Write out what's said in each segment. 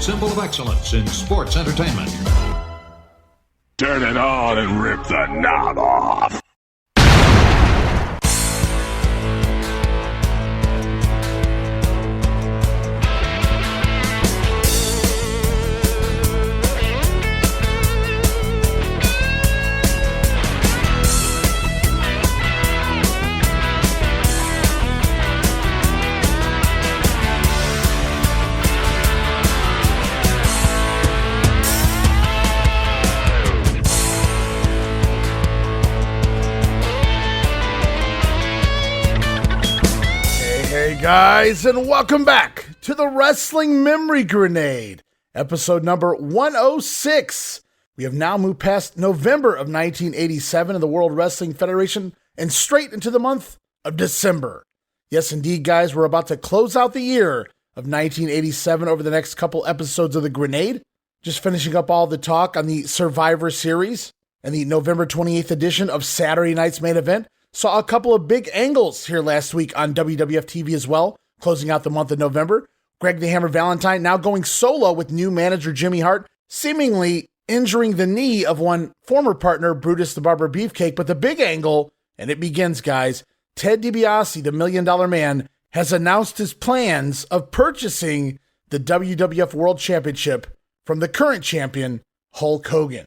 symbol of excellence in sports entertainment. Turn it on and rip the knob off. Guys, and welcome back to the Wrestling Memory Grenade, episode number 106. We have now moved past November of 1987 in the World Wrestling Federation and straight into the month of December. Yes, indeed, guys, we're about to close out the year of 1987 over the next couple episodes of the Grenade. Just finishing up all the talk on the Survivor Series and the November 28th edition of Saturday night's main event. Saw a couple of big angles here last week on WWF TV as well, closing out the month of November. Greg the Hammer Valentine now going solo with new manager Jimmy Hart, seemingly injuring the knee of one former partner, Brutus the Barber Beefcake. But the big angle, and it begins, guys, Ted DiBiase, the $1 Million Man, has announced his plans of purchasing the WWF World Championship from the current champion, Hulk Hogan.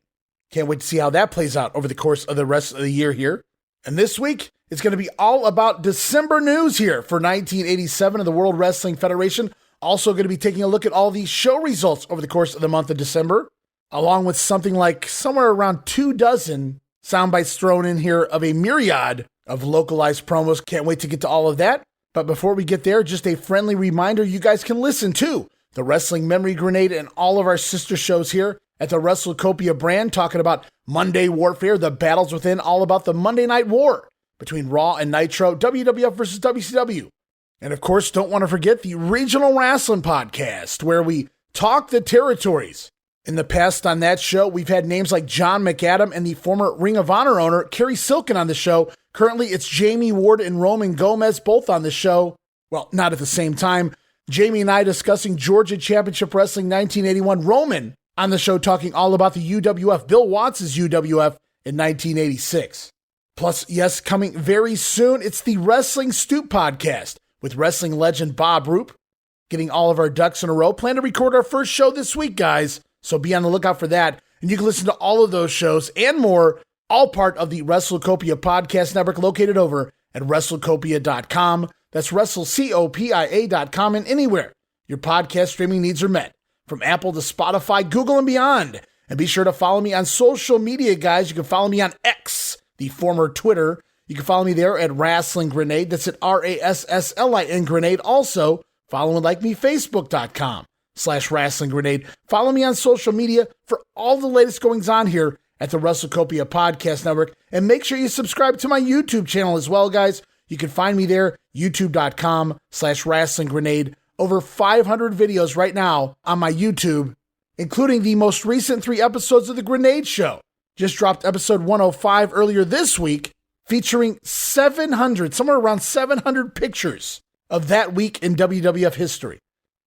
Can't wait to see how that plays out over the course of the rest of the year here. And this week, it's going to be all about December news here for 1987 of the World Wrestling Federation. Also going to be taking a look at all the show results over the course of the month of December, along with something like somewhere around 24 sound bites thrown in here of a myriad of localized promos. Can't wait to get to all of that. But before we get there, just a friendly reminder, you guys can listen to the Wrestling Memory Grenade and all of our sister shows here at the WrestleCopia brand, talking about Monday Warfare, the battles within, all about the Monday Night War between Raw and Nitro, WWF versus WCW. And of course, don't want to forget the Regional Wrestling Podcast, where we talk the territories. In the past on that show, we've had names like John McAdam and the former Ring of Honor owner, Kerry Silken, on the show. Currently, it's Jamie Ward and Roman Gomez, both on the show. Well, not at the same time. Jamie and I discussing Georgia Championship Wrestling 1981. Roman on the show talking all about the UWF, Bill Watts' UWF in 1986. Plus, yes, coming very soon, it's the Wrestling Stoop Podcast with wrestling legend Bob Roop. Getting all of our ducks in a row. Plan to record our first show this week, guys, so be on the lookout for that. And you can listen to all of those shows and more, all part of the WrestleCopia Podcast Network, located over at WrestleCopia.com. That's WrestleCopia.com, and anywhere your podcast streaming needs are met, from Apple to Spotify, Google, and beyond. And be sure to follow me on social media, guys. You can follow me on X, the former Twitter. You can follow me there at Wrestling Grenade. That's at RASSLIN Grenade. Also, follow and like me, Facebook.com/Wrestling Grenade. Follow me on social media for all the latest goings on here at the WrestleCopia Podcast Network. And make sure you subscribe to my YouTube channel as well, guys. You can find me there, YouTube.com/Wrestling Grenade. Over 500 videos right now on my YouTube, including the most recent 3 episodes of The Grenade Show. Just dropped episode 105 earlier this week, featuring 700, somewhere around 700 pictures of that week in WWF history.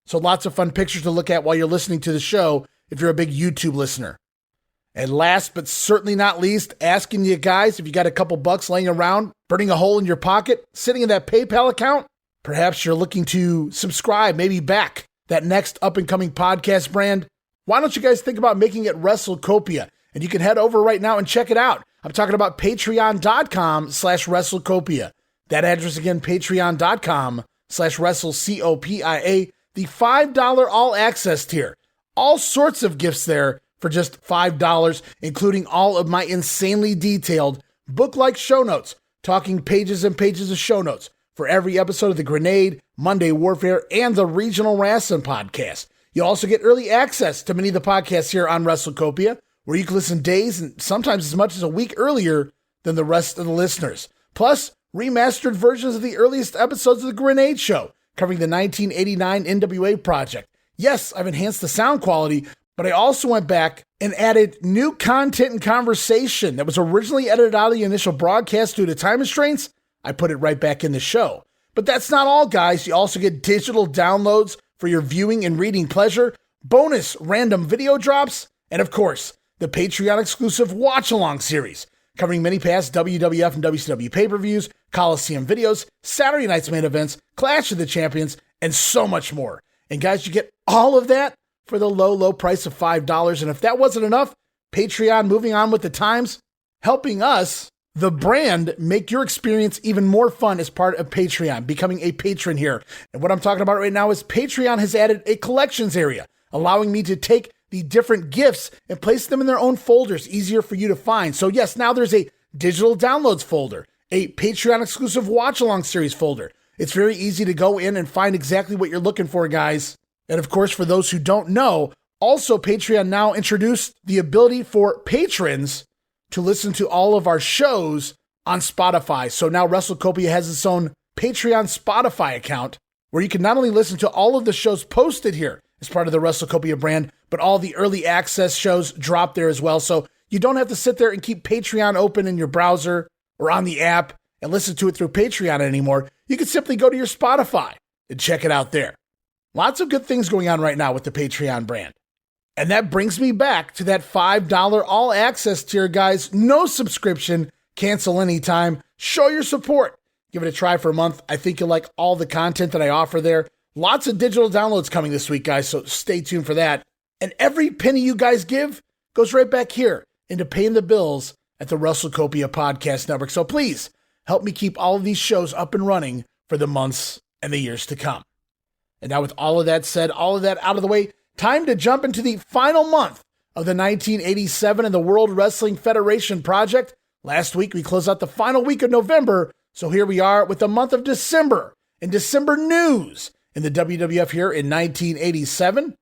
So lots of fun pictures to look at while you're listening to the show if you're a big YouTube listener. And last but certainly not least, asking you guys if you got a couple bucks laying around, burning a hole in your pocket, sitting in that PayPal account. Perhaps you're looking to subscribe, maybe back that next up-and-coming podcast brand. Why don't you guys think about making it WrestleCopia? And you can head over right now and check it out. I'm talking about patreon.com/WrestleCopia. That address again, patreon.com/WrestleCopia. The $5 all-access tier. All sorts of gifts there for just $5, including all of my insanely detailed book-like show notes, talking pages and pages of show notes for every episode of The Grenade, Monday Warfare, and the Regional Wrestling Podcast. You also get early access to many of the podcasts here on WrestleCopia, where you can listen days and sometimes as much as a week earlier than the rest of the listeners. Plus, remastered versions of the earliest episodes of The Grenade Show, covering the 1989 NWA project. Yes, I've enhanced the sound quality, but I also went back and added new content and conversation that was originally edited out of the initial broadcast due to time constraints. I put it right back in the show. But that's not all, guys. You also get digital downloads for your viewing and reading pleasure, bonus random video drops, and of course, the Patreon exclusive watch-along series, covering many past WWF and WCW pay-per-views, Coliseum videos, Saturday night's main events, Clash of the Champions, and so much more. And guys, you get all of that for the low, low price of $5. And if that wasn't enough, Patreon moving on with the times, helping us, the brand, make your experience even more fun as part of Patreon, becoming a patron here. And what I'm talking about right now is Patreon has added a collections area, allowing me to take the different gifts and place them in their own folders, easier for you to find. So yes, now there's a digital downloads folder, a Patreon exclusive watch-along series folder. It's very easy to go in and find exactly what you're looking for, guys. And of course, for those who don't know, also Patreon now introduced the ability for patrons to listen to all of our shows on Spotify. So now WrestleCopia has its own Patreon Spotify account where you can not only listen to all of the shows posted here as part of the WrestleCopia brand, but all the early access shows drop there as well. So you don't have to sit there and keep Patreon open in your browser or on the app and listen to it through Patreon anymore. You can simply go to your Spotify and check it out there. Lots of good things going on right now with the Patreon brand. And that brings me back to that $5 all access tier, guys. No subscription, cancel anytime. Show your support. Give it a try for a month. I think you'll like all the content that I offer there. Lots of digital downloads coming this week, guys, so stay tuned for that. And every penny you guys give goes right back here into paying the bills at the WrestleCopia Podcast Network. So please help me keep all of these shows up and running for the months and the years to come. And now with all of that said, all of that out of the way, time to jump into the final month of the 1987 and the World Wrestling Federation project. Last week, we closed out the final week of November, so here we are with the month of December and December news in the WWF here in 1987.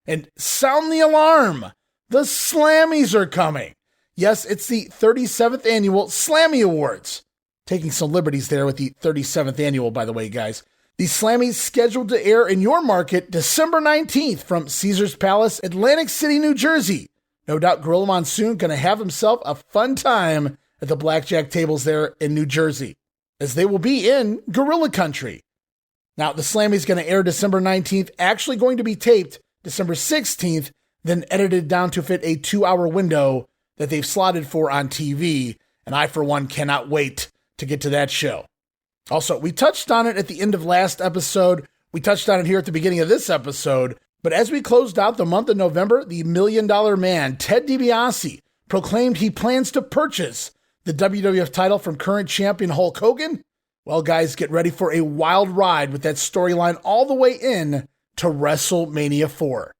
And sound the alarm, the Slammies are coming. Yes, it's the 37th annual Slammy Awards. Taking some liberties there with the 37th annual, by the way, guys. The Slammies scheduled to air in your market December 19th from Caesars Palace, Atlantic City, New Jersey. No doubt Gorilla Monsoon going to have himself a fun time at the blackjack tables there in New Jersey, as they will be in Gorilla Country. Now, the Slammies going to air December 19th, actually going to be taped December 16th, then edited down to fit a 2-hour window that they've slotted for on TV, and I, for one, cannot wait to get to that show. Also, we touched on it at the end of last episode. We touched on it here at the beginning of this episode. But as we closed out the month of November, the $1 Million Man, Ted DiBiase, proclaimed he plans to purchase the WWF title from current champion Hulk Hogan. Well, guys, get ready for a wild ride with that storyline all the way in to WrestleMania 4.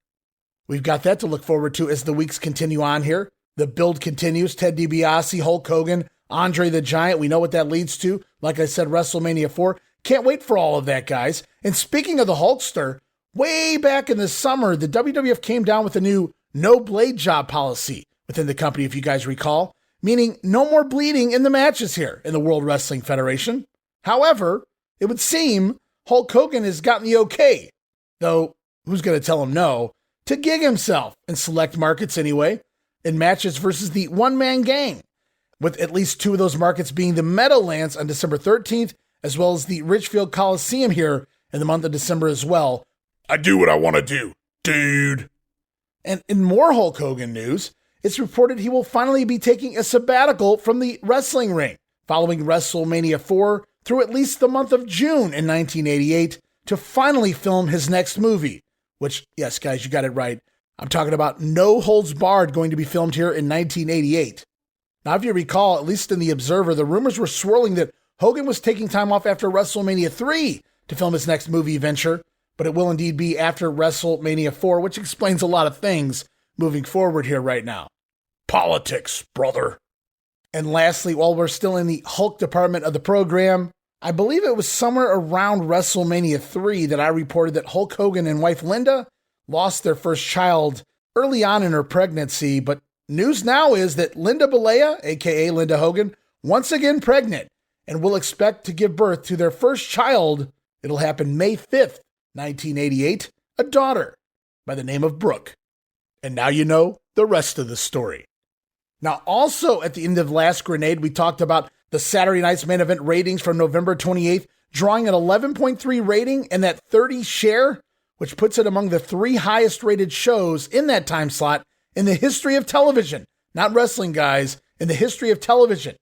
We've got that to look forward to as the weeks continue on here. The build continues. Ted DiBiase, Hulk Hogan, Andre the Giant. We know what that leads to. Like I said, WrestleMania 4. Can't wait for all of that, guys. And speaking of the Hulkster, way back in the summer, the WWF came down with a new no blade job policy within the company, if you guys recall, meaning no more bleeding in the matches here in the World Wrestling Federation. However, it would seem Hulk Hogan has gotten the okay, though who's going to tell him no, to gig himself in select markets anyway, in matches versus the one-man gang, with at least 2 of those markets being the Meadowlands on December 13th, as well as the Richfield Coliseum here in the month of December as well. I do what I want to do, dude. And in more Hulk Hogan news, it's reported he will finally be taking a sabbatical from the wrestling ring following WrestleMania 4 through at least the month of June in 1988 to finally film his next movie, which, yes, guys, you got it right. I'm talking about No Holds Barred, going to be filmed here in 1988. Now, if you recall, at least in The Observer, the rumors were swirling that Hogan was taking time off after WrestleMania 3 to film his next movie venture, but it will indeed be after WrestleMania 4, which explains a lot of things moving forward here right now. Politics, brother. And lastly, while we're still in the Hulk department of the program, I believe it was somewhere around WrestleMania 3 that I reported that Hulk Hogan and wife Linda lost their first child early on in her pregnancy, but news now is that Linda Balea, aka Linda Hogan, once again pregnant and will expect to give birth to their first child. It'll happen May 5th, 1988, a daughter by the name of Brooke. And now you know the rest of the story. Now, also at the end of last Grenade, we talked about the Saturday night's main event ratings from November 28th, drawing an 11.3 rating and that 30 share. which puts it among the 3 highest rated shows in that time slot in the history of television. Not wrestling, guys, in the history of television.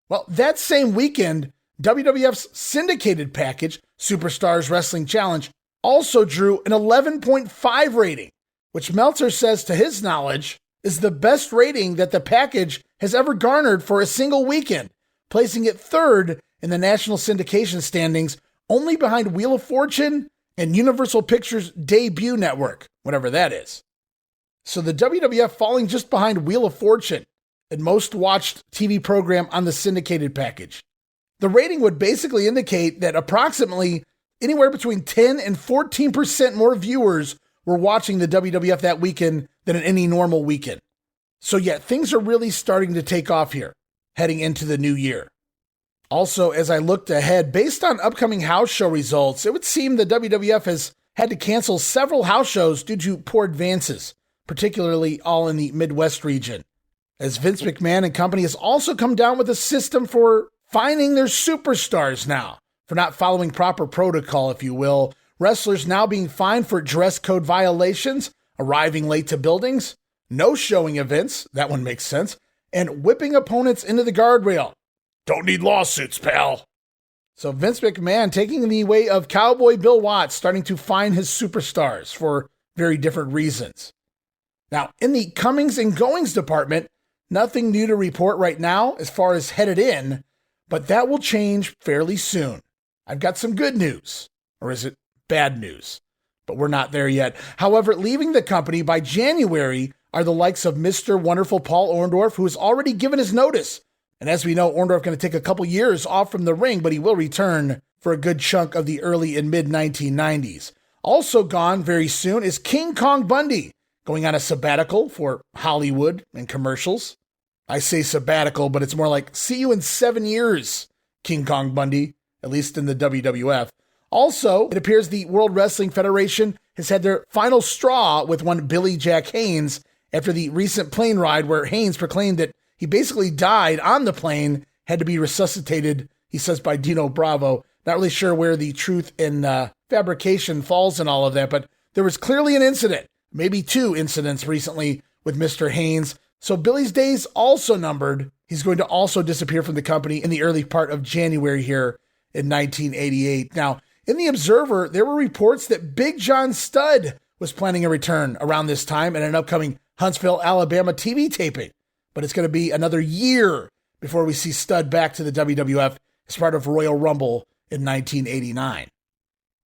Well, that same weekend, WWF's syndicated package, Superstars Wrestling Challenge, also drew an 11.5 rating, which Meltzer says, to his knowledge, is the best rating that the package has ever garnered for a single weekend, placing it 3rd in the national syndication standings, only behind Wheel of Fortune and Universal Pictures' debut network, whatever that is. So the WWF falling just behind Wheel of Fortune and most watched TV program on the syndicated package. The rating would basically indicate that approximately anywhere between 10 and 14% more viewers were watching the WWF that weekend than in any normal weekend. So yeah, things are really starting to take off here, heading into the new year. Also, as I looked ahead, based on upcoming house show results, it would seem the WWF has had to cancel several house shows due to poor advances, particularly all in the Midwest region, as Vince McMahon and company has also come down with a system for fining their superstars now for not following proper protocol, if you will. Wrestlers now being fined for dress code violations, arriving late to buildings, no showing events, that one makes sense, and whipping opponents into the guardrail. Don't need lawsuits, pal. So Vince McMahon taking the way of Cowboy Bill Watts, starting to fine his superstars for very different reasons. Now, in the comings and goings department, nothing new to report right now as far as headed in, but that will change fairly soon. I've got some good news, or is it bad news? But we're not there yet. However, leaving the company by January are the likes of Mr. Wonderful Paul Orndorff, who has already given his notice. And as we know, Orndorff going to take a couple years off from the ring, but he will return for a good chunk of the early and mid-1990s. Also gone very soon is King Kong Bundy, going on a sabbatical for Hollywood and commercials. I say sabbatical, but it's more like, see you in 7 years, King Kong Bundy, at least in the WWF. Also, it appears the World Wrestling Federation has had their final straw with one Billy Jack Haynes after the recent plane ride where Haynes proclaimed that he basically died on the plane, had to be resuscitated, he says, by Dino Bravo. Not really sure where the truth and fabrication falls in all of that, but there was clearly an incident, maybe 2 incidents recently with Mr. Haynes. So Billy's days also numbered. He's going to also disappear from the company in the early part of January here in 1988. Now, in the Observer, there were reports that Big John Studd was planning a return around this time in an upcoming Huntsville, Alabama TV taping. But it's going to be another year before we see Studd back to the WWF as part of Royal Rumble in 1989.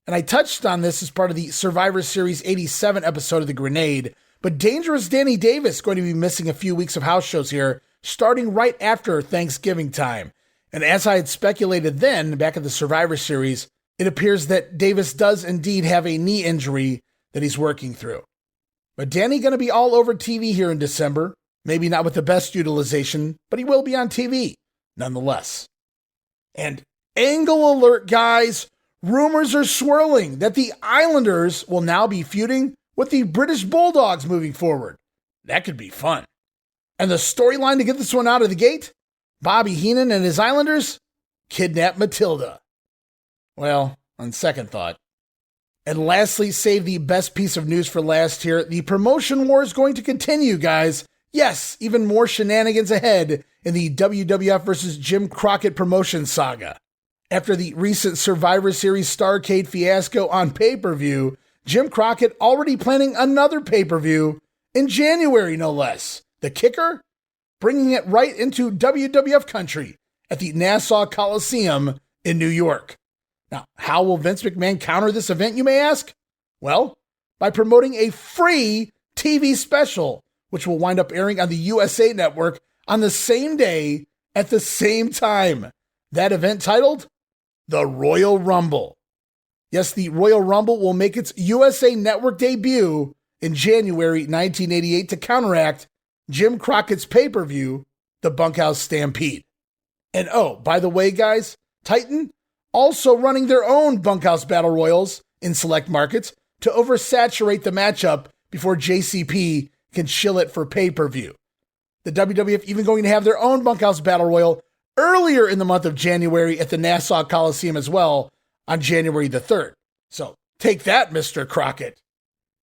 And I touched on this as part of the Survivor Series 87 episode of The Grenade, but Dangerous Danny Davis going to be missing a few weeks of house shows here, starting right after Thanksgiving time. And as I had speculated then, back at the Survivor Series, it appears that Davis does indeed have a knee injury that he's working through. But Danny going to be all over TV here in December. Maybe not with the best utilization, but he will be on TV nonetheless. And angle alert, guys. Rumors are swirling that the Islanders will now be feuding with the British Bulldogs moving forward. That could be fun. And the storyline to get this one out of the gate? Bobby Heenan and his Islanders kidnap Matilda. Well, on second thought. And lastly, save the best piece of news for last here. The promotion war is going to continue, guys. Yes, even more shenanigans ahead in the WWF versus Jim Crockett promotion saga. After the recent Survivor Series Starrcade fiasco on pay-per-view, Jim Crockett already planning another pay-per-view in January, no less. The kicker? Bringing it right into WWF country at the Nassau Coliseum in New York. Now, how will Vince McMahon counter this event, you may ask? Well, by promoting a free TV special, which will wind up airing on the USA Network on the same day at the same time. That event titled The Royal Rumble. Yes, the Royal Rumble will make its USA Network debut in January 1988 to counteract Jim Crockett's pay-per-view, The Bunkhouse Stampede. And oh, by the way, guys, Titan also running their own Bunkhouse Battle Royals in select markets to oversaturate the matchup before JCP can shill it for pay-per-view. The WWF even going to have their own Bunkhouse Battle Royal earlier in the month of January at the Nassau Coliseum as well on January the 3rd. So Take that, Mr. Crockett.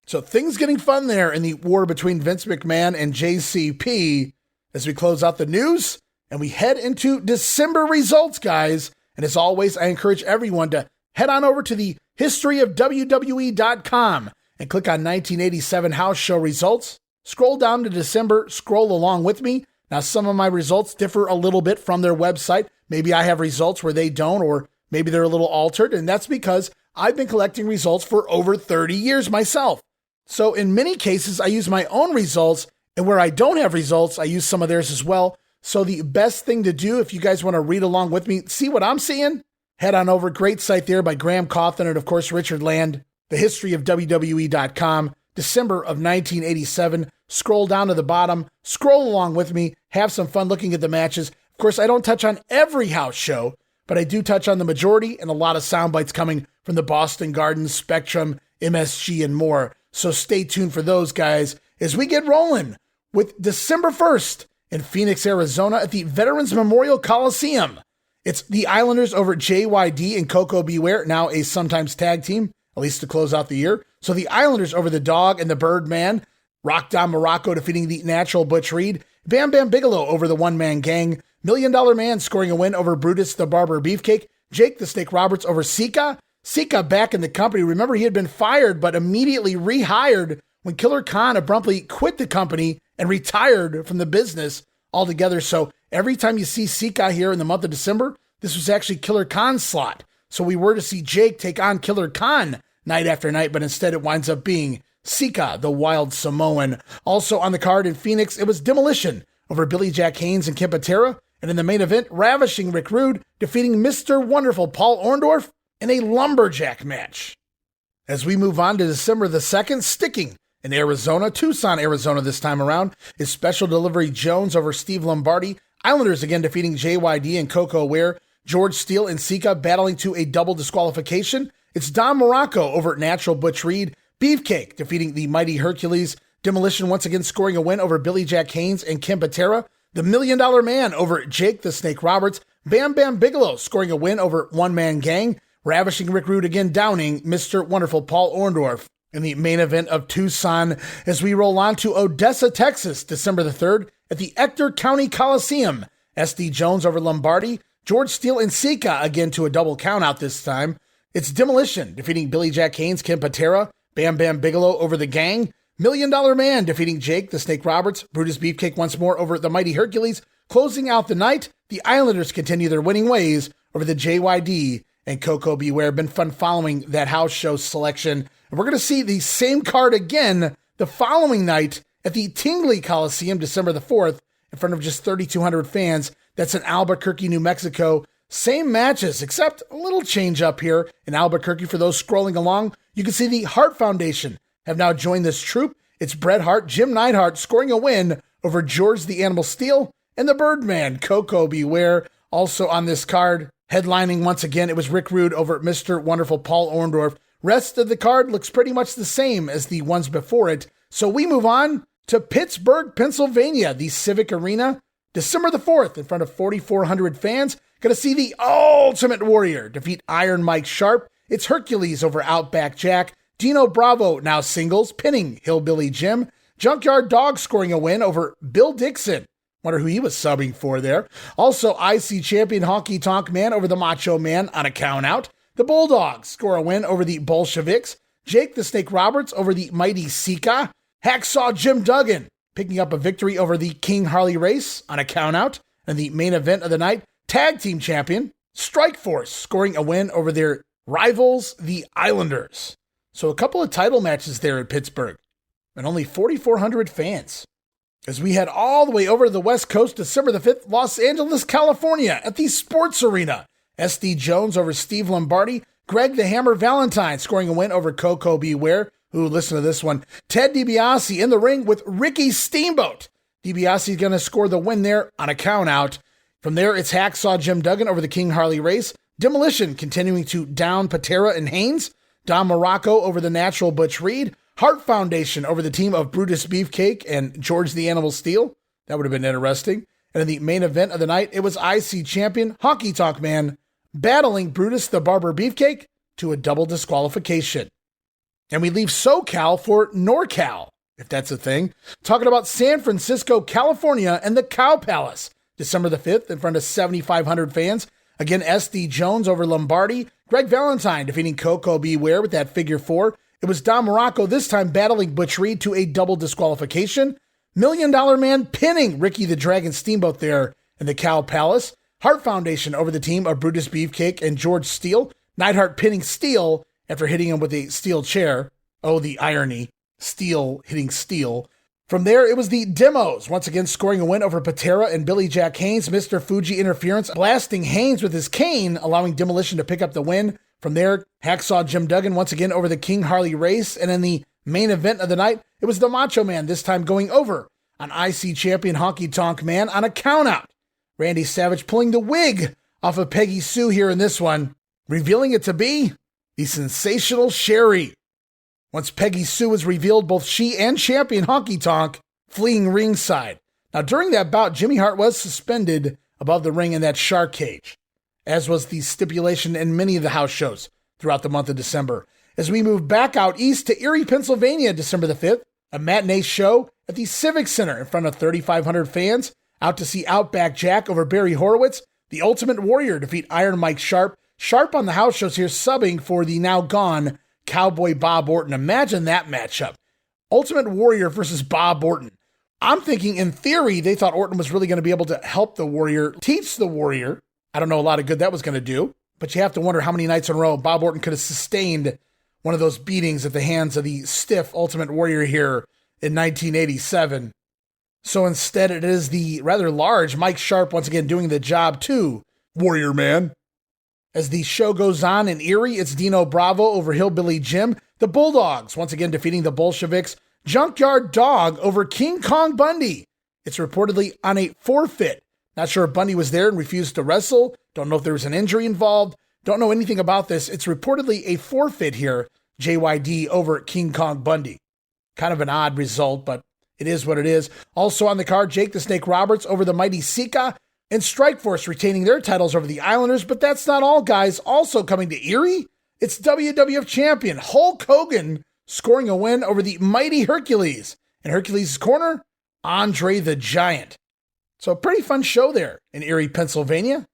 So things getting fun there in the war between Vince McMahon and JCP as we close out the news and we head into December results, guys. And as always, I encourage everyone to head on over to the historyofwwe.com and click on 1987 house show results. Scroll down to December, scroll along with me. Now, some of my results differ a little bit from their website. Maybe I have results where they don't, or maybe they're a little altered. And that's because I've been collecting results for over 30 years myself. So in many cases, I use my own results, and where I don't have results, I use some of theirs as well. So the best thing to do, if you guys want to read along with me, see what I'm seeing, head on over. Great site there by Graham Coughlin and, of course, Richard Land, thehistoryofwwe.com, December of 1987. Scroll down to the bottom, scroll along with me, have some fun looking at the matches. Of course, I don't touch on every house show, but I do touch on the majority and a lot of sound bites coming from the Boston Garden, Spectrum, MSG, and more. So stay tuned for those, guys, as we get rolling with December 1st in Phoenix, Arizona at the Veterans Memorial Coliseum. It's the Islanders over JYD and Koko Beware, now a sometimes tag team, at least to close out the year. So the Islanders over the Dog and the Birdman. Rock Don Morocco defeating the Natural Butch Reed. Bam Bigelow over the One Man Gang. $1 Million Man scoring a win over Brutus the Barber Beefcake. Jake the Snake Roberts over Sika. Sika back in the company. Remember, he had been fired, but immediately rehired when Killer Khan abruptly quit the company and retired from the business altogether. So every time you see Sika here in the month of December, this was actually Killer Khan's slot. So we were to see Jake take on Killer Khan night after night, but instead it winds up being Sika, the Wild Samoan. Also on the card in Phoenix, it was Demolition over Billy Jack Haynes and Ken Patera. And in the main event, Ravishing Rick Rude defeating Mr. Wonderful Paul Orndorff in a lumberjack match. As we move on to December the 2nd, sticking in Arizona, Tucson, Arizona this time around, is Special Delivery Jones over Steve Lombardi. Islanders again defeating JYD and Koko Ware. George Steele and Sika battling to a double disqualification. It's Don Morocco over Natural Butch Reed. Beefcake defeating the Mighty Hercules. Demolition once again scoring a win over Billy Jack Haynes and Ken Patera. The $1 Million Man over Jake the Snake Roberts. Bam Bigelow scoring a win over One Man Gang. Ravishing Rick Rude again downing Mr. Wonderful Paul Orndorff in the main event of Tucson as we roll on to Odessa, Texas, December the 3rd at the Ector County Coliseum. SD Jones over Lombardi. George Steele and Sika again to a double countout this time. It's Demolition defeating Billy Jack Haynes, Ken Patera. Bam Bigelow over the Gang. $1 Million Man defeating Jake the Snake Roberts. Brutus Beefcake once more over the Mighty Hercules. Closing out the night, the Islanders continue their winning ways over the JYD and Koko Beware. Been fun following that house show selection. And we're going to see the same card again the following night at the Tingley Coliseum, December the 4th, in front of just 3,200 fans. That's in Albuquerque, New Mexico. Same matches, except a little change up here in Albuquerque. For those scrolling along, you can see the Hart Foundation have now joined this troupe. It's Bret Hart, Jim Neidhart scoring a win over George the Animal Steele and the Birdman, Koko Beware. Also on this card, headlining once again, it was Rick Rude over Mr. Wonderful Paul Orndorff. Rest of the card looks pretty much the same as the ones before it. So we move on to Pittsburgh, Pennsylvania, the Civic Arena, December the 4th, in front of 4,400 fans. Going to see the Ultimate Warrior defeat Iron Mike Sharp. It's Hercules over Outback Jack. Dino Bravo now singles, pinning Hillbilly Jim. Junkyard Dog scoring a win over Bill Dixon. Wonder who he was subbing for there. Also, IC champion Honky Tonk Man over the Macho Man on a countout. The Bulldogs score a win over the Bolsheviks. Jake the Snake Roberts over the Mighty Sika. Hacksaw Jim Duggan picking up a victory over the King Harley Race on a countout. And the main event of the night, Tag Team Champion Strikeforce scoring a win over their rivals, the Islanders. So a couple of title matches there in Pittsburgh and only 4,400 fans. As we head all the way over to the West Coast, December the 5th, Los Angeles, California at the Sports Arena. SD Jones over Steve Lombardi. Greg the Hammer Valentine scoring a win over Koko Beware. Ooh, listen to this one. Ted DiBiase in the ring with Ricky Steamboat. DiBiase is going to score the win there on a countout. From there, it's Hacksaw Jim Duggan over the King Harley Race. Demolition continuing to down Patera and Haynes. Don Morocco over the Natural Butch Reed. Hart Foundation over the team of Brutus Beefcake and George the Animal Steele. That would have been interesting. And in the main event of the night, it was IC champion Honky Tonk Man battling Brutus the Barber Beefcake to a double disqualification. And we leave SoCal for NorCal, if that's a thing. Talking about San Francisco, California, and the Cow Palace. December the 5th in front of 7,500 fans. Again, S.D. Jones over Lombardi. Greg Valentine defeating Coco Beware with that figure 4. It was Don Morocco this time battling Butch Reed to a double disqualification. $1 Million Man pinning Ricky the Dragon Steamboat there in the Cow Palace. Hart Foundation over the team of Brutus Beefcake and George Steele. Neidhart pinning Steele after hitting him with a steel chair. Oh, the irony. Steele hitting Steele. From there, it was the Demos, once again scoring a win over Patera and Billy Jack Haynes. Mr. Fuji interference, blasting Haynes with his cane, allowing Demolition to pick up the win. From there, Hacksaw Jim Duggan once again over the King Harley Race. And in the main event of the night, it was the Macho Man, this time going over on IC champion Honky Tonk Man on a countout. Randy Savage pulling the wig off of Peggy Sue here in this one, revealing it to be the sensational Sherry. Once Peggy Sue was revealed, both she and champion Honky Tonk fleeing ringside. Now, during that bout, Jimmy Hart was suspended above the ring in that shark cage, as was the stipulation in many of the house shows throughout the month of December. As we move back out east to Erie, Pennsylvania, December the 5th, a matinee show at the Civic Center in front of 3,500 fans, out to see Outback Jack over Barry Horowitz, the Ultimate Warrior defeat Iron Mike Sharp. Sharp on the house shows here subbing for the now gone Cowboy Bob Orton. Imagine that matchup. Ultimate Warrior versus Bob Orton. I'm thinking in theory, they thought Orton was really going to be able to help the Warrior, teach the Warrior. I don't know a lot of good that was going to do, but you have to wonder how many nights in a row Bob Orton could have sustained one of those beatings at the hands of the stiff Ultimate Warrior here in 1987. So instead, it is the rather large Mike Sharp once again doing the job too, Warrior Man. As the show goes on in Erie, it's Dino Bravo over Hillbilly Jim. The Bulldogs once again defeating the Bolsheviks. Junkyard Dog over King Kong Bundy. It's reportedly on a forfeit. Not sure if Bundy was there and refused to wrestle. Don't know if there was an injury involved. Don't know anything about this. It's reportedly a forfeit here. JYD over King Kong Bundy. Kind of an odd result, but it is what it is. Also on the card, Jake the Snake Roberts over the Mighty Sika. And Strikeforce retaining their titles over the Islanders, but that's not all, guys. Also coming to Erie, it's WWF champion Hulk Hogan scoring a win over the Mighty Hercules. In Hercules' corner, Andre the Giant. So a pretty fun show there in Erie, Pennsylvania.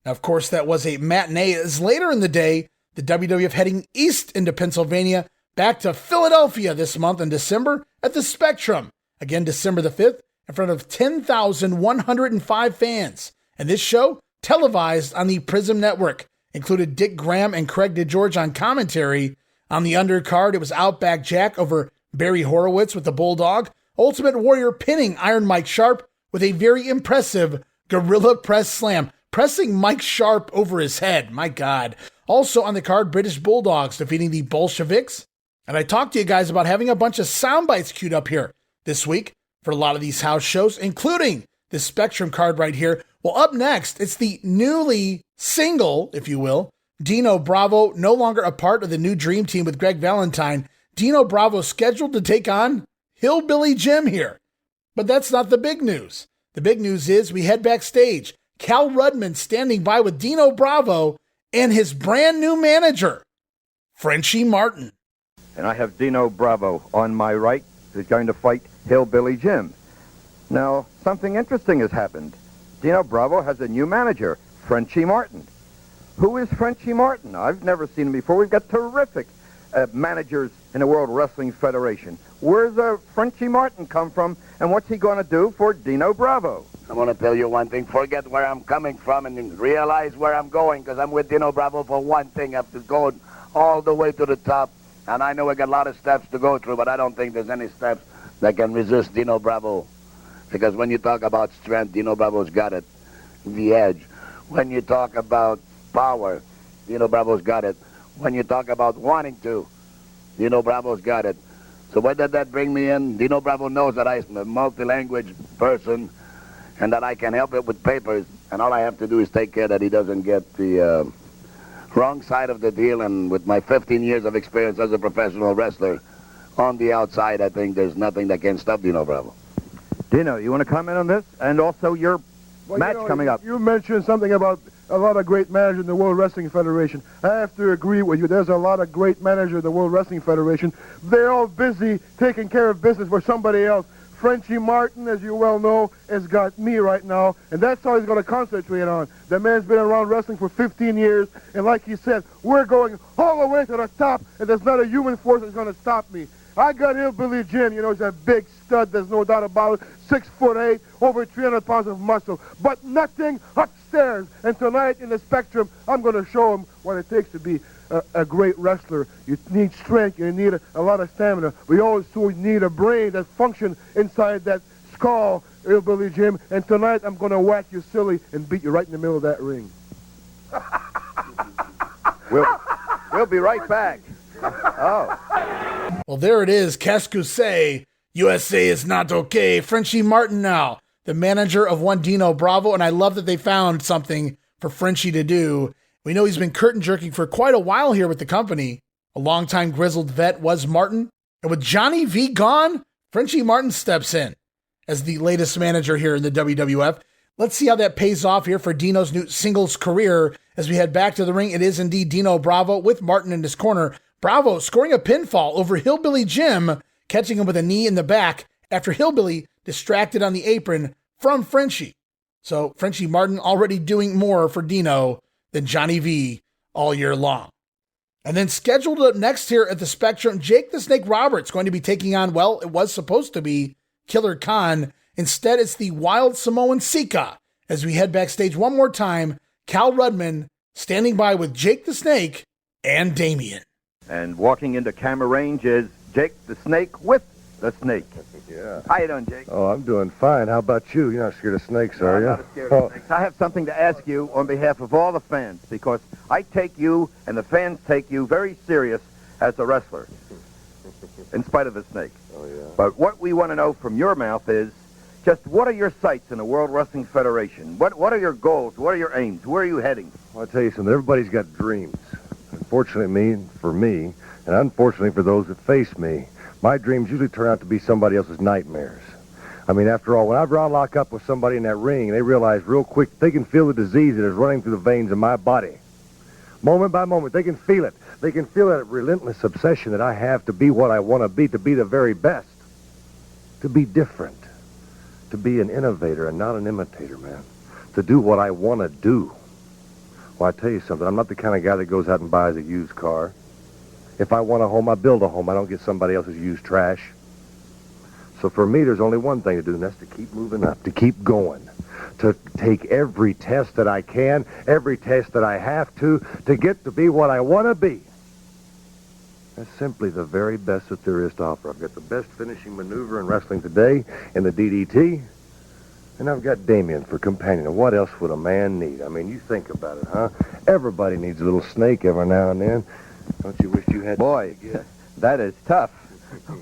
Now, of course, that was a matinee. As later in the day, the WWF heading east into Pennsylvania, back to Philadelphia this month in December at the Spectrum. Again, December the 5th. In front of 10,105 fans. And this show, televised on the Prism Network, included Dick Graham and Craig DeGeorge on commentary. On the undercard, it was Outback Jack over Barry Horowitz with the Bulldog. Ultimate Warrior pinning Iron Mike Sharp with a very impressive Gorilla Press Slam, pressing Mike Sharp over his head. My God. Also on the card, British Bulldogs defeating the Bolsheviks. And I talked to you guys about having a bunch of sound bites queued up here this week for a lot of these house shows, including this Spectrum card right here. Well, up next, it's the newly single, if you will, Dino Bravo, no longer a part of the new Dream Team with Greg Valentine. Dino Bravo scheduled to take on Hillbilly Jim here. But that's not the big news. The big news is we head backstage. Cal Rudman standing by with Dino Bravo and his brand new manager, Frenchie Martin. And I have Dino Bravo on my right, who's going to fight Hillbilly Jim. Now, something interesting has happened. Dino Bravo has a new manager, Frenchie Martin. Who is Frenchie Martin? I've never seen him before. We've got terrific managers in the World Wrestling Federation. Where's Frenchie Martin come from, and what's he going to do for Dino Bravo? I'm going to tell you one thing. Forget where I'm coming from and realize where I'm going, because I'm with Dino Bravo for one thing. I have to go all the way to the top. And I know we got a lot of steps to go through, but I don't think there's any steps that can resist Dino Bravo. Because when you talk about strength, Dino Bravo's got it. The edge. When you talk about power, Dino Bravo's got it. When you talk about wanting to, Dino Bravo's got it. So where did that bring me in? Dino Bravo knows that I'm a multi-language person and that I can help it with papers. And all I have to do is take care that he doesn't get the wrong side of the deal. And with my 15 years of experience as a professional wrestler on the outside, I think there's nothing that can stop Dino Bravo. Dino, you want to comment on this? And also your match coming up. You mentioned something about a lot of great managers in the World Wrestling Federation. I have to agree with you. There's a lot of great managers in the World Wrestling Federation. They're all busy taking care of business for somebody else. Frenchie Martin, as you well know, has got me right now, and that's all he's going to concentrate on. The man's been around wrestling for 15 years, and like he said, we're going all the way to the top, and there's not a human force that's going to stop me. I got Hillbilly Jim, you know, he's a big stud, there's no doubt about it, 6'8", over 300 pounds of muscle, but nothing upstairs. And tonight in the Spectrum, I'm going to show him what it takes to be a great wrestler. You need strength, you need a lot of stamina. We also need a brain that functions inside that skull, Hillbilly Jim, and tonight I'm going to whack you silly and beat you right in the middle of that ring. We'll be right back. Oh. Well, there it is. Qu'est-ce que c'est? USA is not okay. Frenchie Martin now, the manager of one Dino Bravo, and I love that they found something for Frenchie to do. We know he's been curtain jerking for quite a while here with the company. A longtime grizzled vet was Martin. And with Johnny V gone, Frenchie Martin steps in as the latest manager here in the WWF. Let's see how that pays off here for Dino's new singles career. As we head back to the ring, it is indeed Dino Bravo with Martin in his corner. Bravo scoring a pinfall over Hillbilly Jim, catching him with a knee in the back after Hillbilly distracted on the apron from Frenchie. So Frenchie Martin already doing more for Dino than Johnny V all year long. And then scheduled up next here at the Spectrum, Jake the Snake Roberts going to be taking on, well, it was supposed to be Killer Khan. Instead, it's the Wild Samoan Sika. As we head backstage one more time, Cal Rudman standing by with Jake the Snake and Damien. And walking into camera range is Jake the Snake with the Snake. Yeah. How you doing, Jake? Oh, I'm doing fine. How about you? You're not scared of snakes, are you? I'm not scared of snakes. I have something to ask you on behalf of all the fans, because I take you and the fans take you very serious as a wrestler, in spite of the snake. Oh, yeah. But what we want to know from your mouth is just what are your sights in the World Wrestling Federation? What are your goals? What are your aims? Where are you heading? Well, I'll tell you something. Everybody's got dreams. Unfortunately, for me, and unfortunately for those that face me, my dreams usually turn out to be somebody else's nightmares. I mean, after all, whenever I lock up with somebody in that ring, they realize real quick they can feel the disease that is running through the veins of my body. Moment by moment, they can feel it. They can feel that relentless obsession that I have to be what I want to be the very best, to be different, to be an innovator and not an imitator, man, to do what I want to do. Well, I tell you something, I'm not the kind of guy that goes out and buys a used car. If I want a home, I build a home. I don't get somebody else's used trash. So for me, there's only one thing to do, and that's to keep moving up, to keep going, to take every test that I can, every test that I have to get to be what I want to be. That's simply the very best that there is to offer. I've got the best finishing maneuver in wrestling today in the DDT, and I've got Damien for companion. And what else would a man need? I mean, you think about it, huh? Everybody needs a little snake every now and then. Don't you wish you had... Boy, that is tough.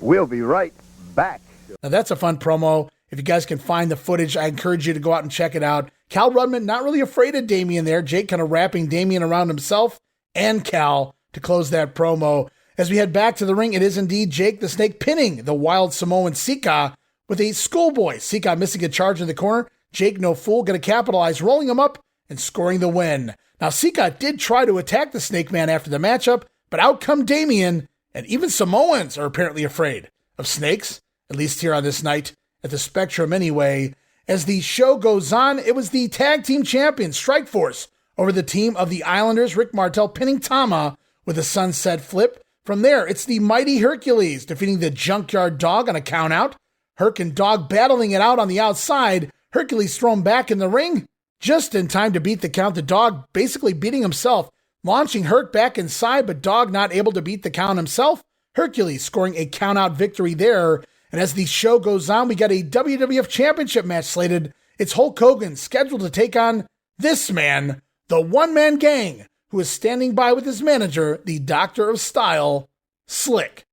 We'll be right back. Now that's a fun promo. If you guys can find the footage, I encourage you to go out and check it out. Cal Rudman, not really afraid of Damien there. Jake kind of wrapping Damien around himself and Cal to close that promo. As we head back to the ring, it is indeed Jake the Snake pinning the Wild Samoan Sika with a schoolboy. Sika missing a charge in the corner. Jake, no fool, going to capitalize, rolling him up and scoring the win. Now, Sika did try to attack the Snake Man after the matchup, but out come Damien, and even Samoans are apparently afraid of snakes, at least here on this night at the Spectrum anyway. As the show goes on, it was the tag team champions, Strikeforce, over the team of the Islanders, Rick Martel pinning Tama with a sunset flip. From there, it's the Mighty Hercules defeating the Junkyard Dog on a countout. Herc and Dog battling it out on the outside. Hercules thrown back in the ring just in time to beat the count. The Dog basically beating himself, launching Herc back inside, but Dog not able to beat the count himself. Hercules scoring a countout victory there. And as the show goes on, we got a WWF Championship match slated. It's Hulk Hogan scheduled to take on this man, the one-man gang, who is standing by with his manager, the Doctor of Style, Slick.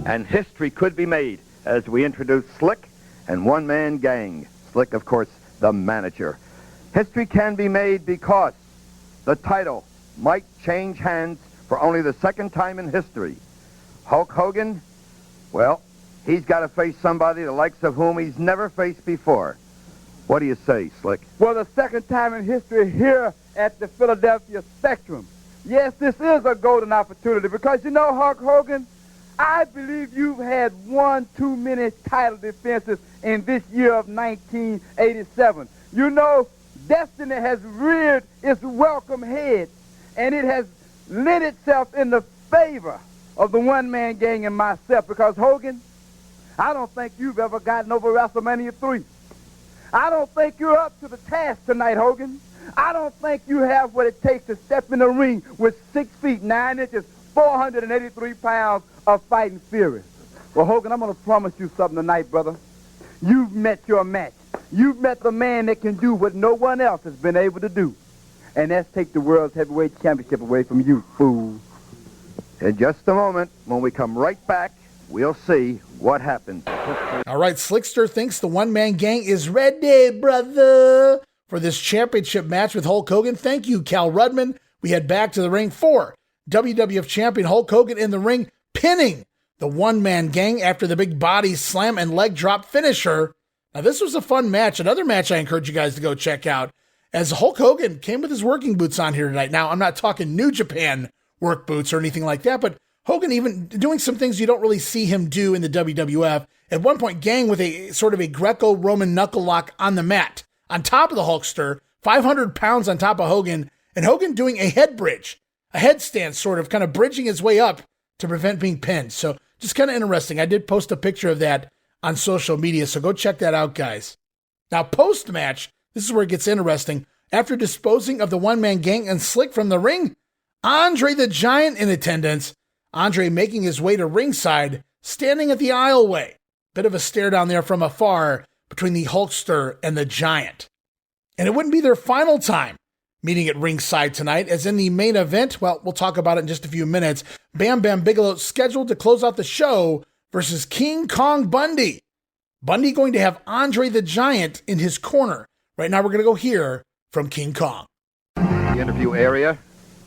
And history could be made as we introduce Slick and one-man gang. Slick, of course, the manager. History can be made because the title might change hands for only the second time in history. Hulk Hogan, well, he's got to face somebody the likes of whom he's never faced before. What do you say, Slick? Well, the second time in history here at the Philadelphia Spectrum. Yes, this is a golden opportunity because, you know, Hulk Hogan, I believe you've had one too many title defenses in this year of 1987. You know, destiny has reared its welcome head, and it has lent itself in the favor of the one-man gang and myself because, Hogan, I don't think you've ever gotten over WrestleMania 3. I don't think you're up to the task tonight, Hogan. I don't think you have what it takes to step in the ring with 6 feet 9 inches, 483 pounds of fighting fury. Well, Hogan, I'm going to promise you something tonight, brother. You've met your match. You've met the man that can do what no one else has been able to do. And that's take the World's Heavyweight Championship away from you, fool. In just a moment, when we come right back, we'll see what happens. All right, Slickster thinks the one-man gang is ready, brother, for this championship match with Hulk Hogan. Thank you, Cal Rudman. We head back to the ring for WWF champion Hulk Hogan in the ring, pinning the one-man gang after the big body slam and leg drop finisher. Now, this was a fun match. Another match I encourage you guys to go check out, as Hulk Hogan came with his working boots on here tonight. Now, I'm not talking New Japan work boots or anything like that, but Hogan even doing some things you don't really see him do in the WWF. At one point, gang with a sort of a Greco-Roman knuckle lock on the mat, on top of the Hulkster, 500 pounds on top of Hogan, and Hogan doing a head bridge, a headstand sort of, kind of bridging his way up to prevent being pinned. So just kind of interesting. I did post a picture of that on social media, so go check that out, guys. Now, post-match, this is where it gets interesting. After disposing of the one-man gang and Slick from the ring, Andre the Giant in attendance, Andre making his way to ringside, standing at the aisleway. Bit of a stare down there from afar between the Hulkster and the Giant. And it wouldn't be their final time meeting at ringside tonight, as in the main event, well, we'll talk about it in just a few minutes, Bam Bigelow scheduled to close out the show versus King Kong Bundy. Bundy going to have Andre the Giant in his corner. Right now we're going to go hear from King Kong. The interview area,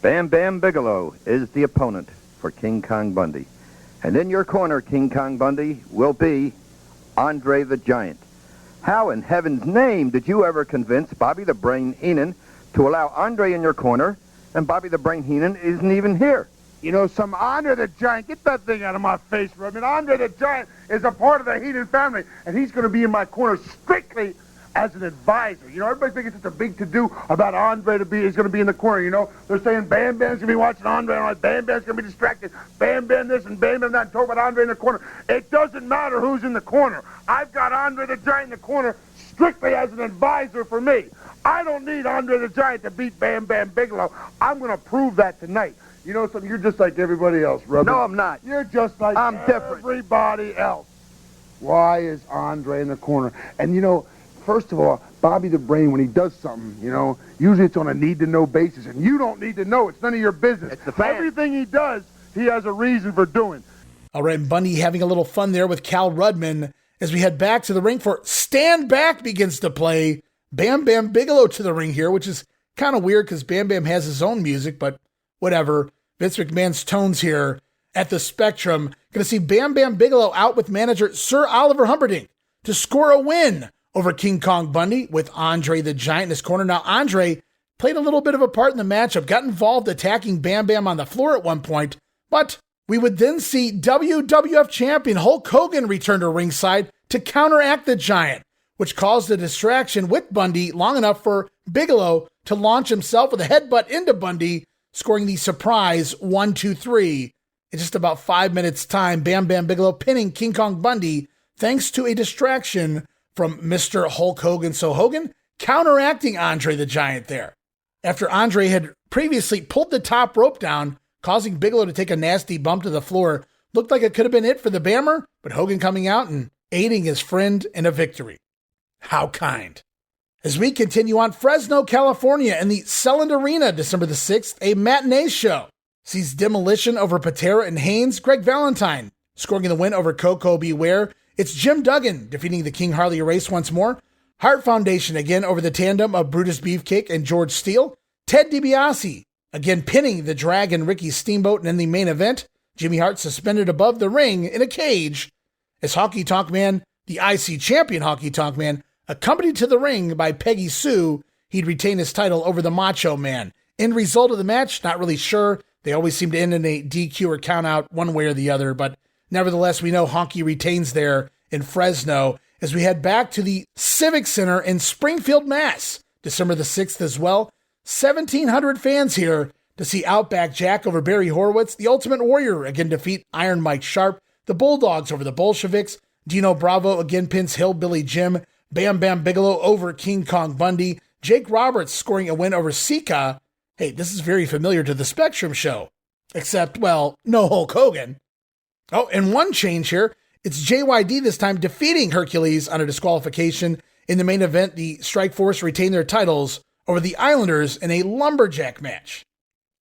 Bam Bigelow is the opponent for King Kong Bundy. And in your corner, King Kong Bundy, will be Andre the Giant. How in heaven's name did you ever convince Bobby the Brain Heenan to allow Andre in your corner, and Bobby the Brain Heenan isn't even here? You know, some Andre the Giant, get that thing out of my face, Rubin. Andre the Giant is a part of the Heenan family, and he's going to be in my corner strictly as an advisor. You know, everybody thinks it's a big to-do about Andre he's going to be in the corner, you know. They're saying Bam Bam's going to be watching Andre, and like, Bam Bam's going to be distracted. Bam Bam this and Bam Bam that, and talk about Andre in the corner. It doesn't matter who's in the corner. I've got Andre the Giant in the corner strictly as an advisor for me. I don't need Andre the Giant to beat Bam Bigelow. I'm going to prove that tonight. You know something? You're just like everybody else, Rubin. No, I'm not. You're just like everybody else. Why is Andre in the corner? And, you know, first of all, Bobby the Brain, when he does something, you know, usually it's on a need-to-know basis, and you don't need to know. It's none of your business. It's the fan. Everything he does, he has a reason for doing. All right, Bundy having a little fun there with Cal Rudman as we head back to the ring for Stand Back begins to play. Bam Bigelow to the ring here, which is kind of weird because Bam Bam has his own music, but whatever. Vince McMahon's tones here at the Spectrum. Going to see Bam Bigelow out with manager Sir Oliver Humperdinck to score a win over King Kong Bundy with Andre the Giant in his corner. Now, Andre played a little bit of a part in the matchup, got involved attacking Bam Bam on the floor at one point, but we would then see WWF champion Hulk Hogan return to ringside to counteract the Giant, which caused a distraction with Bundy long enough for Bigelow to launch himself with a headbutt into Bundy, scoring the surprise 1-2-3. In just about 5 minutes' time, Bam Bigelow pinning King Kong Bundy thanks to a distraction from Mr. Hulk Hogan. So Hogan counteracting Andre the Giant there. After Andre had previously pulled the top rope down, causing Bigelow to take a nasty bump to the floor, looked like it could have been it for the Bammer, but Hogan coming out and aiding his friend in a victory. How kind. As we continue on, Fresno, California, in the Selland Arena, December the 6th, a matinee show sees Demolition over Patera and Haynes, Greg Valentine scoring the win over Coco Beware. It's Jim Duggan defeating the King Harley Race once more. Hart Foundation again over the tandem of Brutus Beefcake and George Steele. Ted DiBiase again pinning the Dragon Ricky Steamboat. And in the main event, Jimmy Hart suspended above the ring in a cage as Honky Tonk Man, the IC champion Honky Tonk Man, Accompanied to the ring by Peggy Sue, he'd retain his title over the Macho Man. End result of the match, not really sure. They always seem to end in a DQ or count out one way or the other, but nevertheless, we know Honky retains there in Fresno as we head back to the Civic Center in Springfield, Mass. December the 6th as well. 1,700 fans here to see Outback Jack over Barry Horowitz, the Ultimate Warrior again defeat Iron Mike Sharp, the Bulldogs over the Bolsheviks, Dino Bravo again pins Hillbilly Jim, Bam Bigelow over King Kong Bundy, Jake Roberts scoring a win over Sika. Hey, this is very familiar to the Spectrum show. Except, well, no Hulk Hogan. Oh, and one change here. It's JYD this time defeating Hercules on a disqualification. In the main event, the Strike Force retain their titles over the Islanders in a lumberjack match.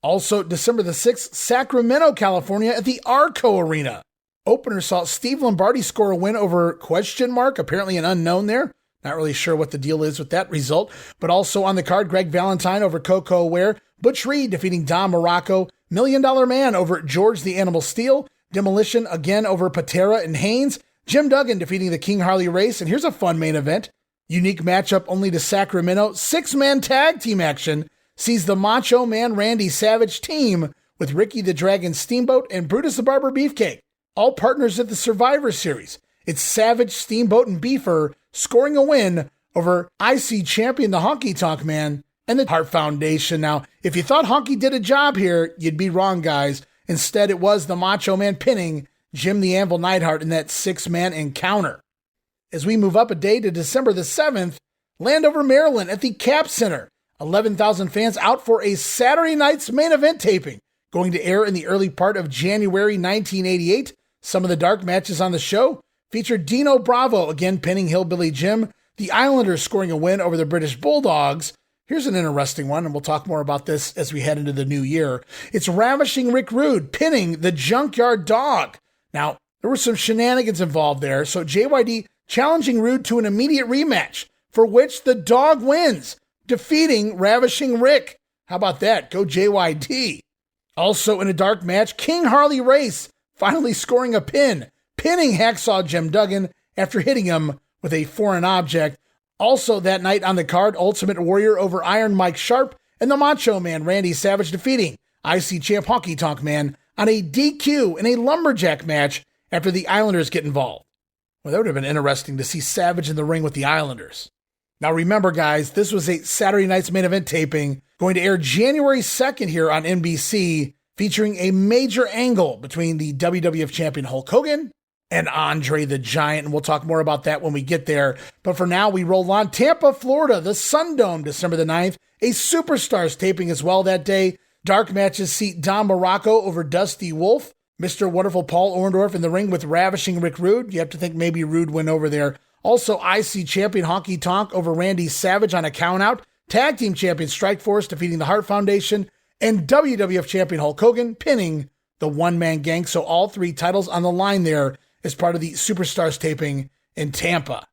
Also, December the 6th, Sacramento, California at the Arco Arena. Opener saw Steve Lombardi score a win over ? Apparently an unknown there. Not really sure what the deal is with that result. But also on the card, Greg Valentine over Coco Ware. Butch Reed defeating Don Morocco. $1 Million Man over George the Animal Steel. Demolition again over Patera and Haynes. Jim Duggan defeating the King Harley Race. And here's a fun main event. Unique matchup only to Sacramento. 6-man tag team action sees the Macho Man Randy Savage team with Ricky the Dragon Steamboat and Brutus the Barber Beefcake. All partners at the Survivor Series. It's Savage, Steamboat, and Beefer scoring a win over IC champion the Honky Tonk Man and the Hart Foundation. Now, if you thought Honky did a job here, you'd be wrong, guys. Instead, it was the Macho Man pinning Jim the Anvil Neidhart in that 6-man encounter. As we move up a day to December the 7th, Landover, Maryland at the Cap Center. 11,000 fans out for a Saturday night's main event taping, going to air in the early part of January 1988. Some of the dark matches on the show featured Dino Bravo again pinning Hillbilly Jim, the Islanders scoring a win over the British Bulldogs. Here's an interesting one, and we'll talk more about this as we head into the new year. It's Ravishing Rick Rude pinning the Junkyard Dog. Now, there were some shenanigans involved there, so JYD challenging Rude to an immediate rematch, for which the dog wins, defeating Ravishing Rick. How about that? Go JYD. Also in a dark match, King Harley Race finally scoring a pin, pinning Hacksaw Jim Duggan after hitting him with a foreign object. Also that night on the card, Ultimate Warrior over Iron Mike Sharp and the Macho Man Randy Savage defeating IC Champ Honky Tonk Man on a DQ in a lumberjack match after the Islanders get involved. Well, that would have been interesting to see Savage in the ring with the Islanders. Now remember, guys, this was a Saturday night's main event taping going to air January 2nd here on NBC, featuring a major angle between the WWF champion Hulk Hogan and Andre the Giant, and we'll talk more about that when we get there. But for now, we roll on. Tampa, Florida, the Sundome, December the 9th, a Superstars taping as well that day. Dark matches see Don Morocco over Dusty Wolf, Mr. Wonderful Paul Orndorff in the ring with Ravishing Rick Rude. You have to think maybe Rude went over there. Also, IC champion Honky Tonk over Randy Savage on a countout. Tag team champion Strike Force defeating the Hart Foundation. And WWF champion Hulk Hogan pinning the one-man gang. So all three titles on the line there as part of the Superstars taping in Tampa.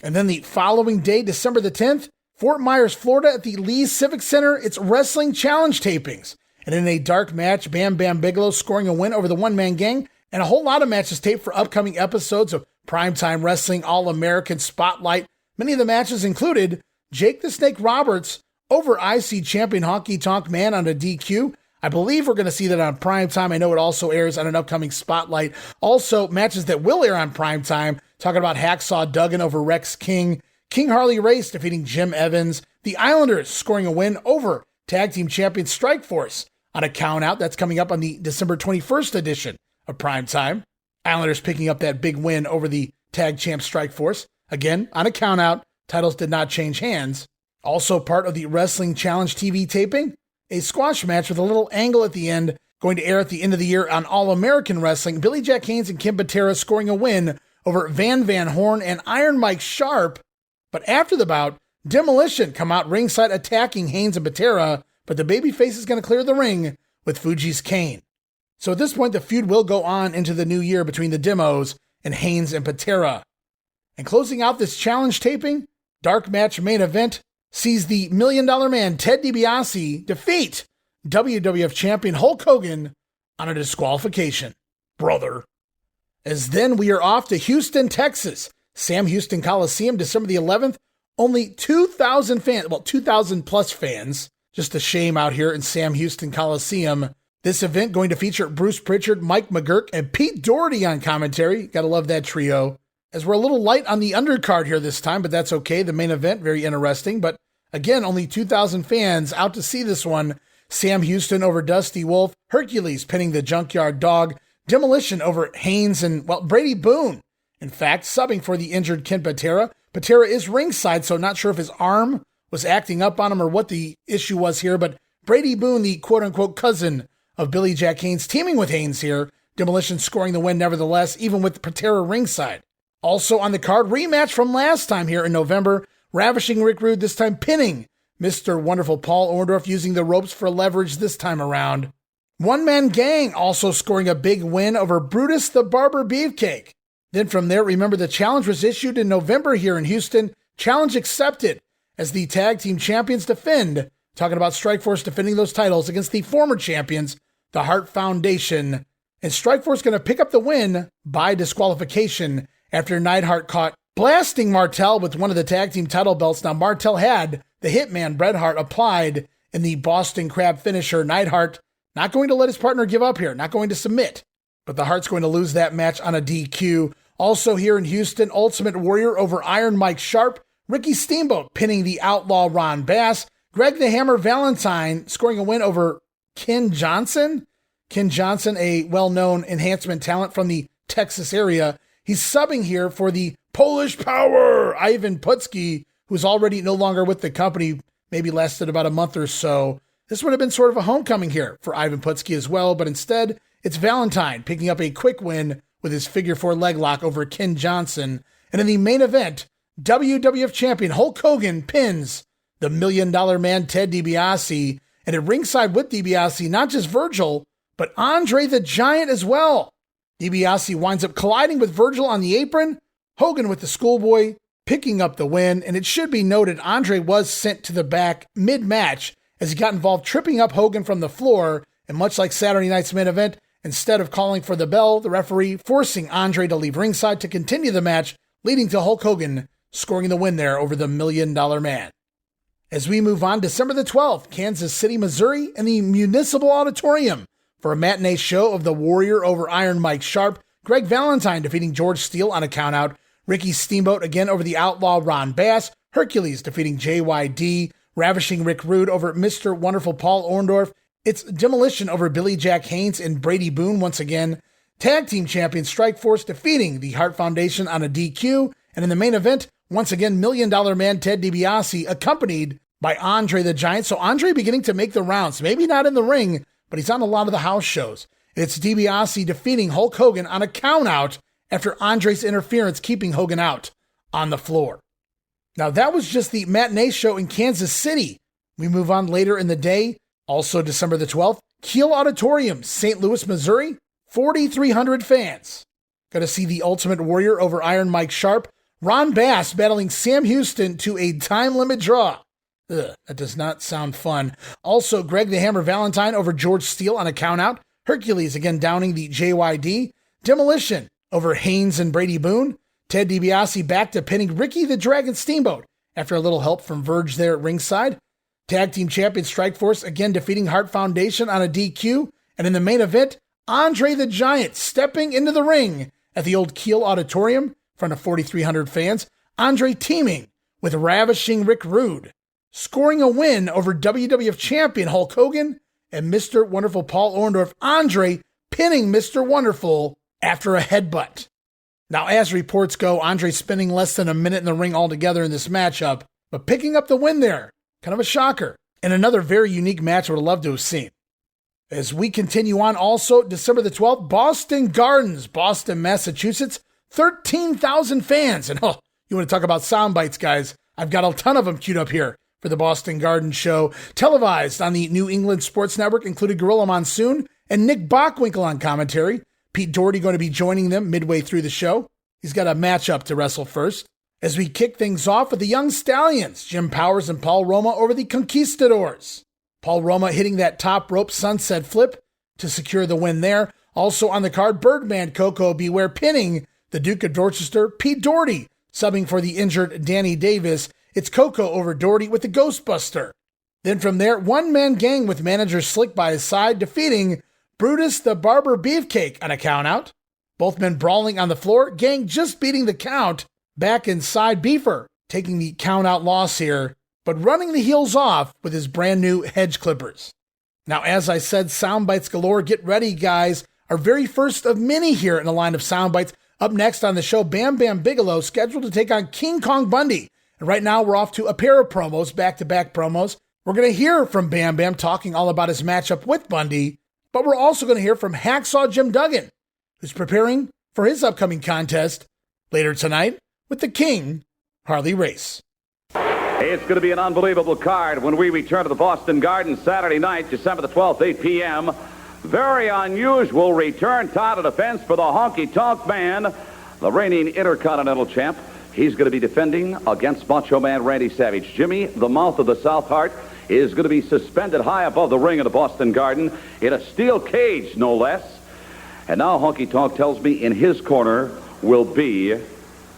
And then the following day, December the 10th, Fort Myers, Florida at the Lee Civic Center, it's Wrestling Challenge tapings. And in a dark match, Bam Bigelow scoring a win over the one-man gang, and a whole lot of matches taped for upcoming episodes of Primetime Wrestling All-American Spotlight. Many of the matches included Jake the Snake Roberts over IC champion Honky Tonk Man on a DQ. I believe we're going to see that on Primetime. I know it also airs on an upcoming Spotlight. Also, matches that will air on Primetime, talking about Hacksaw Duggan over Rex King, King Harley Race defeating Jim Evans, the Islanders scoring a win over Tag Team Champion Strike Force on a countout. That's coming up on the December 21st edition of Primetime. Islanders picking up that big win over the Tag Champ Strike Force. Again, on a countout, titles did not change hands. Also part of the Wrestling Challenge TV taping, a squash match with a little angle at the end, going to air at the end of the year on All-American Wrestling. Billy Jack Haynes and Kim Patera scoring a win over Van Horn and Iron Mike Sharp. But after the bout, Demolition come out ringside attacking Haynes and Patera, but the babyface is going to clear the ring with Fuji's cane. So at this point, the feud will go on into the new year between the Demos and Haynes and Patera. And closing out this challenge taping, dark match main event sees the $1 Million Man Ted DiBiase defeat WWF champion Hulk Hogan on a disqualification. Brother. As then we are off to Houston, Texas, Sam Houston Coliseum, December the 11th. Only 2,000 fans, 2,000 plus fans. Just a shame out here in Sam Houston Coliseum. This event going to feature Bruce Pritchard, Mike McGurk, and Pete Doherty on commentary. Gotta love that trio. As we're a little light on the undercard here this time, but that's okay. The main event, very interesting. But again, only 2,000 fans out to see this one. Sam Houston over Dusty Wolf. Hercules pinning the Junkyard Dog. Demolition over Haynes and, Brady Boone. In fact, subbing for the injured Ken Patera. Patera is ringside, so not sure if his arm was acting up on him or what the issue was here. But Brady Boone, the quote-unquote cousin of Billy Jack Haynes, teaming with Haynes here. Demolition scoring the win nevertheless, even with Patera ringside. Also on the card, rematch from last time here in November. Ravishing Rick Rude, this time pinning Mr. Wonderful Paul Orndorff, using the ropes for leverage this time around. One Man Gang also scoring a big win over Brutus the Barber Beefcake. Then from there, remember the challenge was issued in November here in Houston. Challenge accepted as the tag team champions defend. Talking about Strikeforce defending those titles against the former champions, the Hart Foundation. And Strikeforce going to pick up the win by disqualification after Neidhart caught blasting Martel with one of the tag team title belts. Now Martel had the Hitman Bret Hart applied in the Boston Crab finisher. Neidhart not going to let his partner give up here, not going to submit. But the Hart's going to lose that match on a DQ. Also here in Houston, Ultimate Warrior over Iron Mike Sharp. Ricky Steamboat pinning the Outlaw Ron Bass. Greg the Hammer Valentine scoring a win over Ken Johnson. Ken Johnson, a well-known enhancement talent from the Texas area. He's subbing here for the Polish Power, Ivan Putski, who's already no longer with the company, maybe lasted about a month or so. This would have been sort of a homecoming here for Ivan Putski as well, but instead, it's Valentine picking up a quick win with his figure four leg lock over Ken Johnson. And in the main event, WWF champion Hulk Hogan pins the $1 Million Man Ted DiBiase. And at ringside with DiBiase, not just Virgil, but Andre the Giant as well. DiBiase winds up colliding with Virgil on the apron. Hogan with the schoolboy picking up the win. And it should be noted, Andre was sent to the back mid-match as he got involved tripping up Hogan from the floor. And much like Saturday night's main event, instead of calling for the bell, the referee forcing Andre to leave ringside to continue the match, leading to Hulk Hogan scoring the win there over the $1 Million Man. As we move on, December the 12th, Kansas City, Missouri, in the Municipal Auditorium for a matinee show of the Warrior over Iron Mike Sharp. Greg Valentine defeating George Steele on a countout. Ricky Steamboat again over the Outlaw Ron Bass. Hercules defeating JYD. Ravishing Rick Rude over Mr. Wonderful Paul Orndorff. It's Demolition over Billy Jack Haynes and Brady Boone once again. Tag team champion Strikeforce defeating the Hart Foundation on a DQ. And in the main event, once again, $1 Million Man Ted DiBiase accompanied by Andre the Giant. So Andre beginning to make the rounds. Maybe not in the ring, but he's on a lot of the house shows. It's DiBiase defeating Hulk Hogan on a countout after Andre's interference keeping Hogan out on the floor. Now that was just the matinee show in Kansas City. We move on later in the day. Also December the 12th, Kiel Auditorium, St. Louis, Missouri, 4,300 fans. Got to see the Ultimate Warrior over Iron Mike Sharp. Ron Bass battling Sam Houston to a time limit draw. That does not sound fun. Also, Greg the Hammer Valentine over George Steele on a countout. Hercules again downing the JYD. Demolition over Haynes and Brady Boone. Ted DiBiase back to pinning Ricky the Dragon Steamboat after a little help from Verge there at ringside. Tag team champion Strikeforce again defeating Hart Foundation on a DQ. And in the main event, Andre the Giant stepping into the ring at the old Kiel Auditorium in front of 4,300 fans. Andre teaming with Ravishing Rick Rude, scoring a win over WWF champion Hulk Hogan and Mr. Wonderful Paul Orndorff. Andre pinning Mr. Wonderful after a headbutt. Now, as reports go, Andre spending less than a minute in the ring altogether in this matchup, but picking up the win there. Kind of a shocker. And another very unique match I would love to have seen. As we continue on, also December the 12th, Boston Gardens, Boston, Massachusetts, 13,000 fans. And you want to talk about sound bites, guys? I've got a ton of them queued up here for the Boston Garden show. Televised on the New England Sports Network, included Gorilla Monsoon and Nick Bockwinkel on commentary. Pete Doherty going to be joining them midway through the show. He's got a matchup to wrestle first. As we kick things off with the Young Stallions, Jim Powers and Paul Roma over the Conquistadors. Paul Roma hitting that top rope sunset flip to secure the win there. Also on the card, Birdman Coco Beware pinning the Duke of Dorchester. Pete Doherty Subbing for the injured Danny Davis, it's Coco over Doherty with the Ghostbuster. Then from there, one-man gang with manager Slick by his side, defeating Brutus the Barber Beefcake on a countout. Both men brawling on the floor, gang just beating the count. Back inside, Beefer taking the countout loss here, but running the heels off with his brand new hedge clippers. Now, as I said, sound bites galore. Get ready, guys. Our very first of many here in a line of sound bites. Up next on the show, Bam Bigelow scheduled to take on King Kong Bundy. And right now we're off to a pair of promos, back-to-back promos. We're going to hear from Bam talking all about his matchup with Bundy, but we're also going to hear from Hacksaw Jim Duggan, who's preparing for his upcoming contest later tonight with the King, Harley Race. It's going to be an unbelievable card when we return to the Boston Garden Saturday night, December the 12th, 8 p.m. Very unusual return title defense for the Honky Tonk Man, the reigning Intercontinental Champ. He's going to be defending against Macho Man Randy Savage. Jimmy, the mouth of the South Heart, is going to be suspended high above the ring of the Boston Garden in a steel cage, no less. And now Honky Tonk tells me in his corner will be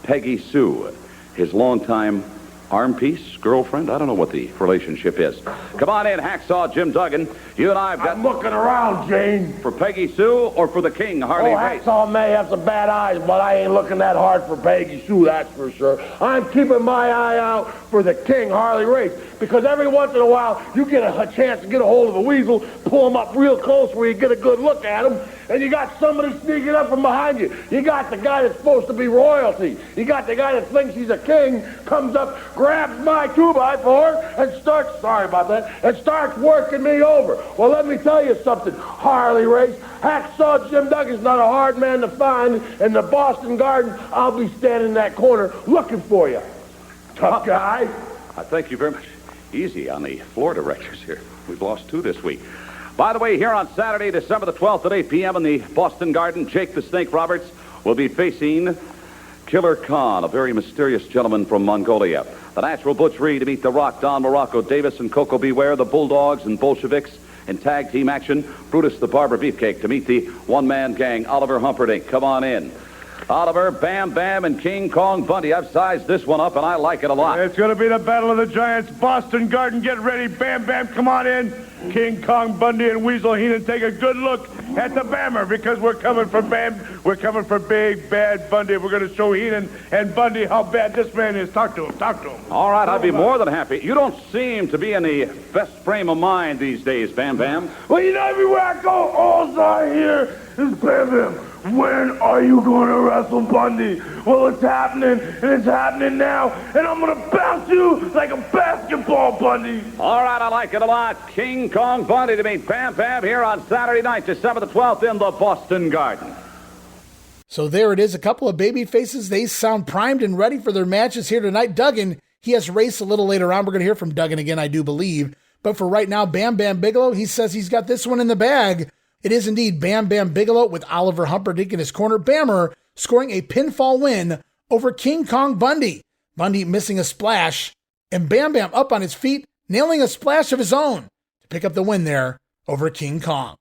Peggy Sue, his longtime arm piece, girlfriend. I don't know what the relationship is. Come on in, Hacksaw Jim Duggan. You and I have got... I'm looking around, Jane. For Peggy Sue or for the King, Harley Race? Hacksaw may have some bad eyes, but I ain't looking that hard for Peggy Sue, that's for sure. I'm keeping my eye out for the King, Harley Race, because every once in a while you get a chance to get a hold of a weasel, pull him up real close where you get a good look at him, and you got somebody sneaking up from behind you. You got the guy that's supposed to be royalty. You got the guy that thinks he's a king, comes up, grabs my 2x4, and starts working me over. Well, let me tell you something, Harley Race. Hacksaw Jim Duggan's not a hard man to find. In the Boston Garden, I'll be standing in that corner looking for you. Tough guy. Thank you very much. Easy on the floor directors here. We've lost 2 this week. By the way, here on Saturday, December the 12th at 8 p.m. in the Boston Garden, Jake the Snake Roberts will be facing Killer Khan, a very mysterious gentleman from Mongolia. The Natural Butch Reed to meet The Rock, Don Morocco Davis and Coco Beware, the Bulldogs and Bolsheviks in tag team action. Brutus the Barber Beefcake to meet the one-man gang, Oliver Humperdinck. Come on in. Oliver, Bam, and King Kong Bundy. I've sized this one up, and I like it a lot. It's going to be the Battle of the Giants. Boston Garden, get ready. Bam, come on in. King Kong Bundy and Weasel Heenan take a good look at the Bammer, because we're coming for Bam. We're coming for big, bad Bundy. We're going to show Heenan and Bundy how bad this man is. Talk to him. All right, I'd be more than happy. You don't seem to be in the best frame of mind these days, Bam. Well, you know, everywhere I go, all I hear is Bam. When are you going to wrestle Bundy? Well, it's happening, and it's happening now, and I'm going to bounce you like a basketball, Bundy. All right, I like it a lot. King Kong Bundy to meet Bam here on Saturday night, December the 12th in the Boston Garden. So there it is, a couple of baby faces. They sound primed and ready for their matches here tonight. Duggan, he has Race a little later on. We're going to hear from Duggan again, I do believe. But for right now, Bam Bigelow, he says he's got this one in the bag. It is indeed Bam Bigelow with Oliver Humperdinck in his corner. Bammer scoring a pinfall win over King Kong Bundy. Bundy missing a splash, and Bam up on his feet, nailing a splash of his own to pick up the win there over King Kong.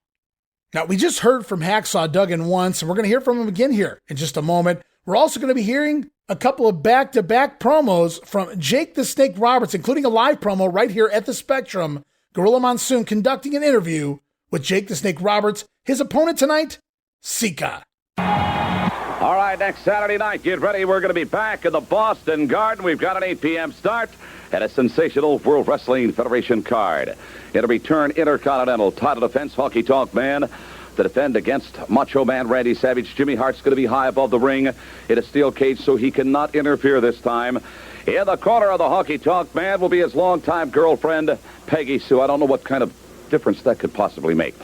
Now, we just heard from Hacksaw Duggan once, and we're going to hear from him again here in just a moment. We're also going to be hearing a couple of back-to-back promos from Jake the Snake Roberts, including a live promo right here at the Spectrum. Gorilla Monsoon conducting an interview with Jake the Snake Roberts. His opponent tonight, Sika. All right, next Saturday night, get ready. We're going to be back in the Boston Garden. We've got an 8 p.m. start and a sensational World Wrestling Federation card. In a return Intercontinental title defense, Honky Tonk Man to defend against Macho Man Randy Savage. Jimmy Hart's going to be high above the ring in a steel cage, so he cannot interfere this time. In the corner of the Honky Tonk Man will be his longtime girlfriend, Peggy Sue. I don't know what kind of difference that could possibly make.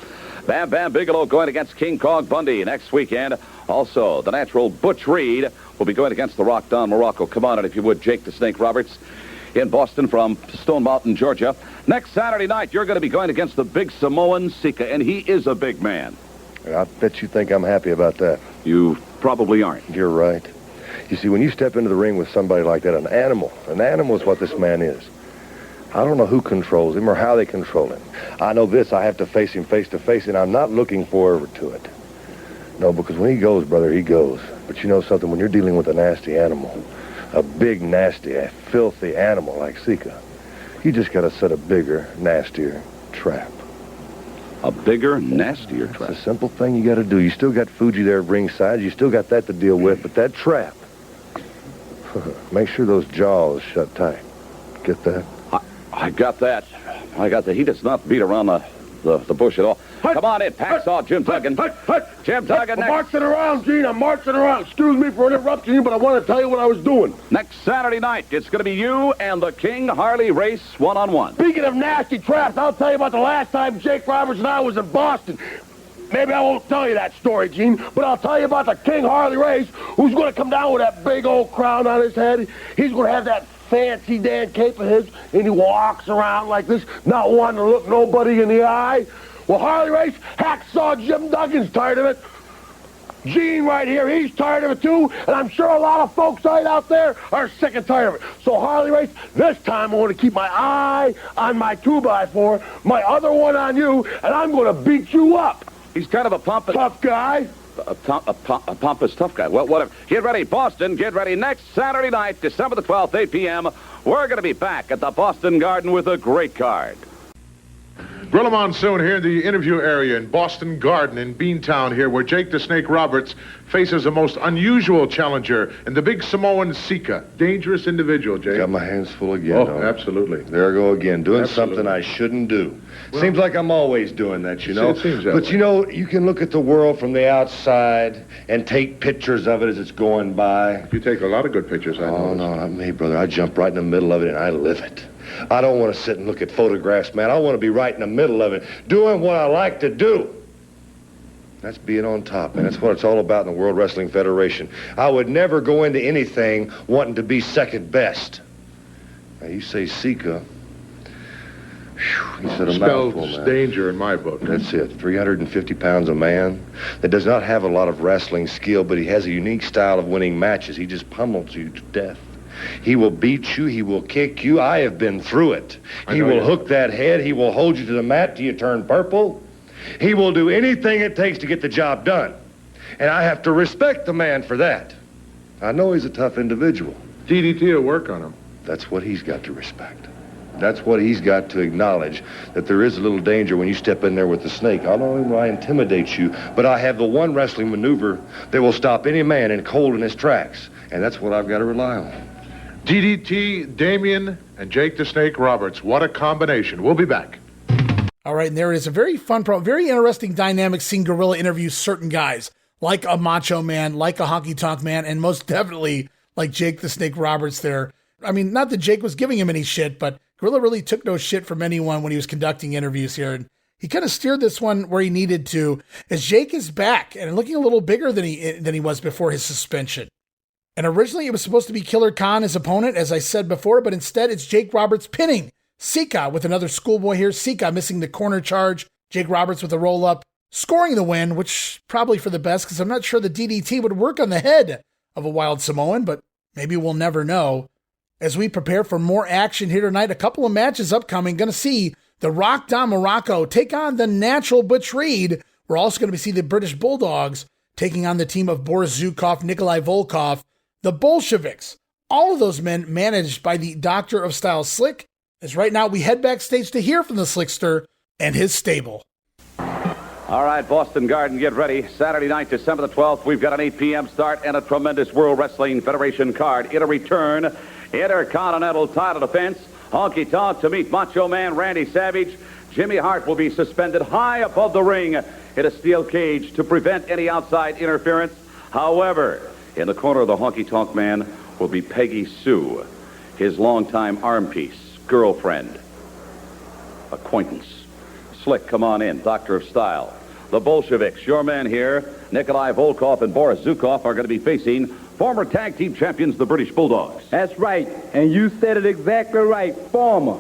Bam Bigelow going against King Kong Bundy next weekend. Also, the Natural Butch Reed will be going against The Rock, Don Morocco. Come on in, if you would, Jake the Snake Roberts in Boston from Stone Mountain, Georgia. Next Saturday night, you're going to be going against the big Samoan Sika, and he is a big man. I bet you think I'm happy about that. You probably aren't. You're right. You see, when you step into the ring with somebody like that, an animal is what this man is. I don't know who controls him or how they control him. I know this, I have to face him face to face, and I'm not looking forward to it. No, because when he goes, brother, he goes. But you know something, when you're dealing with a nasty animal, a big, nasty, filthy animal like Sika. You just got to set a bigger, nastier trap. A bigger, nastier trap. It's a simple thing you got to do. You still got Fuji there ringside. You still got that to deal with, but that trap, make sure those jaws shut tight. Get that? I got that. He does not beat around the bush at all. Come on in, Hacksaw Jim Duggan. Jim Duggan I'm next. marching around, Gene. I'm marching around. Excuse me for interrupting you, but I want to tell you what I was doing. Next Saturday night, it's going to be you and the King Harley Race one-on-one. Speaking of nasty traps, I'll tell you about the last time Jake Roberts and I was in Boston. Maybe I won't tell you that story, Gene, but I'll tell you about the King Harley Race, who's going to come down with that big old crown on his head. He's going to have that fancy Dan cape of his, and he walks around like this, not wanting to look nobody in the eye. Well, Harley Race, Hacksaw Jim Duggan's tired of it. Gene right here, he's tired of it too, and I'm sure a lot of folks right out there are sick and tired of it. So Harley Race, this time I want to keep my eye on my 2x4, my other one on you, and I'm going to beat you up. He's kind of a pompous... Tough guy. A pompous tough guy. Well, whatever. Get ready, Boston. Get ready. Next Saturday night, December the 12th, 8 p.m., we're going to be back at the Boston Garden with a great card. Gorilla Monsoon here in the interview area in Boston Garden in Beantown here, where Jake the Snake Roberts faces a most unusual challenger in the big Samoan Sika. Dangerous individual, Jake. Got my hands full again. Oh, absolutely. There I go again, doing Absolutely. something I shouldn't do. Well, seems like I'm always doing that, you know. It seems that But way. you know, you can look at the world from the outside and take pictures of it as it's going by. You take a lot of good pictures, I know. Oh, no, not me, brother. I jump right in the middle of it and I live it. I don't want to sit and look at photographs, man. I want to be right in the middle of it, doing what I like to do. That's being on top, man. That's what it's all about in the World Wrestling Federation. I would never go into anything wanting to be second best. Now, you say Sika. He said a mouthful, Spells man. danger in my book. That's it. 350 pounds a man that does not have a lot of wrestling skill, but he has a unique style of winning matches. He just pummels you to death. He will beat you. He will kick you. I have been through it. He will hook that head. He will hold you to the mat till you turn purple. He will do anything it takes to get the job done. And I have to respect the man for that. I know he's a tough individual. DDT will work on him. That's what he's got to respect. That's what he's got to acknowledge, that there is a little danger when you step in there with the snake. Not only will I intimidate you, but I have the one wrestling maneuver that will stop any man in cold in his tracks. And that's what I've got to rely on. DDT, Damien, and Jake the Snake Roberts. What a combination. We'll be back. All right, and there it is. A very fun, very interesting dynamic seeing Gorilla interview certain guys, like a Macho Man, like a Honky Tonk Man, and most definitely like Jake the Snake Roberts there. I mean, not that Jake was giving him any shit, but Gorilla really took no shit from anyone when he was conducting interviews here. And he kind of steered this one where he needed to, as Jake is back and looking a little bigger than he was before his suspension. And originally it was supposed to be Killer Khan, his opponent, as I said before, but instead it's Jake Roberts pinning Sika with another schoolboy here. Sika missing the corner charge. Jake Roberts with a roll-up, scoring the win, which probably for the best, because I'm not sure the DDT would work on the head of a wild Samoan, but maybe we'll never know. As we prepare for more action here tonight, a couple of matches upcoming. Going to see the Rock Don Morocco take on the Natural Butch Reed. We're also going to see the British Bulldogs taking on the team of Boris Zukov, Nikolai Volkov, the Bolsheviks. All of those men managed by the Doctor of Style Slick. As right now we head backstage to hear from the Slickster and his stable. All right, Boston Garden, get ready. Saturday night, December the 12th, we've got an 8 p.m. start and a tremendous World Wrestling Federation card. In a return, Intercontinental title defense. Honky Tonk to meet Macho Man Randy Savage. Jimmy Hart will be suspended high above the ring in a steel cage to prevent any outside interference. However, in the corner of the Honky Tonk Man will be Peggy Sue, his longtime arm piece, girlfriend, acquaintance. Slick, come on in, Doctor of Style. The Bolsheviks, your men here, Nikolai Volkov and Boris Zukov, are going to be facing former tag team champions, the British Bulldogs. That's right, and you said it exactly right, former.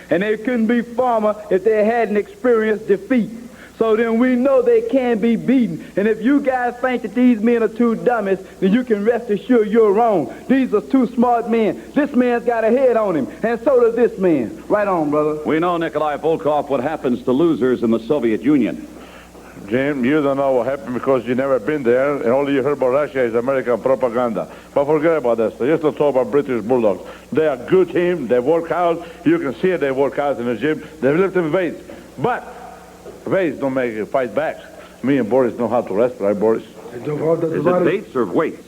And they couldn't be former if they hadn't experienced defeat. So then we know they can be beaten. And if you guys think that these men are two dummies, then you can rest assured you're wrong. These are two smart men. This man's got a head on him, and so does this man. Right on, brother. We know, Nikolai Volkov, what happens to losers in the Soviet Union. Jim, you don't know what happened because you never been there, and all you heard about Russia is American propaganda. But forget about that. So just to talk about British Bulldogs. They are a good team. They work out. You can see it. They work out in the gym. They lift in weights. But weights don't make you fight back. Me and Boris know how to wrestle, right, Boris? Is it weights or weights?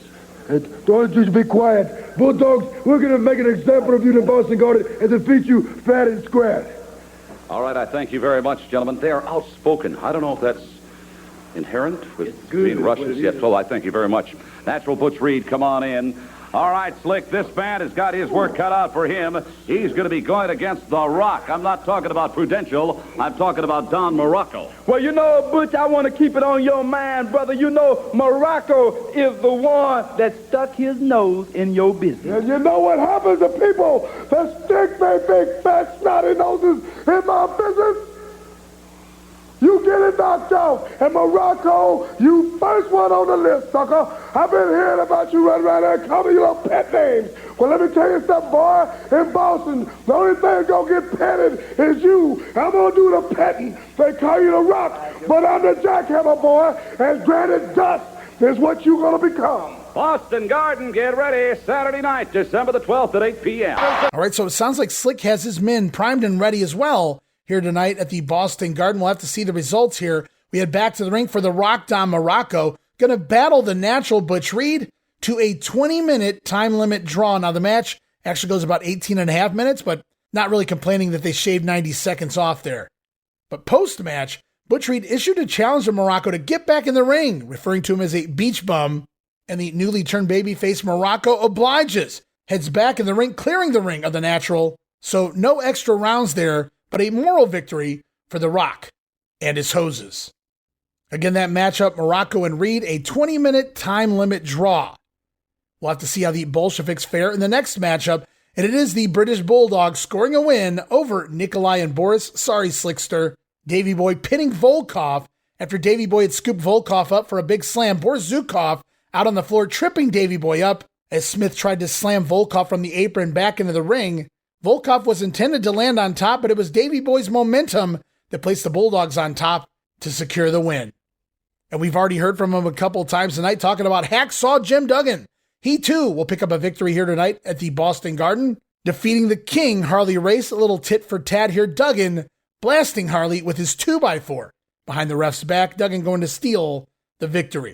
Don't just be quiet. Bulldogs, we're going to make an example of you in Boston Garden and defeat you fat and square. All right, I thank you very much, gentlemen. They are outspoken. I don't know if that's inherent with being Russians yet. So I thank you very much. Natural Butch Reed, come on in. All right, Slick, this man has got his work cut out for him. He's going to be going against The Rock. I'm not talking about Prudential. I'm talking about Don Morocco. Well, you know, Butch, I want to keep it on your mind, brother. You know, Morocco is the one that stuck his nose in your business. And you know what happens to people that stick their big, fat, snotty noses in my business? You get it knocked out. And Morocco, you first one on the list, sucker. I've been hearing about you running around there calling your little pet names. Well, let me tell you something, boy. In Boston, the only thing that's going to get petted is you. I'm going to do the petting. They call you The Rock, but I'm the jackhammer, boy. And granted dust is what you're going to become. Boston Garden, get ready. Saturday night, December the 12th at 8 p.m. All right, so it sounds like Slick has his men primed and ready as well here tonight at the Boston Garden. We'll have to see the results here. We head back to the ring for The Rock, Don Morocco, going to battle the natural Butch Reed to a 20-minute time limit draw. Now, the match actually goes about 18 and a half minutes, but not really complaining that they shaved 90 seconds off there. But post-match, Butch Reed issued a challenge to Morocco to get back in the ring, referring to him as a beach bum, and the newly turned babyface Morocco obliges, heads back in the ring, clearing the ring of the natural. So no extra rounds there, but a moral victory for The Rock and his hoses. Again, that matchup, Morocco and Reed, a 20-minute time limit draw. We'll have to see how the Bolsheviks fare in the next matchup, and it is the British Bulldogs scoring a win over Nikolai and Boris, sorry Slickster, Davey Boy pinning Volkov after Davey Boy had scooped Volkov up for a big slam. Boris Zukov out on the floor tripping Davey Boy up as Smith tried to slam Volkov from the apron back into the ring. Volkov was intended to land on top, but it was Davey Boy's momentum that placed the Bulldogs on top to secure the win. And we've already heard from him a couple times tonight talking about Hacksaw Jim Duggan. He too will pick up a victory here tonight at the Boston Garden, defeating the King, Harley Race. A little tit for tat here. Duggan blasting Harley with his 2x4 behind the ref's back. Duggan going to steal the victory.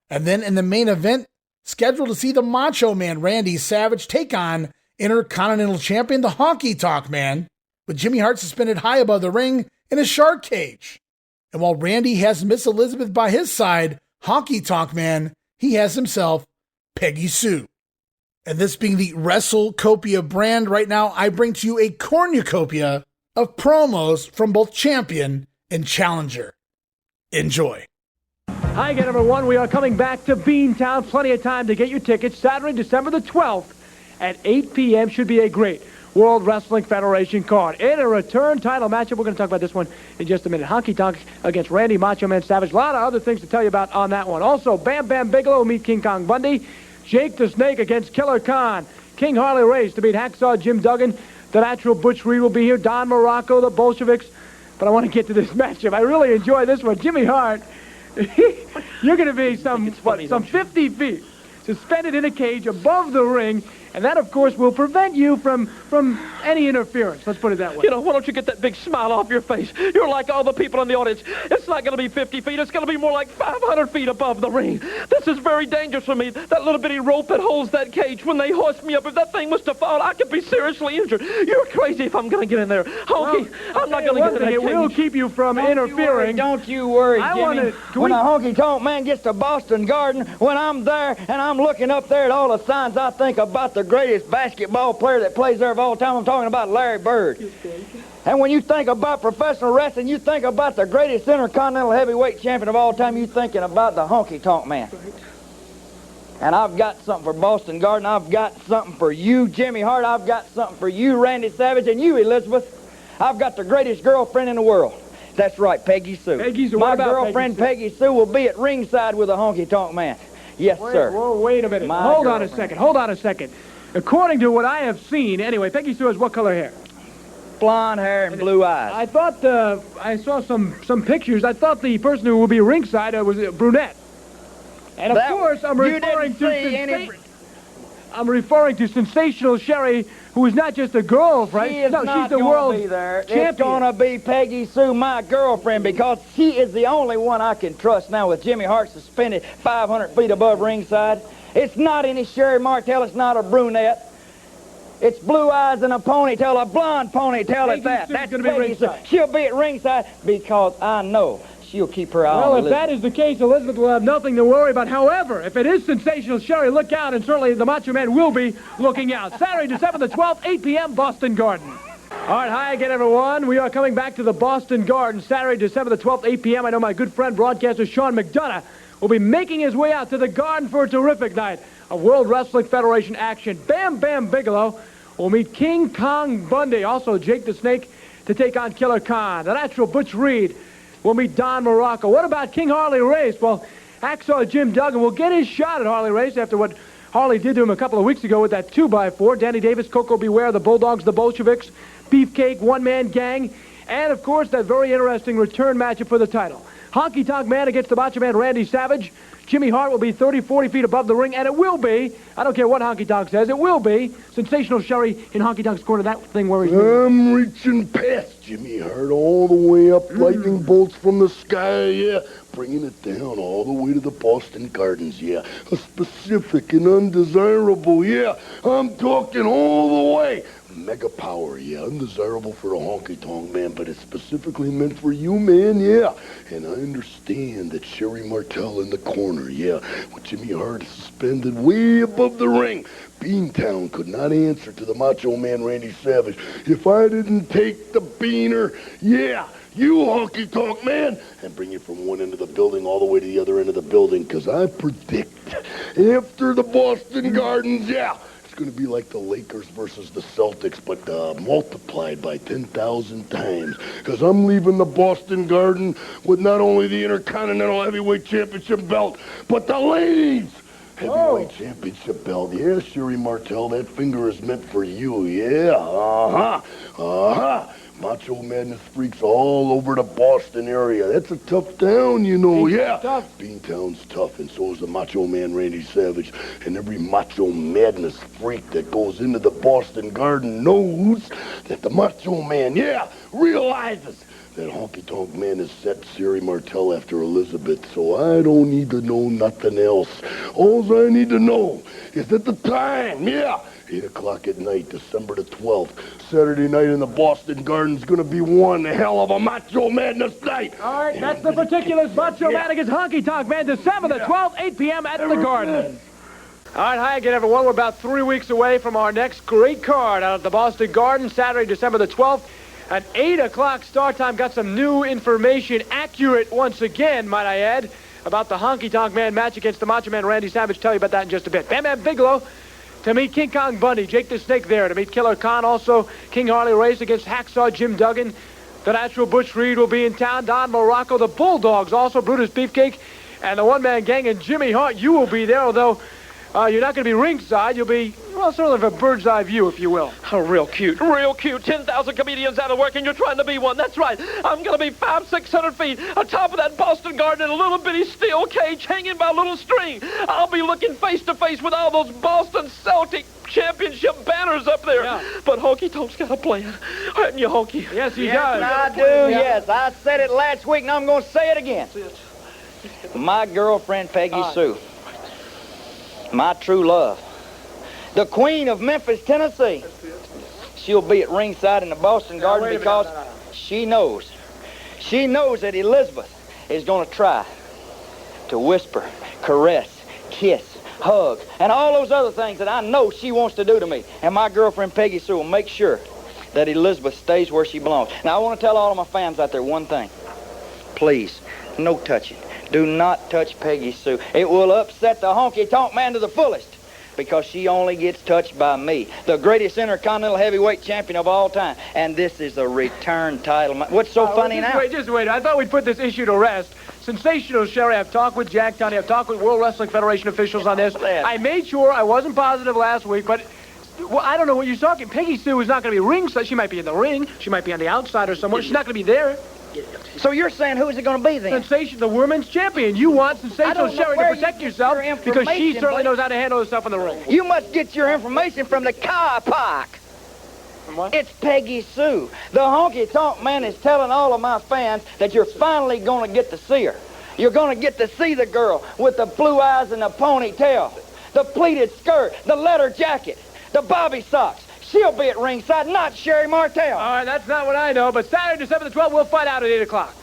And then in the main event, scheduled to see the Macho Man, Randy Savage, take on Intercontinental Champion, the Honky Tonk Man, with Jimmy Hart suspended high above the ring in a shark cage. And while Randy has Miss Elizabeth by his side, Honky Tonk Man, he has himself Peggy Sue. And this being the WrestleCopia brand, right now I bring to you a cornucopia of promos from both Champion and Challenger. Enjoy. Hi again, everyone. We are coming back to Beantown. Plenty of time to get your tickets. Saturday, December the 12th at 8 p.m. Should be a great World Wrestling Federation card. In a return title matchup, we're going to talk about this one in just a minute. Honky Tonk against Randy Macho Man Savage. A lot of other things to tell you about on that one. Also, Bam Bigelow will meet King Kong Bundy. Jake the Snake against Killer Khan. King Harley Race to beat Hacksaw Jim Duggan. The natural Butch Reed will be here. Don Morocco, the Bolsheviks. But I want to get to this matchup. I really enjoy this one. Jimmy Hart, you're going to be some 50 feet suspended in a cage above the ring. And that, of course, will prevent you from any interference. Let's put it that way. You know, why don't you get that big smile off your face? You're like all the people in the audience. It's not going to be 50 feet. It's going to be more like 500 feet above the ring. This is very dangerous for me. That little bitty rope that holds that cage, when they hoist me up, if that thing was to fall, I could be seriously injured. You're crazy if I'm going to get in there. Honky, I'm not going to get in that cage. We'll keep you from interfering. Don't you worry, Jimmy. When the Honky Tonk Man gets to Boston Garden, when I'm there and I'm looking up there at all the signs, I think about the greatest basketball player that plays there of all time. I'm talking about Larry Bird. And when you think about professional wrestling, you think about the greatest intercontinental heavyweight champion of all time, you're thinking about the Honky Tonk Man. And I've got something for Boston Garden. I've got something for you, Jimmy Hart. I've got something for you, Randy Savage, and you, Elizabeth. I've got the greatest girlfriend in the world. That's right, Peggy Sue. My girlfriend Peggy Sue will be at ringside with the Honky Tonk Man. Yes, sir. Whoa, wait a minute. Hold on a second. According to what I have seen, anyway, Peggy Sue has what color hair? blonde hair and blue eyes. I thought I saw some pictures. I thought the person who would be ringside was a brunette. And of course, I'm referring to Sensational Sherry, who is not just a girlfriend. She is no, not she's the gonna world be there. champion. It's gonna be Peggy Sue, my girlfriend, because she is the only one I can trust now with Jimmy Hart suspended 500 feet above ringside. It's not any Sherry Martel. It's not a brunette. It's blue eyes and a ponytail, a blonde ponytail at that. That's gonna be Peggy Sue. ringside. She'll be at ringside because I know she'll keep her eye on Well, if Elizabeth. that is the case, Elizabeth will have nothing to worry about. However, if it is Sensational Sherry, look out, and certainly the Macho Man will be looking out. Saturday, December the 12th, 8 p.m., Boston Garden. All right, hi again, everyone. We are coming back to the Boston Garden Saturday, December the 12th, 8 p.m. I know my good friend, broadcaster Sean McDonough, will be making his way out to the Garden for a terrific night of World Wrestling Federation action. Bam Bigelow will meet King Kong Bundy, also Jake the Snake, to take on Killer Khan. The Natural Butch Reed will meet Don Morocco. What about King Harley Race? Well, Hacksaw Jim Duggan will get his shot at Harley Race after what Harley did to him a couple of weeks ago with that 2x4. Danny Davis, Coco Beware, the Bulldogs, the Bolsheviks, Beefcake, One-Man Gang, and, of course, that very interesting return matchup for the title. Honky Tonk Man against the Macho Man Randy Savage. Jimmy Hart will be 30, 40 feet above the ring, and it will be, I don't care what Honky Tonk says, it will be Sensational Sherry in Honky Tonk's corner, that thing where he's... I'm reaching past Jimmy Hart all the way up, lightning bolts from the sky, yeah. Bringing it down all the way to the Boston Gardens, yeah. A specific and undesirable, yeah. I'm talking all the way. Mega power, yeah. Undesirable for a Honky Tonk Man, but it's specifically meant for you, man, yeah. And I understand that Sherry Martel in the corner, yeah. With Jimmy Hart suspended way above the ring. Beantown could not answer to the Macho Man Randy Savage. If I didn't take the beaner, yeah, you Honky Tonk Man, and bring you from one end of the building all the way to the other end of the building, because I predict after the Boston Gardens, yeah, it's going to be like the Lakers versus the Celtics, but multiplied by 10,000 times, because I'm leaving the Boston Garden with not only the Intercontinental Heavyweight Championship belt, but the ladies Heavyweight Championship belt. Yeah, Sherry Martel, that finger is meant for you. Yeah, Macho Madness freaks all over the Boston area. That's a tough town, you know. Yeah. Tough. Beantown's tough, and so is the Macho Man Randy Savage. And every Macho Madness freak that goes into the Boston Garden knows that the Macho Man, yeah, realizes that Honky Tonk Man has set Sherry Martel after Elizabeth, so I don't need to know nothing else. All I need to know is that the time, yeah, 8 o'clock at night, December the 12th, Saturday night in the Boston Garden's gonna be one hell of a Macho Madness night. All right, that's the particulars. Macho Man against Honky Tonk Man, December the 12th, 8 p.m. at the Garden. All right, hi again, everyone. We're about 3 weeks away from our next great card out at the Boston Garden, Saturday, December the 12th. At 8 o'clock start time, got some new information, accurate once again, might I add, about the Honky Tonk Man match against the Macho Man Randy Savage. Tell you about that in just a bit. Bam Bigelow to meet King Kong Bundy. Jake the Snake there to meet Killer Khan. Also, King Harley Race against Hacksaw Jim Duggan. The Natural Butch Reed will be in town. Don Morocco, the Bulldogs, also Brutus Beefcake, and the One-Man Gang. And Jimmy Hart, you will be there, although you're not going to be ringside. You'll be, well, sort of a bird's eye view, if you will. Oh, real cute, real cute. 10,000 comedians out of work, and you're trying to be one. That's right. I'm going to be 500-600 feet atop of that Boston Garden in a little bitty steel cage hanging by a little string. I'll be looking face to face with all those Boston Celtic championship banners up there. Yeah. But Honky Tonk's got a plan. Haven't you, Honky? Yes, he does. I do, yes. I said it last week, and I'm going to say it again. My girlfriend, Peggy Sue. My true love. The Queen of Memphis, Tennessee. She'll be at ringside in the Boston Garden because she knows that Elizabeth is going to try to whisper, caress, kiss, hug, and all those other things that I know she wants to do to me. And my girlfriend, Peggy Sue, will make sure that Elizabeth stays where she belongs. Now, I want to tell all of my fans out there one thing. Please, no touching. Do not touch Peggy Sue. It will upset the Honky Tonk Man to the fullest because she only gets touched by me, the greatest Intercontinental Heavyweight Champion of all time. And this is a return title. What's so funny now? Just wait. I thought we'd put this issue to rest. Sensational Sherry, I've talked with Jack Tunney. I've talked with World Wrestling Federation officials on this. I made sure I wasn't positive last week, but Well, I don't know what you're talking. Peggy Sue is not going to be ringside. She might be in the ring. She might be on the outside or somewhere. She's not going to be there. So you're saying who's it going to be then? Sensation, the women's champion. You want Sensational Sherry to protect yourself because she certainly knows how to handle herself in the ring. You must get your information from the car park. What? It's Peggy Sue. The Honky Tonk Man is telling all of my fans that you're finally going to get to see her. You're going to get to see the girl with the blue eyes and the ponytail, the pleated skirt, the leather jacket, the bobby socks. She'll be at ringside, not Sherry Martell. All right, that's not what I know, but Saturday, December the 12th, we'll find out at 8 o'clock.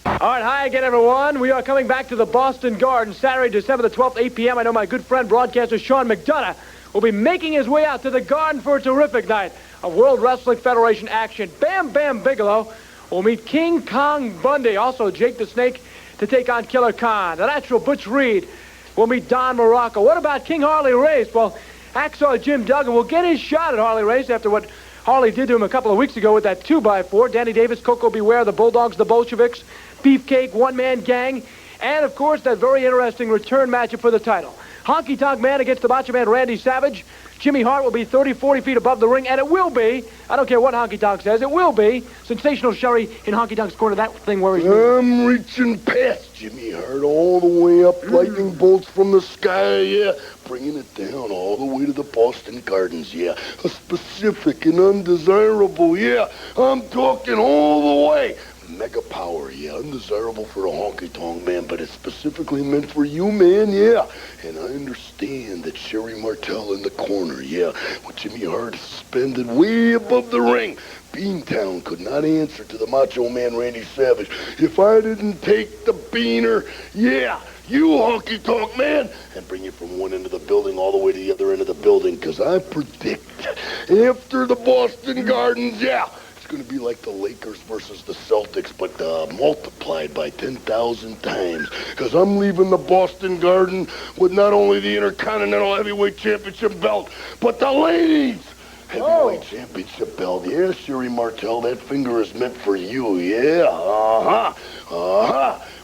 All right, hi again, everyone. We are coming back to the Boston Garden Saturday, December the 12th, 8 p.m. I know my good friend, broadcaster Sean McDonough, will be making his way out to the Garden for a terrific night of World Wrestling Federation action. Bam Bigelow will meet King Kong Bundy. Also, Jake the Snake to take on Killer Khan. The natural Butch Reed will meet Don Morocco. What about King Harley Race? Well, Hacksaw Jim Duggan will get his shot at Harley Race after what Harley did to him a couple of weeks ago with that 2x4. Danny Davis, Coco Beware, the Bulldogs, the Bolsheviks, Beefcake, One-Man Gang, and, of course, that very interesting return matchup for the title. Honky Tonk Man against the Macho Man Randy Savage. Jimmy Hart will be 30, 40 feet above the ring, and it will be, I don't care what Honky Tonk says, it will be Sensational Sherry in Honky Tonk's corner. That thing worries me. I'm reaching past Jimmy Hart all the way up, lightning bolts from the sky, yeah. Bringing it down all the way to the Boston Gardens, yeah. A specific and undesirable, yeah. I'm talking all the way. Mega power, yeah, undesirable for a Honky Tonk Man, but it's specifically meant for you, man, yeah. And I understand that Sherry Martell in the corner, yeah, with Jimmy Hart suspended way above the ring. Beantown could not answer to the Macho Man Randy Savage if I didn't take the beaner, yeah. You Honky Tonk Man, and bring you from one end of the building all the way to the other end of the building, because I predict after the Boston Gardens, yeah, it's going to be like the Lakers versus the Celtics, but multiplied by 10,000 times. Because I'm leaving the Boston Garden with not only the Intercontinental Heavyweight Championship belt, but the ladies Heavyweight Championship belt. Yeah, Sherry Martell, that finger is meant for you. Yeah,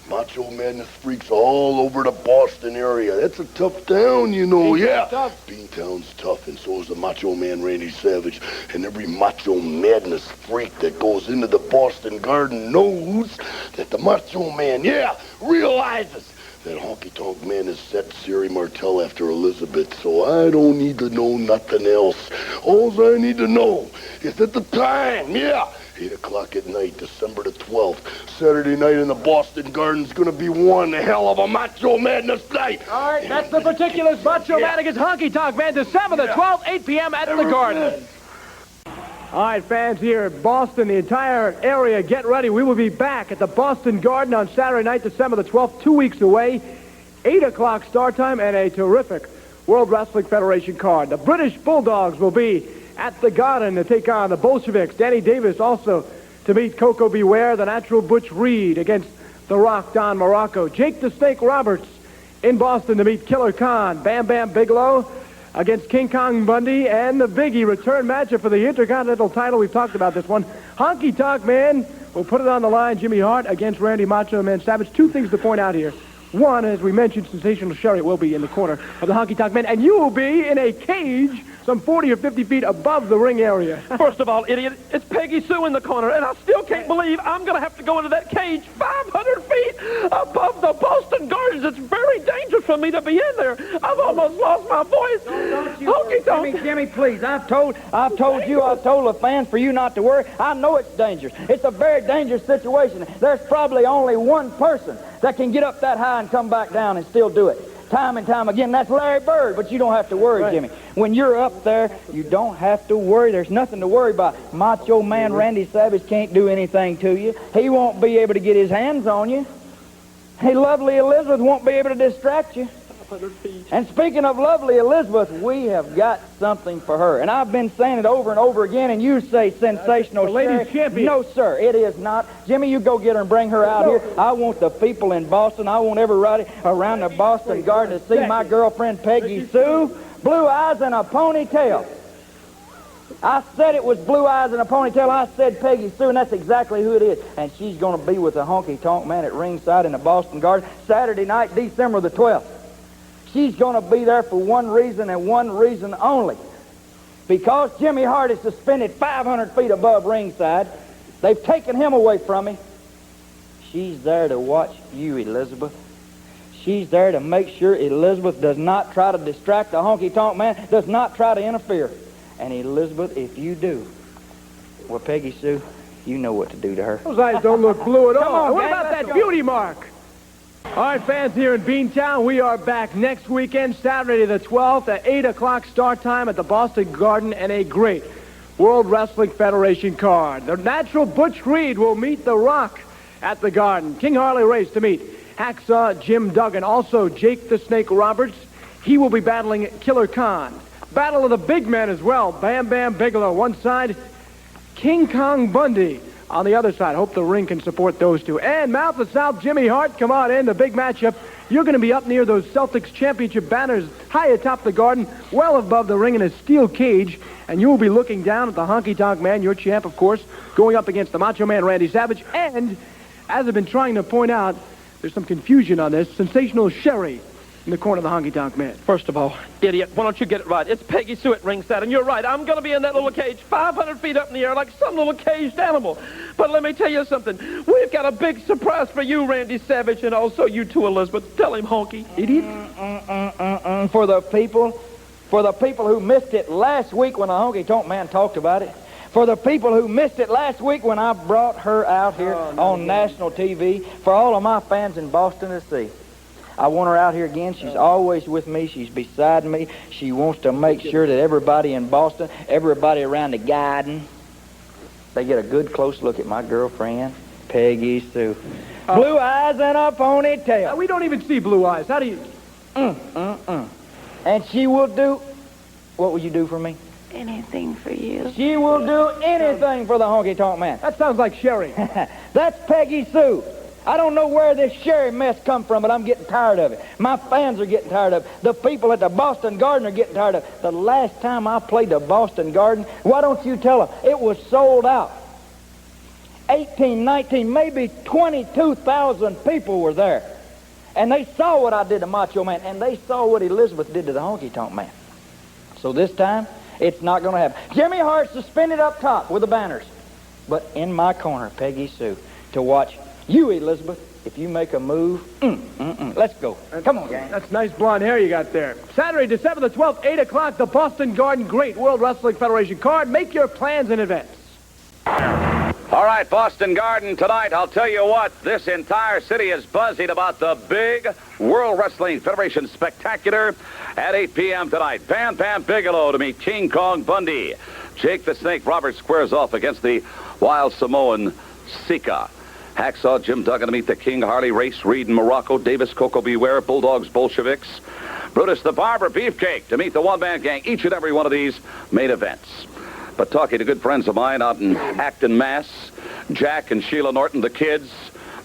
Macho Madness freaks all over the Boston area. That's a tough town, you know, yeah. Tough. Beantown's tough, and so is the Macho Man Randy Savage. And every Macho Madness freak that goes into the Boston Garden knows that the Macho Man, yeah, realizes that Honky Tonk Man has set Sherry Martell after Elizabeth, so I don't need to know nothing else. All I need to know is that the time, yeah, 8 o'clock at night, December the 12th, Saturday night in the Boston Garden's gonna be one hell of a Macho Madness night. All right, that's the particulars. Macho Man against Honky Tonk Man, December the 12th, 8 p.m. at the Garden. All right, fans here at Boston, the entire area, get ready. We will be back at the Boston Garden on Saturday night, December the 12th, 2 weeks away. 8 o'clock start time and a terrific World Wrestling Federation card. The British Bulldogs will be at the Garden to take on the Bolsheviks. Danny Davis also to meet Coco Beware, the natural Butch Reed against the Rock, Don Morocco. Jake the Snake Roberts in Boston to meet Killer Khan. Bam Bigelow against King Kong Bundy, and the Biggie return matchup for the Intercontinental title. We've talked about this one. Honky Tonk Man will put it on the line. Jimmy Hart against Randy Macho Man Savage. Two things to point out here. One, as we mentioned, Sensational Sherry will be in the corner of the Honky Tonk Man, and you will be in a cage some 40 or 50 feet above the ring area. First of all, idiot, it's Peggy Sue in the corner, and I still can't believe I'm going to have to go into that cage 500 feet above the Boston Gardens. It's very dangerous for me to be in there. I've almost lost my voice. Don't you worry, Jimmy, please. I've told the fans for you not to worry. I know it's dangerous. It's a very dangerous situation. There's probably only one person that can get up that high and come back down and still do it. Time and time again, that's Larry Bird, but you don't have to worry, right, Jimmy. When you're up there, you don't have to worry. There's nothing to worry about. Macho Man Randy Savage can't do anything to you. He won't be able to get his hands on you. Hey, lovely Elizabeth won't be able to distract you. And speaking of lovely Elizabeth, we have got something for her. And I've been saying it over and over again, and you say Sensational Sherry. Ladies champion. No, sir, it is not. Jimmy, you go get her and bring her out here. I want the people in Boston, I want everybody around the Boston Garden to see my girlfriend Peggy Sue, blue eyes and a ponytail. I said it was blue eyes and a ponytail. I said Peggy Sue, and that's exactly who it is. And she's going to be with the Honky Tonk Man at ringside in the Boston Garden Saturday night, December the 12th. She's going to be there for one reason and one reason only. Because Jimmy Hart is suspended 500 feet above ringside, they've taken him away from me. She's there to watch you, Elizabeth. She's there to make sure Elizabeth does not try to distract the Honky Tonk Man, does not try to interfere. And Elizabeth, if you do, well, Peggy Sue, you know what to do to her. Those eyes don't look blue at all. Come on, what gang, about let's that go. beauty mark? All right, fans here in Beantown, we are back next weekend, Saturday the 12th at 8 o'clock start time at the Boston Garden, and a great World Wrestling Federation card. The natural Butch Reed will meet The Rock at the Garden. King Harley Race to meet Hacksaw Jim Duggan. Also, Jake the Snake Roberts. He will be battling Killer Khan. Battle of the big men as well. Bam Bigelow one side. King Kong Bundy on the other side. Hope the ring can support those two. And Mouth of South, Jimmy Hart, come on in, the big matchup. You're going to be up near those Celtics championship banners high atop the Garden, well above the ring in a steel cage. And you will be looking down at the Honky Tonk Man, your champ, of course, going up against the Macho Man, Randy Savage. And, as I've been trying to point out, there's some confusion on this, Sensational Sherry in the corner of the Honky Tonk Man. First of all, idiot, why don't you get it right? It's Peggy Sue at ringside, and you're right. I'm going to be in that little cage 500 feet up in the air like some little caged animal. But let me tell you something. We've got a big surprise for you, Randy Savage, and also you too, Elizabeth. Tell him, honky. Idiot. For the people who missed it last week when the Honky Tonk Man talked about it, for the people who missed it last week when I brought her out here on national TV, for all of my fans in Boston to see. I want her out here again. She's always with me. She's beside me. She wants to make sure that everybody in Boston, everybody around the garden, they get a good close look at my girlfriend, Peggy Sue. Blue eyes and a ponytail. We don't even see blue eyes. How do you... And she will do... What will you do for me? Anything for you. She will do anything for the Honky Tonk Man. That sounds like Sherry. That's Peggy Sue. I don't know where this Sherry mess come from, but I'm getting tired of it. My fans are getting tired of it. The people at the Boston Garden are getting tired of it. The last time I played the Boston Garden, why don't you tell them? It was sold out. 18, 19, maybe 22,000 people were there. And they saw what I did to Macho Man, and they saw what Elizabeth did to the Honky Tonk Man. So this time, it's not going to happen. Jimmy Hart suspended up top with the banners. But in my corner, Peggy Sue, to watch you, Elizabeth, if you make a move, let's go. Come on, gang. That's nice blonde hair you got there. Saturday, December the 12th, 8 o'clock, the Boston Garden Great World Wrestling Federation card. Make your plans in advance. All right, Boston Garden tonight, I'll tell you what, this entire city is buzzing about the big World Wrestling Federation Spectacular at 8 p.m. tonight. Bam Bigelow to meet King Kong Bundy. Jake the Snake Roberts squares off against the Wild Samoan Sika. Hacksaw Jim Duggan to meet the King, Harley Race, Reed and Morocco, Davis, Coco Beware, Bulldogs, Bolsheviks, Brutus the Barber, Beefcake to meet the one-man gang, each and every one of these main events. But talking to good friends of mine out in Acton, Mass, Jack and Sheila Norton, the kids,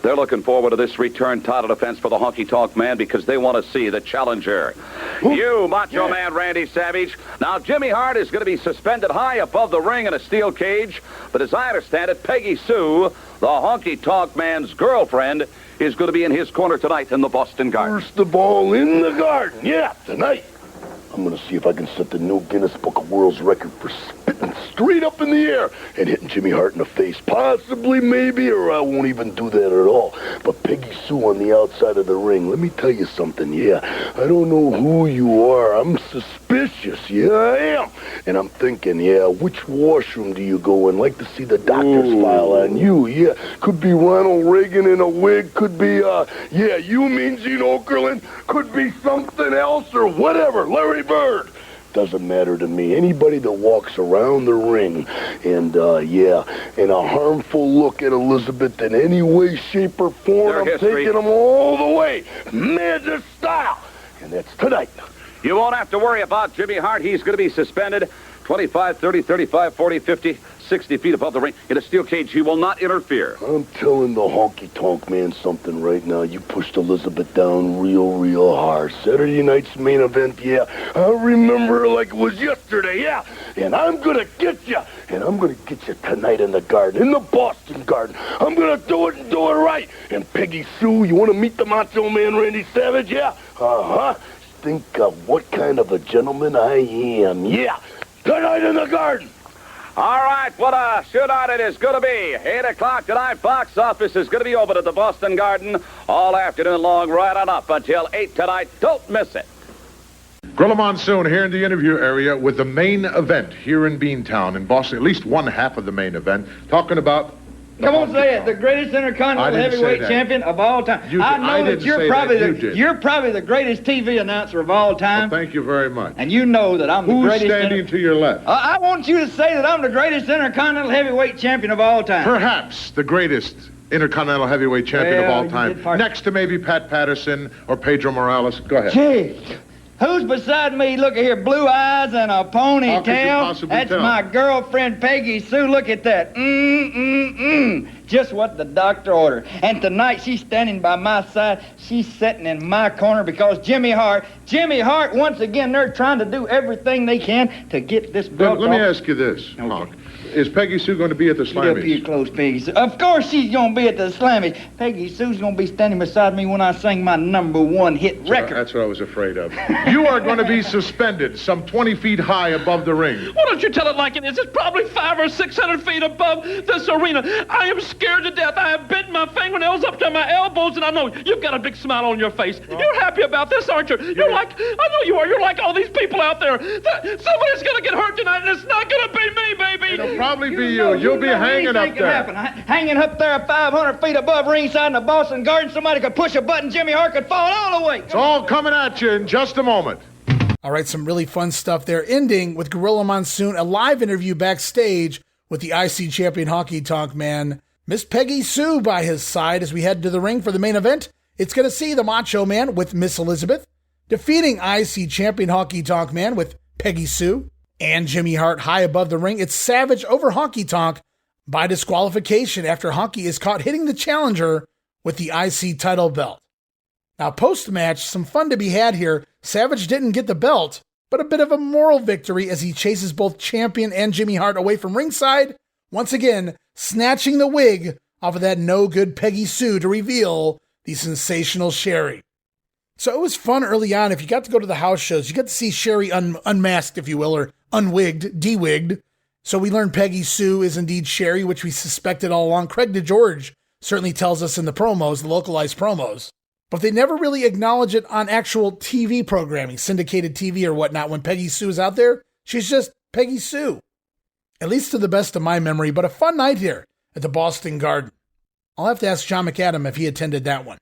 they're looking forward to this return title defense for the Honky Tonk Man because they want to see the challenger. You, Macho Man Randy Savage. Now, Jimmy Hart is going to be suspended high above the ring in a steel cage, but as I understand it, Peggy Sue, the Honky Tonk Man's girlfriend, is going to be in his corner tonight in the Boston Garden. First of all, in the Garden, yeah, tonight. I'm going to see if I can set the new Guinness Book of World's record for spitting straight up in the air and hitting Jimmy Hart in the face. Possibly, maybe, or I won't even do that at all. But Peggy Sue on the outside of the ring, let me tell you something, yeah. I don't know who you are. I'm suspicious, yeah, I am. And I'm thinking, yeah, which washroom do you go in? Like to see the doctor's file on you, yeah. Could be Ronald Reagan in a wig. Could be, yeah, you mean Gene Okerlund. Could be something else or whatever. Larry Bird. Doesn't matter to me. Anybody that walks around the ring and, yeah, and a harmful look at Elizabeth in any way, shape, or form, I'm taking them all the way. Magic style. And that's tonight. You won't have to worry about Jimmy Hart. He's going to be suspended 25, 30, 35, 40, 50, 60 feet above the ring in a steel cage. He will not interfere. I'm telling the Honky Tonk Man something right now. You pushed Elizabeth down real hard. Saturday night's main event, yeah. I remember like it was yesterday, yeah. And I'm going to get you. And I'm going to get you tonight in the Garden, in the Boston Garden. I'm going to do it and do it right. And Peggy Sue, you want to meet the Macho Man Randy Savage, yeah? Uh-huh. Think of what kind of a gentleman I am, yeah. Good night in the garden. All right, what a shootout it is going to be. 8 o'clock tonight. Box office is going to be open at the Boston Garden all afternoon long, right on up until 8 tonight. Don't miss it. Gorilla Monsoon here in the interview area with the main event here in Beantown in Boston, at least one half of the main event, talking about... Come on, say it. The greatest intercontinental heavyweight champion of all time. I know that you're probably the greatest TV announcer of all time. Well, thank you very much. And you know that I'm the Who's greatest... standing to your left? I want you to say that I'm the greatest intercontinental heavyweight champion of all time. Perhaps the greatest intercontinental heavyweight champion of all time. Next to maybe Pat Patterson or Pedro Morales. Go ahead. Gee. Who's beside me? Look at here, blue eyes and a ponytail. That's my girlfriend, Peggy Sue. Look at that. Just what the doctor ordered. And tonight she's standing by my side. She's sitting in my corner because Jimmy Hart, once again, they're trying to do everything they can to get this belt Let me ask you this, Hawk. Is Peggy Sue going to be at the Slammys? Get up here close, Peggy Sue. Of course she's going to be at the Slammys. Peggy Sue's going to be standing beside me when I sing my #1 hit record. That's what I was afraid of. You are going to be suspended some 20 feet high above the ring. Why don't you tell it like it is? It's probably 500 or 600 feet above this arena. I am scared to death. I have bent my fingernails up to my elbows, and I know you've got a big smile on your face. You're happy about this, aren't you? You're like, I know you are. You're like all these people out there. Somebody's going to get hurt tonight, and it's not going to be me, baby. It'll probably be you. You'll be hanging up there. Hanging up there 500 feet above ringside in the Boston Garden, somebody could push a button, Jimmy Hart could fall all the way. It's all coming at you in just a moment. All right, some really fun stuff there. Ending with Gorilla Monsoon, a live interview backstage with the IC champion Honky Tonk Man, Miss Peggy Sue by his side as we head to the ring for the main event. It's going to see the Macho Man with Miss Elizabeth, defeating IC champion Honky Tonk Man with Peggy Sue, and Jimmy Hart high above the ring. It's Savage over Honky Tonk by disqualification after Honky is caught hitting the challenger with the IC title belt. Now, post-match, some fun to be had here. Savage didn't get the belt, but a bit of a moral victory as he chases both champion and Jimmy Hart away from ringside, once again snatching the wig off of that no-good Peggy Sue to reveal the sensational Sherry. So it was fun early on. If you got to go to the house shows, you got to see Sherry unmasked, if you will, or unwigged, de-wigged. So we learned Peggy Sue is indeed Sherry, which we suspected all along. Craig DeGeorge certainly tells us in the promos, the localized promos. But they never really acknowledge it on actual TV programming, syndicated TV or whatnot. When Peggy Sue is out there, she's just Peggy Sue. At least to the best of my memory, but a fun night here at the Boston Garden. I'll have to ask John McAdam if he attended that one.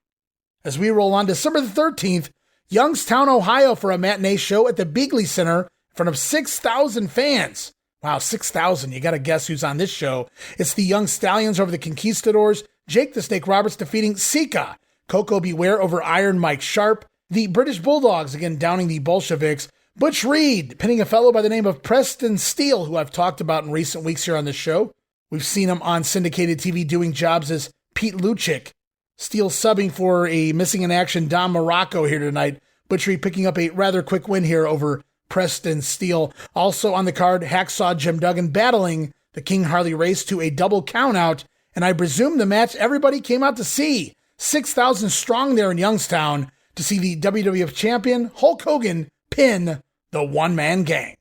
As we roll on December the 13th, Youngstown, Ohio for a matinee show at the Beagley Center in front of 6,000 fans. Wow, 6,000. You got to guess who's on this show. It's the Young Stallions over the Conquistadors, Jake the Snake Roberts defeating Sika, Coco Beware over Iron Mike Sharp, the British Bulldogs again downing the Bolsheviks, Butch Reed pinning a fellow by the name of Preston Steele, who I've talked about in recent weeks here on the show. We've seen him on syndicated TV doing jobs as Pete Luchik. Steele subbing for a missing in action Don Morocco here tonight. Butch Reed picking up a rather quick win here over Preston Steele. Also on the card, Hacksaw Jim Duggan battling the King Harley Race to a double countout, and I presume the match everybody came out to see. 6,000 strong there in Youngstown to see the WWF champion Hulk Hogan pin the one-man gang.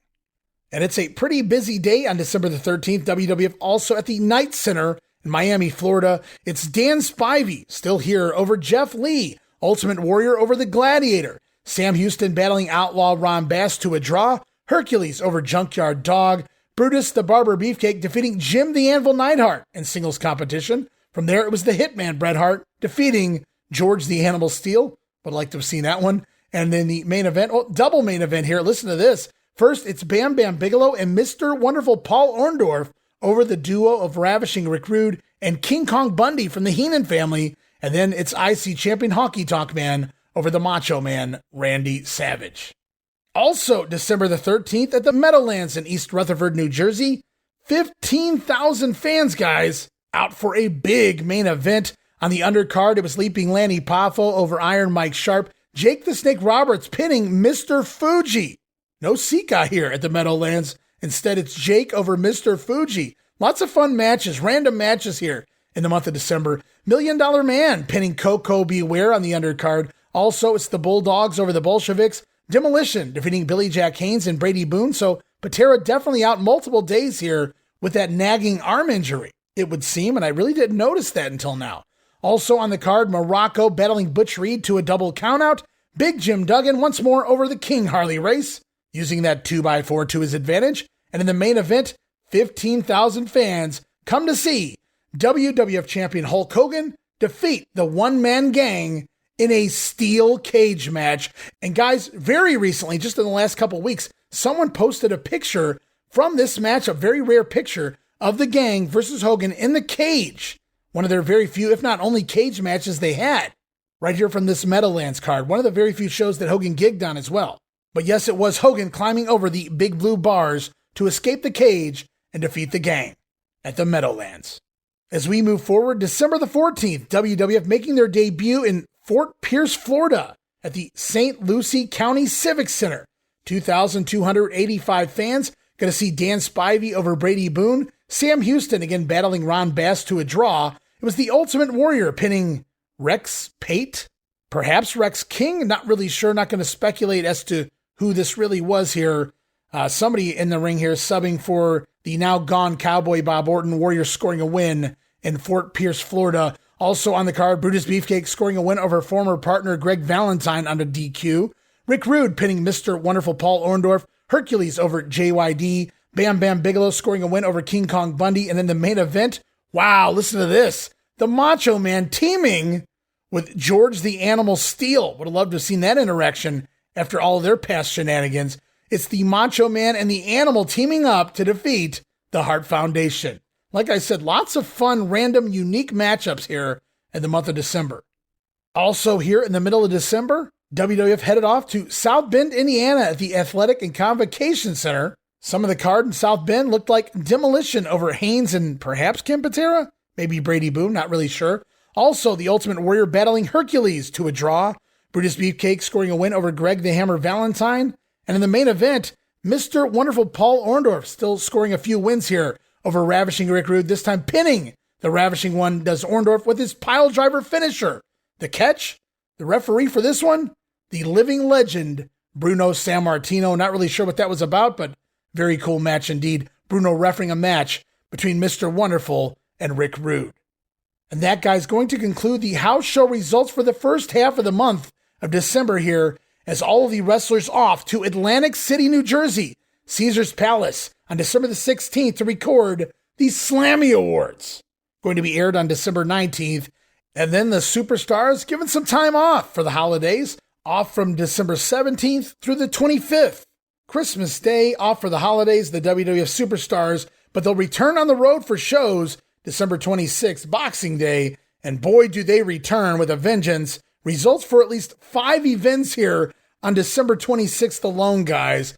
And it's a pretty busy day on December the 13th. WWF also at the Knight Center in Miami, Florida. It's Dan Spivey still here over Jeff Lee. Ultimate Warrior over the Gladiator. Sam Houston battling Outlaw Ron Bass to a draw. Hercules over Junkyard Dog. Brutus the Barber Beefcake defeating Jim the Anvil Neidhart in singles competition. From there, it was the Hitman Bret Hart defeating George the Animal Steele. Would like to have seen that one. And then the main event, double main event here. Listen to this. First, it's Bam Bigelow and Mr. Wonderful Paul Orndorff over the duo of Ravishing Rick Rude and King Kong Bundy from the Heenan family. And then it's IC champion Honky Tonk Man over the Macho Man, Randy Savage. Also, December the 13th at the Meadowlands in East Rutherford, New Jersey. 15,000 fans, guys, out for a big main event. On the undercard, it was Leaping Lanny Poffo over Iron Mike Sharp. Jake the Snake Roberts pinning Mr. Fuji. No Sika here at the Meadowlands. Instead, it's Jake over Mr. Fuji. Lots of fun matches, random matches here in the month of December. $1 Million Man pinning Coco Beware on the undercard. Also, it's the Bulldogs over the Bolsheviks. Demolition defeating Billy Jack Haynes and Brady Boone. So Patera definitely out multiple days here with that nagging arm injury, it would seem, and I really didn't notice that until now. Also on the card, Morocco battling Butch Reed to a double countout. Big Jim Duggan once more over the King Harley Race, using that 2x4 to his advantage. And in the main event, 15,000 fans come to see WWF champion Hulk Hogan defeat the one-man gang in a steel cage match. And guys, very recently, just in the last couple of weeks, someone posted a picture from this match, a very rare picture of the gang versus Hogan in the cage. One of their very few, if not only, cage matches they had. Right here from this Meadowlands card. One of the very few shows that Hogan gigged on as well. But yes, it was Hogan climbing over the big blue bars to escape the cage and defeat the gang at the Meadowlands. As we move forward, December the 14th, WWF making their debut in Fort Pierce, Florida at the St. Lucie County Civic Center. 2,285 fans. Going to see Dan Spivey over Brady Boone. Sam Houston again battling Ron Bass to a draw. It was the Ultimate Warrior pinning Rex Pate, perhaps Rex King, not really sure, not going to speculate as to who this really was here. Somebody in the ring here subbing for the now gone Cowboy Bob Orton. Warrior scoring a win in Fort Pierce, Florida. Also on the card, Brutus Beefcake scoring a win over former partner Greg Valentine on a DQ. Rick Rude pinning Mr. Wonderful Paul Orndorff. Hercules over JYD. Bam Bigelow scoring a win over King Kong Bundy. And then the main event, wow, listen to this. The Macho Man teaming with George the Animal Steele. Would have loved to have seen that interaction after all of their past shenanigans. It's the Macho Man and the Animal teaming up to defeat the Hart Foundation. Like I said, lots of fun, random, unique matchups here in the month of December. Also here in the middle of December, WWF headed off to South Bend, Indiana at the Athletic and Convocation Center. Some of the card in South Bend looked like Demolition over Haynes and perhaps Ken Patera, maybe Brady Boone, not really sure. Also, the Ultimate Warrior battling Hercules to a draw. Brutus Beefcake scoring a win over Greg the Hammer Valentine. And in the main event, Mr. Wonderful Paul Orndorff still scoring a few wins here over Ravishing Rick Rude, this time pinning the Ravishing one does Orndorff with his pile driver finisher. The catch, the referee for this one, the living legend, Bruno Sammartino. Not really sure what that was about, but very cool match indeed. Bruno refereeing a match between Mr. Wonderful and Rick Rude. And that guy's going to conclude the house show results for the first half of the month of December here, as all of the wrestlers off to Atlantic City, New Jersey, Caesar's Palace, on December the 16th to record the Slammy Awards. Going to be aired on December 19th. And then the superstars given some time off for the holidays, off from December 17th through the 25th. Christmas Day off for the holidays, the WWF superstars, but they'll return on the road for shows December 26th, Boxing Day, and boy do they return with a vengeance. Results for at least 5 events here on December 26th alone, guys.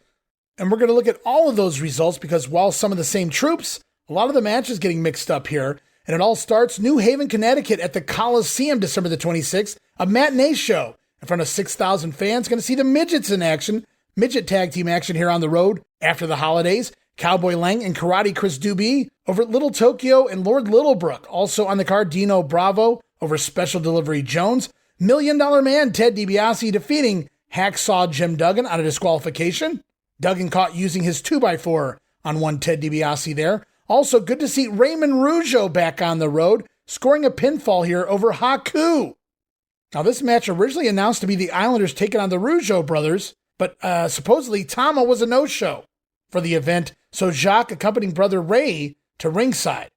And we're going to look at all of those results because while some of the same troops, a lot of the matches getting mixed up here. And it all starts New Haven, Connecticut at the Coliseum December the 26th, a matinee show in front of 6,000 fans. Going to see the Midgets in action, Midget tag team action here on the road after the holidays. Cowboy Lang and Karate Chris Doobie over Little Tokyo and Lord Littlebrook. Also on the card, Dino Bravo over Special Delivery Jones. $1 Million Man Ted DiBiase defeating Hacksaw Jim Duggan out of disqualification. Duggan caught using his 2x4 on one Ted DiBiase there. Also good to see Raymond Rougeaus back on the road, scoring a pinfall here over Haku. Now this match originally announced to be the Islanders taking on the Rougeaus brothers, but supposedly Tama was a no-show for the event, so Jacques accompanying brother Ray to ringside.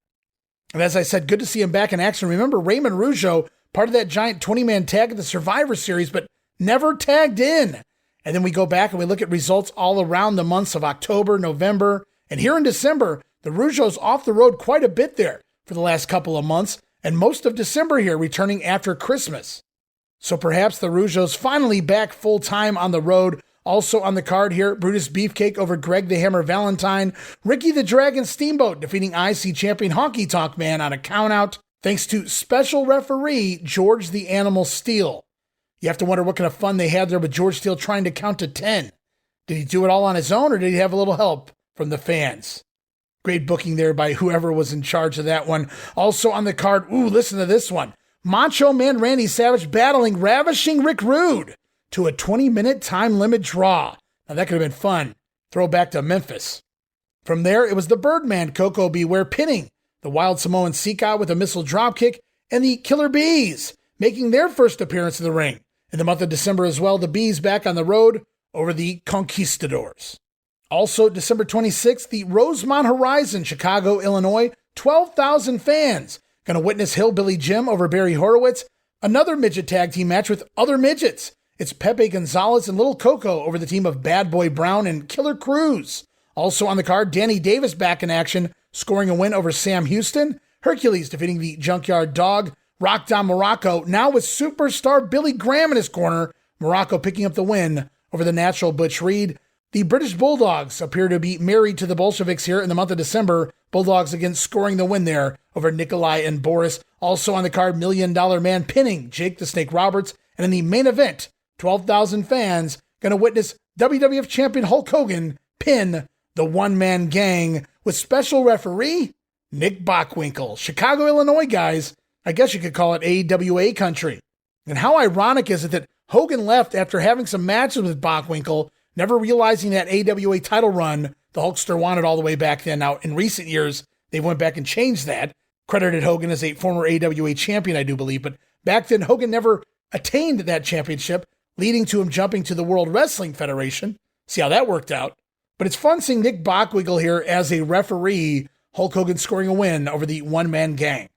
And as I said, good to see him back in action. Remember Raymond Rougeaus, part of that giant 20-man tag at the Survivor Series, but never tagged in. And then we go back and we look at results all around the months of October, November, and here in December, the Rougeaus off the road quite a bit there for the last couple of months, and most of December here returning after Christmas. So perhaps the Rougeaus finally back full-time on the road. Also on the card here, Brutus Beefcake over Greg the Hammer Valentine. Ricky the Dragon Steamboat defeating IC champion Honky Tonk Man on a countout, thanks to special referee George the Animal Steele. You have to wonder what kind of fun they had there with George Steele trying to count to 10. Did he do it all on his own, or did he have a little help from the fans? Great booking there by whoever was in charge of that one. Also on the card, listen to this one. Macho Man Randy Savage battling Ravishing Rick Rude to a 20-minute time limit draw. Now that could have been fun. Throwback to Memphis. From there, it was the Birdman Koko Beware pinning the Wild Samoan Sika with a missile dropkick, and the Killer Bees making their first appearance in the ring. In the month of December as well, the Bees back on the road over the Conquistadors. Also, December 26th, the Rosemont Horizon, Chicago, Illinois, 12,000 fans going to witness Hillbilly Jim over Barry Horowitz, another midget tag team match with other midgets. It's Pepe Gonzalez and Little Coco over the team of Bad Boy Brown and Killer Cruz. Also on the card, Danny Davis back in action, scoring a win over Sam Houston. Hercules defeating the Junkyard Dog. Rock Don Morocco, now with superstar Billy Graham in his corner. Morocco picking up the win over the natural Butch Reed. The British Bulldogs appear to be married to the Bolsheviks here in the month of December. Bulldogs again scoring the win there over Nikolai and Boris. Also on the card, $1 Million Man pinning Jake the Snake Roberts. And in the main event, 12,000 fans going to witness WWF champion Hulk Hogan pin the one-man gang with special referee Nick Bockwinkel. Chicago, Illinois, guys. I guess you could call it AWA country. And how ironic is it that Hogan left after having some matches with Bockwinkel, never realizing that AWA title run the Hulkster wanted all the way back then. Now, in recent years, they went back and changed that. Credited Hogan as a former AWA champion, I do believe. But back then, Hogan never attained that championship, leading to him jumping to the World Wrestling Federation. See how that worked out. But it's fun seeing Nick Bockwinkel here as a referee, Hulk Hogan scoring a win over the one-man gang.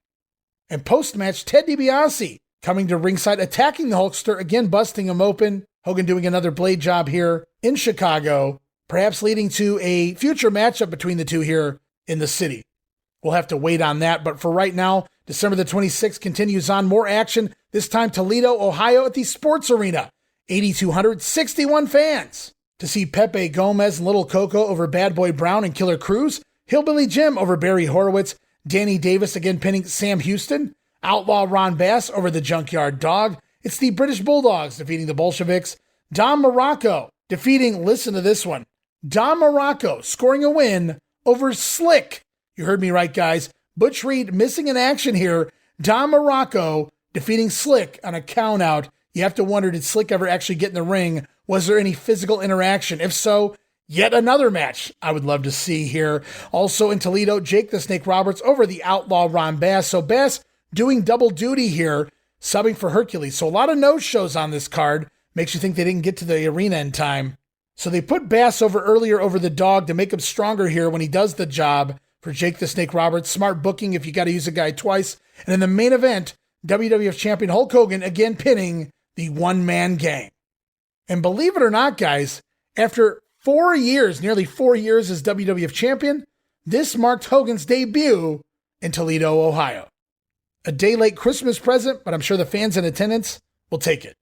And post-match, Ted DiBiase coming to ringside, attacking the Hulkster, again busting him open. Hogan doing another blade job here in Chicago, perhaps leading to a future matchup between the two here in the city. We'll have to wait on that, but for right now, December the 26th continues on. More action, this time Toledo, Ohio at the Sports Arena. 8,261 fans to see Pepe Gomez and Little Coco over Bad Boy Brown and Killer Cruz. Hillbilly Jim over Barry Horowitz. Danny Davis again pinning Sam Houston. Outlaw Ron Bass over the Junkyard Dog. It's the British Bulldogs defeating the Bolsheviks. Don Morocco defeating, listen to this one, Don Morocco scoring a win over Slick. You heard me right, guys. Butch Reed missing in action here. Don Morocco defeating Slick on a countout. You have to wonder, did Slick ever actually get in the ring? Was there any physical interaction? If so, yet another match I would love to see here. Also in Toledo, Jake the Snake Roberts over the Outlaw Ron Bass. So Bass doing double duty here, subbing for Hercules. So a lot of no-shows on this card. Makes you think they didn't get to the arena in time. So they put Bass over earlier over the Dog to make him stronger here when he does the job for Jake the Snake Roberts. Smart booking if you got to use a guy twice. And in the main event, WWF champion Hulk Hogan again pinning the one-man gang. And believe it or not, guys, after 4 years, nearly 4 years as WWF champion, this marked Hogan's debut in Toledo, Ohio. A day late Christmas present, but I'm sure the fans in attendance will take it.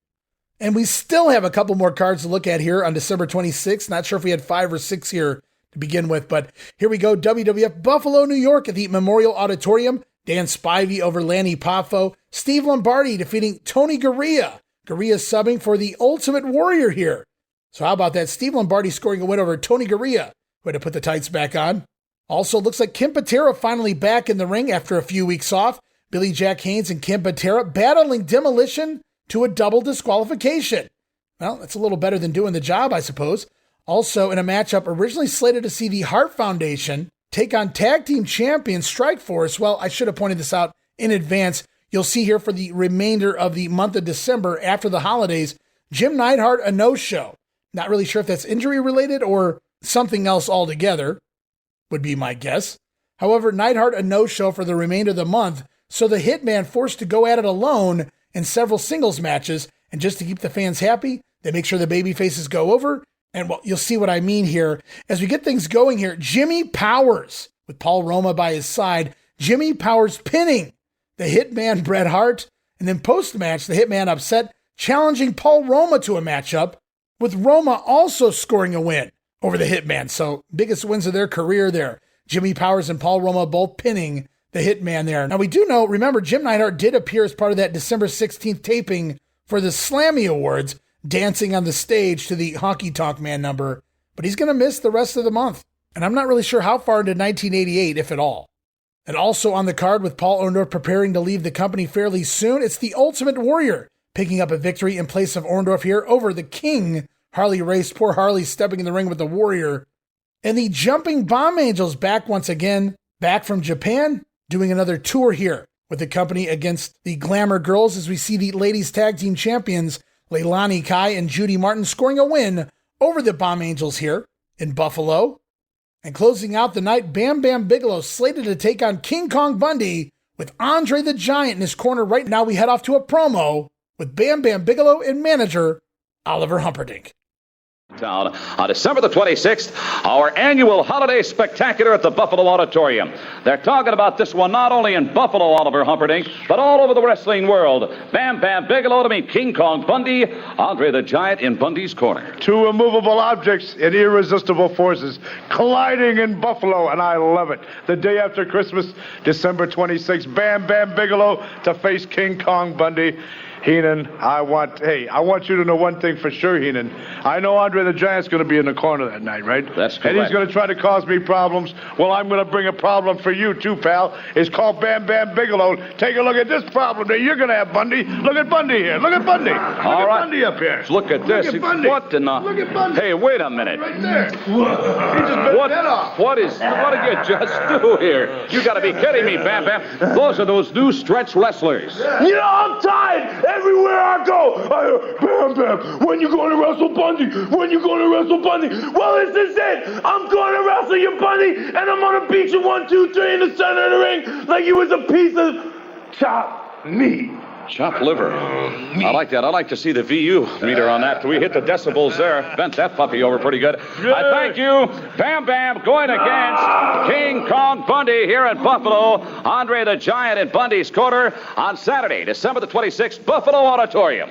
And we still have a couple more cards to look at here on December 26th. Not sure if we had 5 or 6 here to begin with, but here we go. WWF Buffalo, New York at the Memorial Auditorium. Dan Spivey over Lanny Poffo. Steve Lombardi defeating Tony Gurria. Gurria subbing for the Ultimate Warrior here. So how about that? Steve Lombardi scoring a win over Tony Gurria, who had to put the tights back on. Also, looks like Kim Patera finally back in the ring after a few weeks off. Billy Jack Haynes and Kim Patera battling Demolition to a double disqualification. Well, that's a little better than doing the job, I suppose. Also, in a matchup originally slated to see the Hart Foundation take on tag team champion Strikeforce. Well, I should have pointed this out in advance. You'll see here for the remainder of the month of December after the holidays, Jim Neidhart, a no-show. Not really sure if that's injury-related or something else altogether, would be my guess. However, Neidhart, a no-show for the remainder of the month, so the Hitman forced to go at it alone in several singles matches, and just to keep the fans happy, they make sure the baby faces go over, and well, you'll see what I mean here. As we get things going here, Jimmy Powers, with Paul Roma by his side, Jimmy Powers pinning the Hitman Bret Hart, and then post-match, the Hitman upset, challenging Paul Roma to a matchup, with Roma also scoring a win over the Hitman. So, biggest wins of their career there. Jimmy Powers and Paul Roma both pinning the Hitman there. Now, we do know, remember, Jim Neidhart did appear as part of that December 16th taping for the Slammy Awards, dancing on the stage to the Honky Tonk Man number, but he's going to miss the rest of the month. And I'm not really sure how far into 1988, if at all. And also on the card, with Paul Orndorff preparing to leave the company fairly soon, it's the Ultimate Warrior picking up a victory in place of Orndorff here over the King, Harley Race. Poor Harley stepping in the ring with the Warrior And the Jumping Bomb Angels back once again, back from Japan, doing another tour here with the company against the Glamour Girls as we see the ladies tag team champions Leilani Kai and Judy Martin scoring a win over the Bomb Angels here in Buffalo. And closing out the night, Bam Bam Bigelow slated to take on King Kong Bundy with Andre the Giant in his corner. Right now we head off to a promo with Bam Bam Bigelow and manager Oliver Humperdinck. Town on December the 26th, our annual holiday spectacular at the Buffalo Auditorium. They're talking about this one not only in Buffalo, Oliver Humperdinck, but all over the wrestling world. Bam Bam Bigelow to meet King Kong Bundy, Andre the Giant in Bundy's corner. Two immovable objects and irresistible forces colliding in Buffalo, and I love it. The day after Christmas, December 26th, Bam Bam Bigelow to face King Kong Bundy. Heenan, I want you to know one thing for sure, Heenan. I know Andre the Giant's going to be in the corner that night, right? That's correct. And he's going to try to cause me problems. Well, I'm going to bring a problem for you, too, pal. It's called Bam Bam Bigelow. Take a look at this problem that you're going to have, Bundy. Look at Bundy here. Look at Bundy. Look at Bundy up here. Look at this. Look at Bundy. What in the... Look at Bundy. Hey, wait a minute. Right there. He just bit his head off. What did you just do here? You got to be kidding me, Bam Bam. Those are those new stretch wrestlers. You know, I'm tired. Everywhere I go, I hear, Bam Bam, when you going to wrestle Bundy? When you going to wrestle Bundy? Well, this is it. I'm going to wrestle you, Bundy, and I'm going to beat you 1, 2, 3 in the center of the ring like you was a piece of chopped meat. Chopped liver. I like that. I like to see the VU meter on that. We hit the decibels there. Bent that puppy over pretty good. I thank you. Bam Bam going against King Kong Bundy here at Buffalo. Andre the Giant in Bundy's corner on Saturday, December the 26th, Buffalo Auditorium.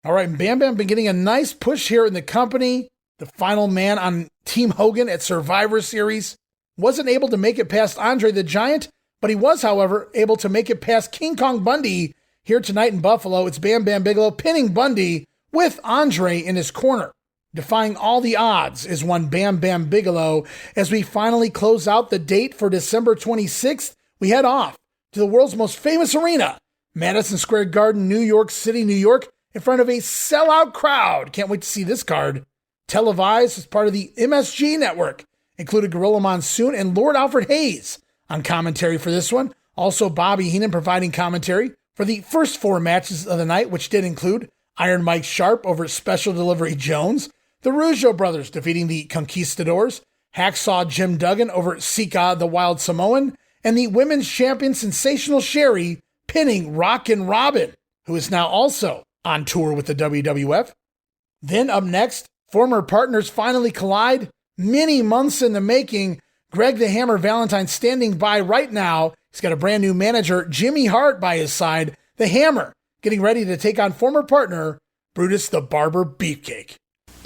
All right, Bam Bam been getting a nice push here in the company. The final man on Team Hogan at Survivor Series. Wasn't able to make it past Andre the Giant, but he was, however, able to make it past King Kong Bundy here tonight in Buffalo. It's Bam Bam Bigelow pinning Bundy with Andre in his corner. Defying all the odds is one Bam Bam Bigelow. As we finally close out the date for December 26th, we head off to the world's most famous arena, Madison Square Garden, New York City, New York, in front of a sellout crowd. Can't wait to see this card. Televised as part of the MSG network. Included Gorilla Monsoon and Lord Alfred Hayes on commentary for this one. Also Bobby Heenan providing commentary for the first 4 matches of the night, which did include Iron Mike Sharp over Special Delivery Jones, the Rougeaus brothers defeating the Conquistadors, Hacksaw Jim Duggan over Sika the Wild Samoan, and the women's champion Sensational Sherry pinning Rockin' Robin, who is now also on tour with the WWF. Then up next, former partners finally collide. Many months in the making. Greg the Hammer Valentine standing by right now. He's got a brand new manager, Jimmy Hart, by his side. The Hammer getting ready to take on former partner, Brutus the Barber Beefcake.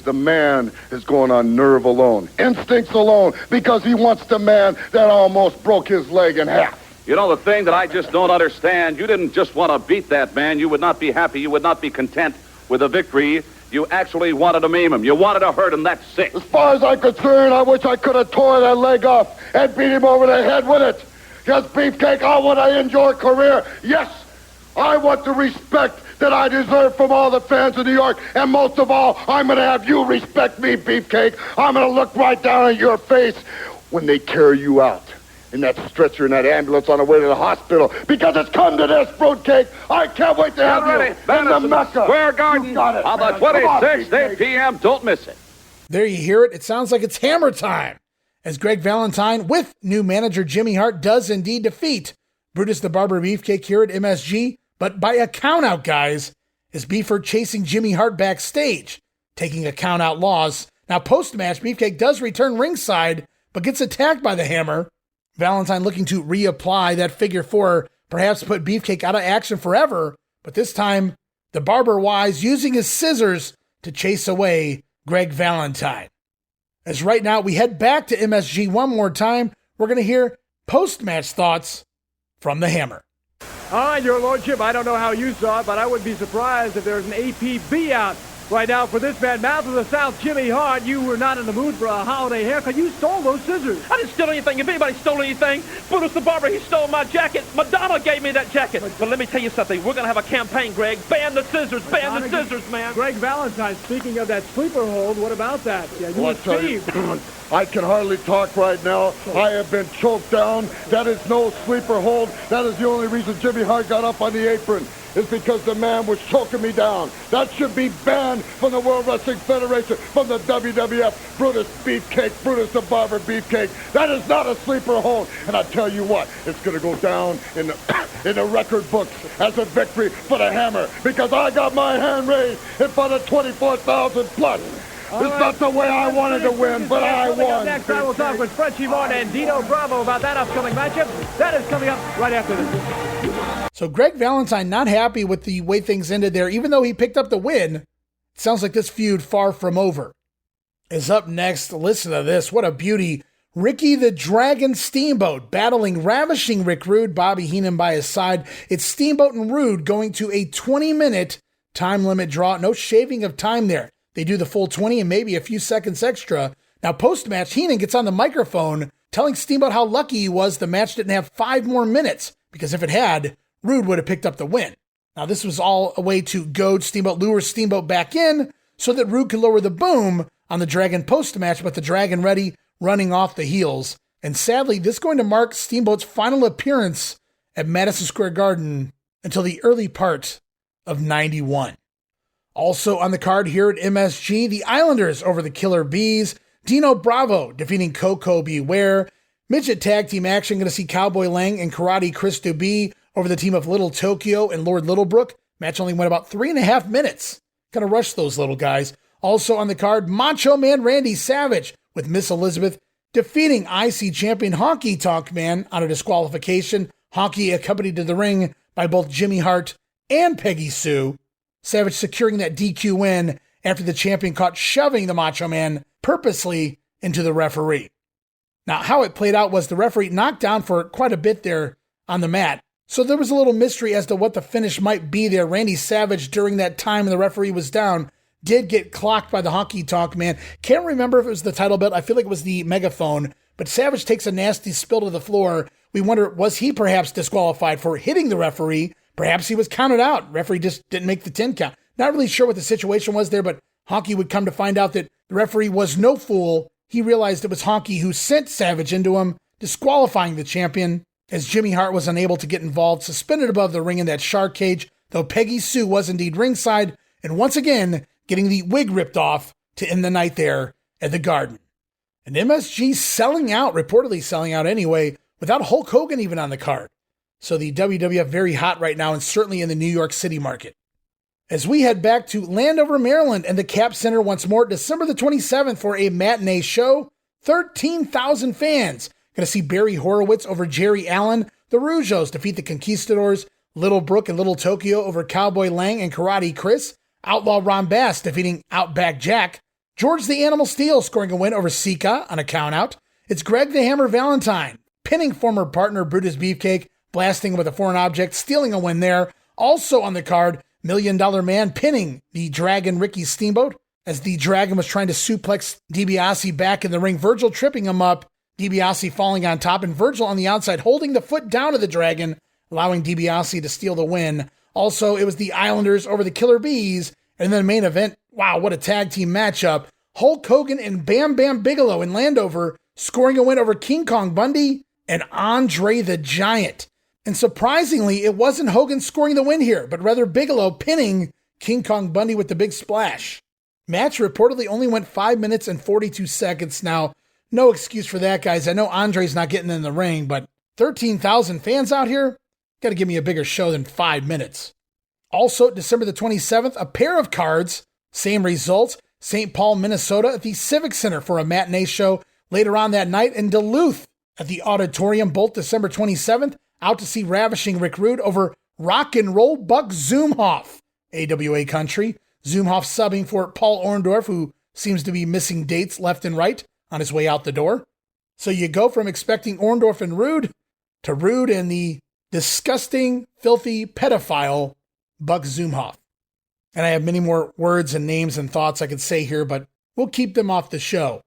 The man is going on nerve alone, instincts alone, because he wants the man that almost broke his leg in half. You know, the thing that I just don't understand, you didn't just want to beat that man. You would not be happy. You would not be content with a victory. You actually wanted to maim him. You wanted to hurt him. That's sick. As far as I'm concerned, I wish I could have torn that leg off and beat him over the head with it. Because, Beefcake, I want to end your career. Yes, I want the respect that I deserve from all the fans of New York. And most of all, I'm going to have you respect me, Beefcake. I'm going to look right down at your face when they carry you out in that stretcher in that ambulance on the way to the hospital. Because it's come to this, Fruitcake. I can't wait to have you in the Mecca. Square Garden on the 26th, 8 p.m. Don't miss it. There you hear it. It sounds like it's Hammer time, as Greg Valentine, with new manager Jimmy Hart, does indeed defeat Brutus the Barber Beefcake here at MSG, but by a countout, guys, as Beeford chasing Jimmy Hart backstage, taking a countout loss. Now, post-match, Beefcake does return ringside, but gets attacked by the Hammer. Valentine looking to reapply that figure 4, perhaps put Beefcake out of action forever, but this time, the Barber Wise using his scissors to chase away Greg Valentine. As right now, we head back to MSG one more time. We're going to hear post-match thoughts from the Hammer. All right, Your Lordship, I don't know how you saw it, but I wouldn't be surprised if there's an APB out Right now, for this man, Mouth of the South, Jimmy Hart, you were not in the mood for a holiday haircut. You stole those scissors. I didn't steal anything. If anybody stole anything, Brutus the Barber, he stole my jacket. Madonna gave me that jacket. But let me tell you something. We're going to have a campaign, Greg. Ban the scissors. Ban the scissors, man. Greg Valentine, speaking of that sleeper hold, what about that? Yeah, you Well, were I tell you, Steve. I can hardly talk right now. I have been choked down. That is no sleeper hold. That is the only reason Jimmy Hart got up on the apron, is because the man was choking me down. That should be banned from the World Wrestling Federation, from the WWF. Brutus Beefcake, Brutus the Barber Beefcake. That is not a sleeper hold. And I tell you what, it's going to go down in the, in the record books as a victory for the Hammer, because I got my hand raised in front of 24,000 plus. It's not the way I wanted to win, but I won. Next, I will talk with Frenchie Martin and Dino Bravo about that upcoming matchup. That is coming up right after this. So Greg Valentine not happy with the way things ended there, even though he picked up the win. It sounds like this feud far from over. Is up next. Listen to this. What a beauty. Ricky the Dragon Steamboat battling Ravishing Rick Rude, Bobby Heenan by his side. It's Steamboat and Rude going to a 20-minute time limit draw. No shaving of time there. They do the full 20 and maybe a few seconds extra. Now, post-match, Heenan gets on the microphone telling Steamboat how lucky he was the match didn't have 5 more minutes, because if it had, Rude would have picked up the win. Now, this was all a way to goad Steamboat, lure Steamboat back in so that Rude could lower the boom on the Dragon post-match, but the Dragon ready, running off the heels. And sadly, this is going to mark Steamboat's final appearance at Madison Square Garden until the early part of 91. Also on the card here at MSG, the Islanders over the Killer Bees. Dino Bravo defeating Coco Beware. Midget tag team action, going to see Cowboy Lang and Karate Chris Dubee over the team of Little Tokyo and Lord Littlebrook. Match only went about 3.5 minutes. Kind of rushed those little guys. Also on the card, Macho Man Randy Savage with Miss Elizabeth defeating IC champion Honky Tonk Man on a disqualification. Honky accompanied to the ring by both Jimmy Hart and Peggy Sue. Savage securing that DQ win after the champion caught shoving the Macho Man purposely into the referee. Now, how it played out was the referee knocked down for quite a bit there on the mat. So there was a little mystery as to what the finish might be there. Randy Savage, during that time the referee was down, did get clocked by the Honky Tonk Man. Can't remember if it was the title belt. I feel like it was the megaphone. But Savage takes a nasty spill to the floor. We wonder, was he perhaps disqualified for hitting the referee? Perhaps he was counted out. Referee just didn't make the 10 count. Not really sure what the situation was there, but Honky would come to find out that the referee was no fool. He realized it was Honky who sent Savage into him, disqualifying the champion, as Jimmy Hart was unable to get involved, suspended above the ring in that shark cage, though Peggy Sue was indeed ringside, and once again, getting the wig ripped off to end the night there at the Garden. And MSG selling out, reportedly selling out anyway, without Hulk Hogan even on the card. So the WWF very hot right now, and certainly in the New York City market. As we head back to Landover, Maryland, and the Cap Center once more, December the 27th for a matinee show. 13,000 fans. Going to see Barry Horowitz over Jerry Allen. The Rougeaus defeat the Conquistadors. Little Brook and Little Tokyo over Cowboy Lang and Karate Chris. Outlaw Ron Bass defeating Outback Jack. George the Animal Steel scoring a win over Sika on a countout. It's Greg the Hammer Valentine pinning former partner Brutus Beefcake, blasting with a foreign object, stealing a win there. Also on the card, $1 Million Man pinning the Dragon Ricky Steamboat as the Dragon was trying to suplex DiBiase back in the ring. Virgil tripping him up, DiBiase falling on top, and Virgil on the outside holding the foot down of the Dragon, allowing DiBiase to steal the win. Also, it was the Islanders over the Killer Bees, and then the main event, wow, what a tag team matchup. Hulk Hogan and Bam Bigelow in Landover scoring a win over King Kong Bundy and Andre the Giant. And surprisingly, it wasn't Hogan scoring the win here, but rather Bigelow pinning King Kong Bundy with the big splash. Match reportedly only went 5 minutes and 42 seconds. Now, no excuse for that, guys. I know Andre's not getting in the ring, but 13,000 fans out here? Got to give me a bigger show than 5 minutes. Also, December the 27th, a pair of cards, same results, St. Paul, Minnesota at the Civic Center for a matinee show later on that night, in Duluth at the Auditorium, both December 27th, out to see Ravishing Rick Rude over Rock and Roll Buck Zumhoff, AWA Country. Zumhoff subbing for Paul Orndorff, who seems to be missing dates left and right on his way out the door. So you go from expecting Orndorff and Rude to Rude and the disgusting, filthy pedophile Buck Zumhoff. And I have many more words and names and thoughts I could say here, but we'll keep them off the show.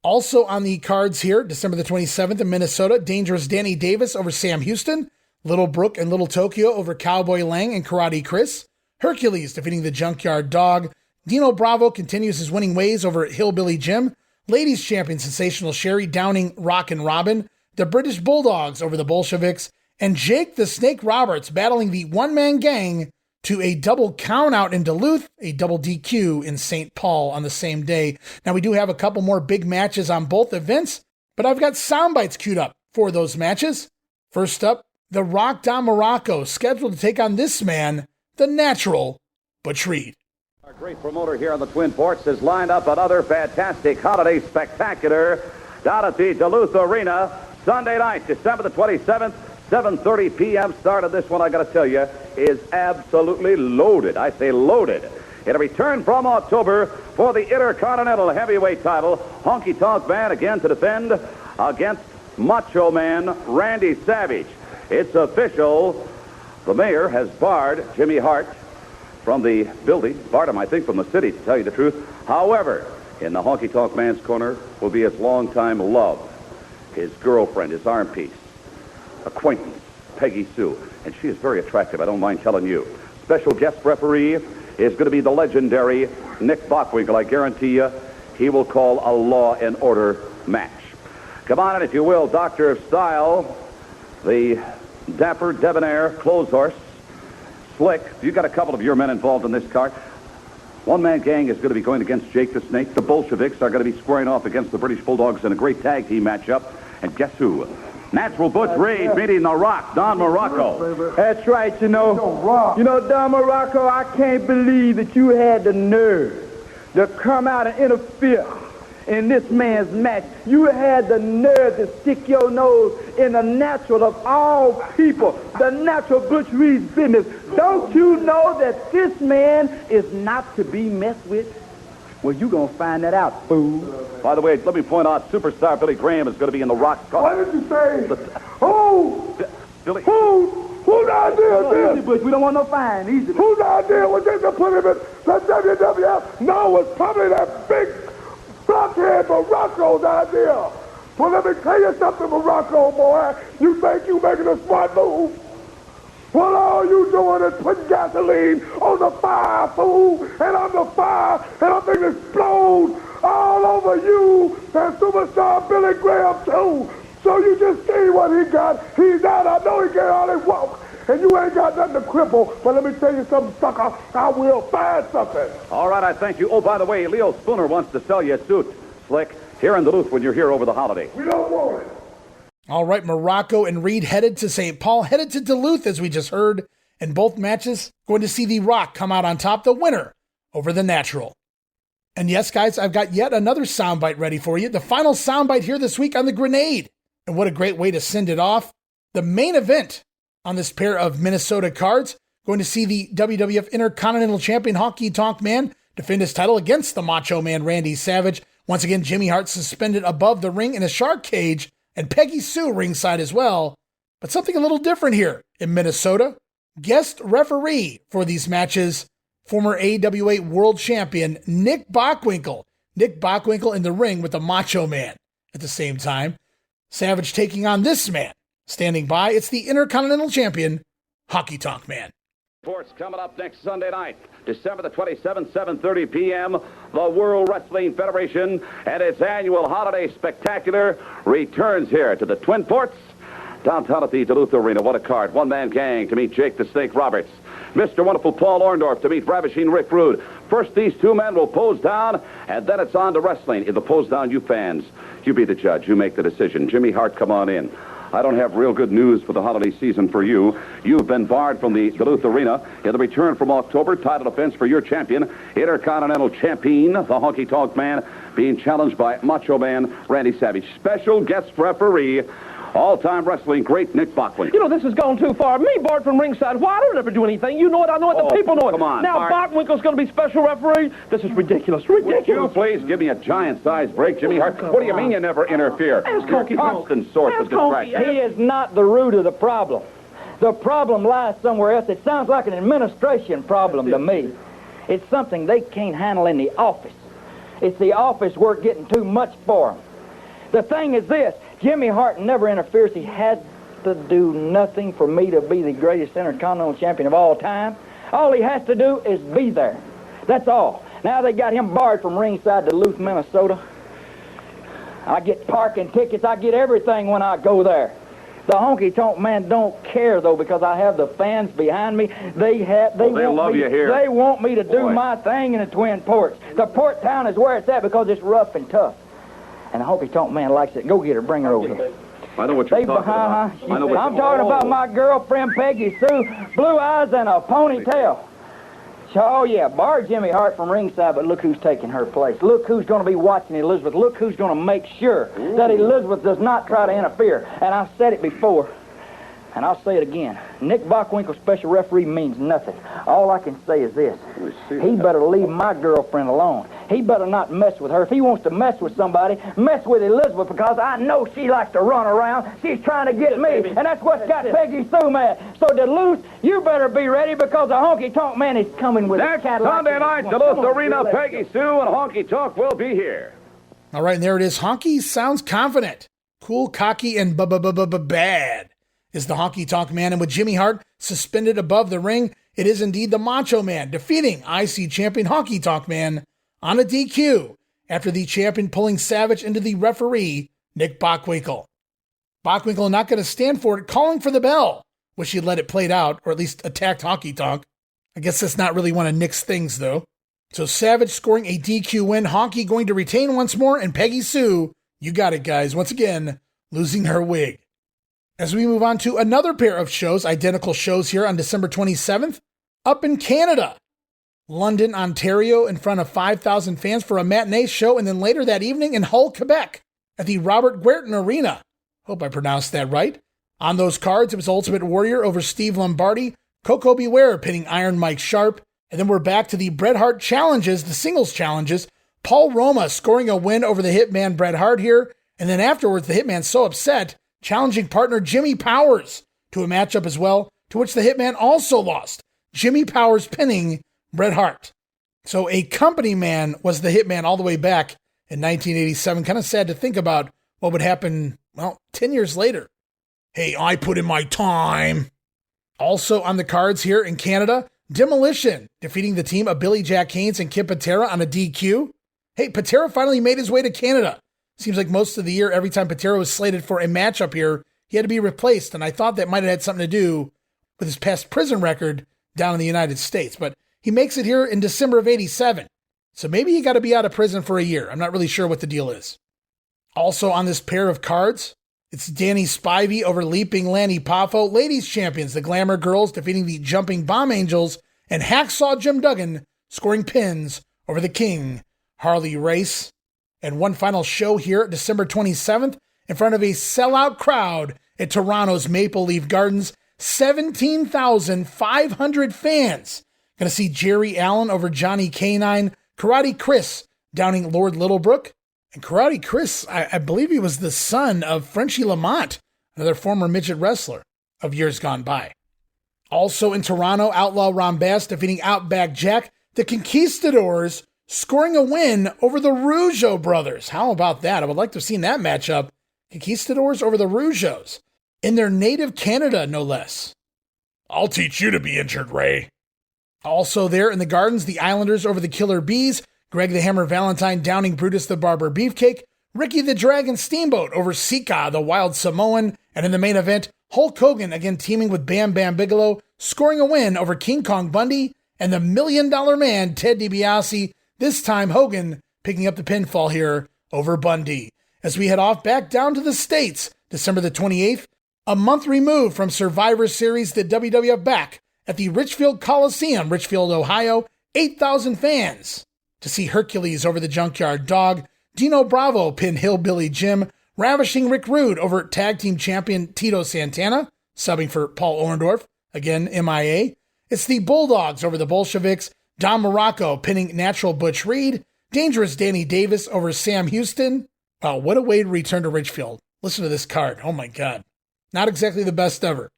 Also on the cards here, December the 27th in Minnesota, Dangerous Danny Davis over Sam Houston, Little Brook and Little Tokyo over Cowboy Lang and Karate Chris, Hercules defeating the Junkyard Dog, Dino Bravo continues his winning ways over Hillbilly Jim, Ladies Champion Sensational Sherry downing Rockin' Robin, the British Bulldogs over the Bolsheviks, and Jake the Snake Roberts battling the one-man gang to a double countout in Duluth, a double DQ in St. Paul on the same day. Now, we do have a couple more big matches on both events, but I've got sound bites queued up for those matches. First up, The Rock Don Morocco scheduled to take on this man, the Natural Butch Reed. Our great promoter here on the Twin Ports has lined up another fantastic holiday spectacular down at the Duluth Arena Sunday night, December the 27th, 7:30 p.m. start of this one, I got to tell you, is absolutely loaded. I say loaded. It'll return from October for the Intercontinental Heavyweight title. Honky Tonk Man again to defend against Macho Man Randy Savage. It's official. The mayor has barred Jimmy Hart from the building. Barred him, I think, from the city, to tell you the truth. However, in the Honky Tonk Man's corner will be his longtime love, his girlfriend, his arm piece, acquaintance, Peggy Sue. And she is very attractive, I don't mind telling you. Special guest referee is going to be the legendary Nick Bockwinkel. I guarantee you he will call a law and order match. Come on in, if you will, Doctor of Style, the dapper, debonair, clothes horse, Slick. You got a couple of your men involved in this card. One-man gang is going to be going against Jake the Snake. The Bolsheviks are going to be squaring off against the British Bulldogs in a great tag team matchup. And guess who? Natural Butch Reed meeting The Rock, Don Morocco. That's right, you know. You know, Don Morocco, I can't believe that you had the nerve to come out and interfere in this man's match. You had the nerve to stick your nose in the natural of all people, the Natural Butch Reed's business. Don't you know that this man is not to be messed with? Well, you gonna find that out, fool. By the way, let me point out, superstar Billy Graham is going to be in The Rock's car. What did you say? Who? Billy. Whose idea is this? Butch, we don't want no fine. Easy. Whose idea was this to put him in the WWF? No, it was probably that big blockhead Morocco's idea. Well, let me tell you something, Morocco, boy. You think you making a smart move? Well, all you doing is putting gasoline on the fire, fool. And I'm the fire, and I'm going to explode all over you and superstar Billy Graham, too. So you just see what he got. He's out. I know he can't hardly walk. And you ain't got nothing to cripple. But let me tell you something, sucker. I will find something. All right, I thank you. Oh, by the way, Leo Spooner wants to sell you a suit, Slick, here in Duluth when you're here over the holiday. We don't want it. All right, Morocco and Reed headed to St. Paul, headed to Duluth, as we just heard. In both matches, going to see The Rock come out on top, the winner over the Natural. And yes, guys, I've got yet another soundbite ready for you. The final soundbite here this week on the Grenade. And what a great way to send it off. The main event on this pair of Minnesota cards, going to see the WWF Intercontinental Champion Honky Tonk Man defend his title against the Macho Man Randy Savage. Once again, Jimmy Hart suspended above the ring in a shark cage, and Peggy Sue ringside as well. But something a little different here in Minnesota. Guest referee for these matches, former AWA World Champion Nick Bockwinkel. Nick Bockwinkel in the ring with the Macho Man at the same time. Savage taking on this man. Standing by, it's the Intercontinental Champion, Honky Tonk Man. Sports coming up next Sunday night, December the 27th, 7:30 p.m. The World Wrestling Federation and its annual holiday spectacular returns here to the Twin Ports, downtown at the Duluth Arena. What a card. One-man gang to meet Jake the Snake Roberts. Mr. Wonderful Paul Orndorff to meet Ravishing Rick Rude. First, these two men will pose down, and then it's on to wrestling. In the pose down, you fans, you be the judge. You make the decision. Jimmy Hart, come on in. I don't have real good news for the holiday season for you. You've been barred from the Duluth Arena. In the return from October, title defense for your champion, Intercontinental Champion, the Honky Tonk Man, being challenged by Macho Man Randy Savage. Special guest referee, all-time wrestling great Nick Bockwinkel. You know, this has gone too far. Me, Bart from ringside. Why? I don't ever do anything. You know it. I know it. The people know it. Come on, now, Bart. Bockwinkel's going to be special referee. This is ridiculous. Ridiculous. Would you please give me a giant-sized break, Jimmy Hart? What do you mean you never interfere? You're a constant source of distraction. He is not the root of the problem. The problem lies somewhere else. It sounds like an administration problem to me. It's something they can't handle in the office. It's the office work getting too much for them. The thing is this, Jimmy Hart never interferes. He had to do nothing for me to be the greatest intercontinental champion of all time. All he has to do is be there. That's all. Now they got him barred from ringside Duluth, Minnesota. I get parking tickets. I get everything when I go there. The Honky Tonk Man don't care, though, because I have the fans behind me. They love you here. They want me to do my thing in the Twin Ports. The Port Town is where it's at because it's rough and tough. And the Honky Tonk Man likes it. Go get her. Bring her over here. I know what you're talking about. I'm talking about my girlfriend, Peggy Sue, blue eyes and a ponytail. Oh, yeah, bar Jimmy Hart from ringside, but look who's taking her place. Look who's going to be watching Elizabeth. Look who's going to make sure that Elizabeth does not try to interfere. And I've said it before, and I'll say it again. Nick Bockwinkel's special referee means nothing. All I can say is this. He better leave my girlfriend alone. He better not mess with her. If he wants to mess with somebody, mess with Elizabeth, because I know she likes to run around. She's trying to get me, and that's what's got Peggy Sue mad. So Duluth, you better be ready because the Honky Tonk Man is coming with next Sunday night, Duluth Arena, Peggy Sue and Honky Tonk will be here. All right, and there it is. Honky sounds confident. Cool, cocky, and bad is the Honky Tonk Man. And with Jimmy Hart suspended above the ring, it is indeed the Macho Man defeating IC champion Honky Tonk Man on a DQ after the champion pulling Savage into the referee, Nick Bockwinkel. Bockwinkel not going to stand for it, calling for the bell. Wish he'd let it played out, or at least attacked Honky Tonk. I guess that's not really one of Nick's things, though. So Savage scoring a DQ win, Honky going to retain once more, and Peggy Sue, you got it, guys, once again, losing her wig. As we move on to another pair of shows, identical shows here on December 27th, up in Canada. London, Ontario, in front of 5,000 fans for a matinee show, and then later that evening in Hull, Quebec, at the Robert Guertin Arena. Hope I pronounced that right. On those cards, it was Ultimate Warrior over Steve Lombardi, Coco Beware pinning Iron Mike Sharp, and then we're back to the Bret Hart challenges, the singles challenges. Paul Roma scoring a win over the Hitman Bret Hart here, and then afterwards the Hitman's so upset, challenging partner Jimmy Powers to a matchup as well, to which the Hitman also lost. Jimmy Powers pinning Bret Hart. So a company man was the Hitman all the way back in 1987. Kind of sad to think about what would happen, 10 years later. Hey, I put in my time. Also on the cards here in Canada, Demolition defeating the team of Billy Jack Haynes and Kip Patera on a DQ. Hey, Patera finally made his way to Canada. Seems like most of the year, every time Patera was slated for a matchup here, he had to be replaced, and I thought that might have had something to do with his past prison record down in the United States. But he makes it here in December of 87. So maybe he got to be out of prison for a year. I'm not really sure what the deal is. Also on this pair of cards, it's Danny Spivey over Leaping Lanny Poffo. Ladies champions, the Glamour Girls defeating the Jumping Bomb Angels, and Hacksaw Jim Duggan scoring pins over the King, Harley Race. And one final show here, December 27th, in front of a sellout crowd at Toronto's Maple Leaf Gardens. 17,500 fans. Going to see Jerry Allen over Johnny K9, Karate Chris downing Lord Littlebrook. And Karate Chris, I believe he was the son of Frenchie Lamont, another former midget wrestler of years gone by. Also in Toronto, Outlaw Ron Bass defeating Outback Jack. The Conquistadors scoring a win over the Rougeaus brothers. How about that? I would like to have seen that matchup. Conquistadors over the Rougeaus. In their native Canada, no less. I'll teach you to be injured, Ray. Also there in the Gardens, the Islanders over the Killer Bees, Greg the Hammer Valentine downing Brutus the Barber Beefcake, Ricky the Dragon Steamboat over Sika the Wild Samoan, and in the main event, Hulk Hogan again teaming with Bam Bigelow, scoring a win over King Kong Bundy and the $1 Million Man Ted DiBiase, this time Hogan picking up the pinfall here over Bundy. As we head off back down to the States, December the 28th, a month removed from Survivor Series, the WWF back at the Richfield Coliseum, Richfield, Ohio, 8,000 fans to see Hercules over the Junkyard Dog, Dino Bravo pin Hillbilly Jim, Ravishing Rick Rude over tag team champion Tito Santana, subbing for Paul Orndorff, again MIA. It's the Bulldogs over the Bolsheviks, Don Morocco pinning Natural Butch Reed, Dangerous Danny Davis over Sam Houston. Wow, what a way to return to Richfield. Listen to this card. Oh my God. Not exactly the best ever,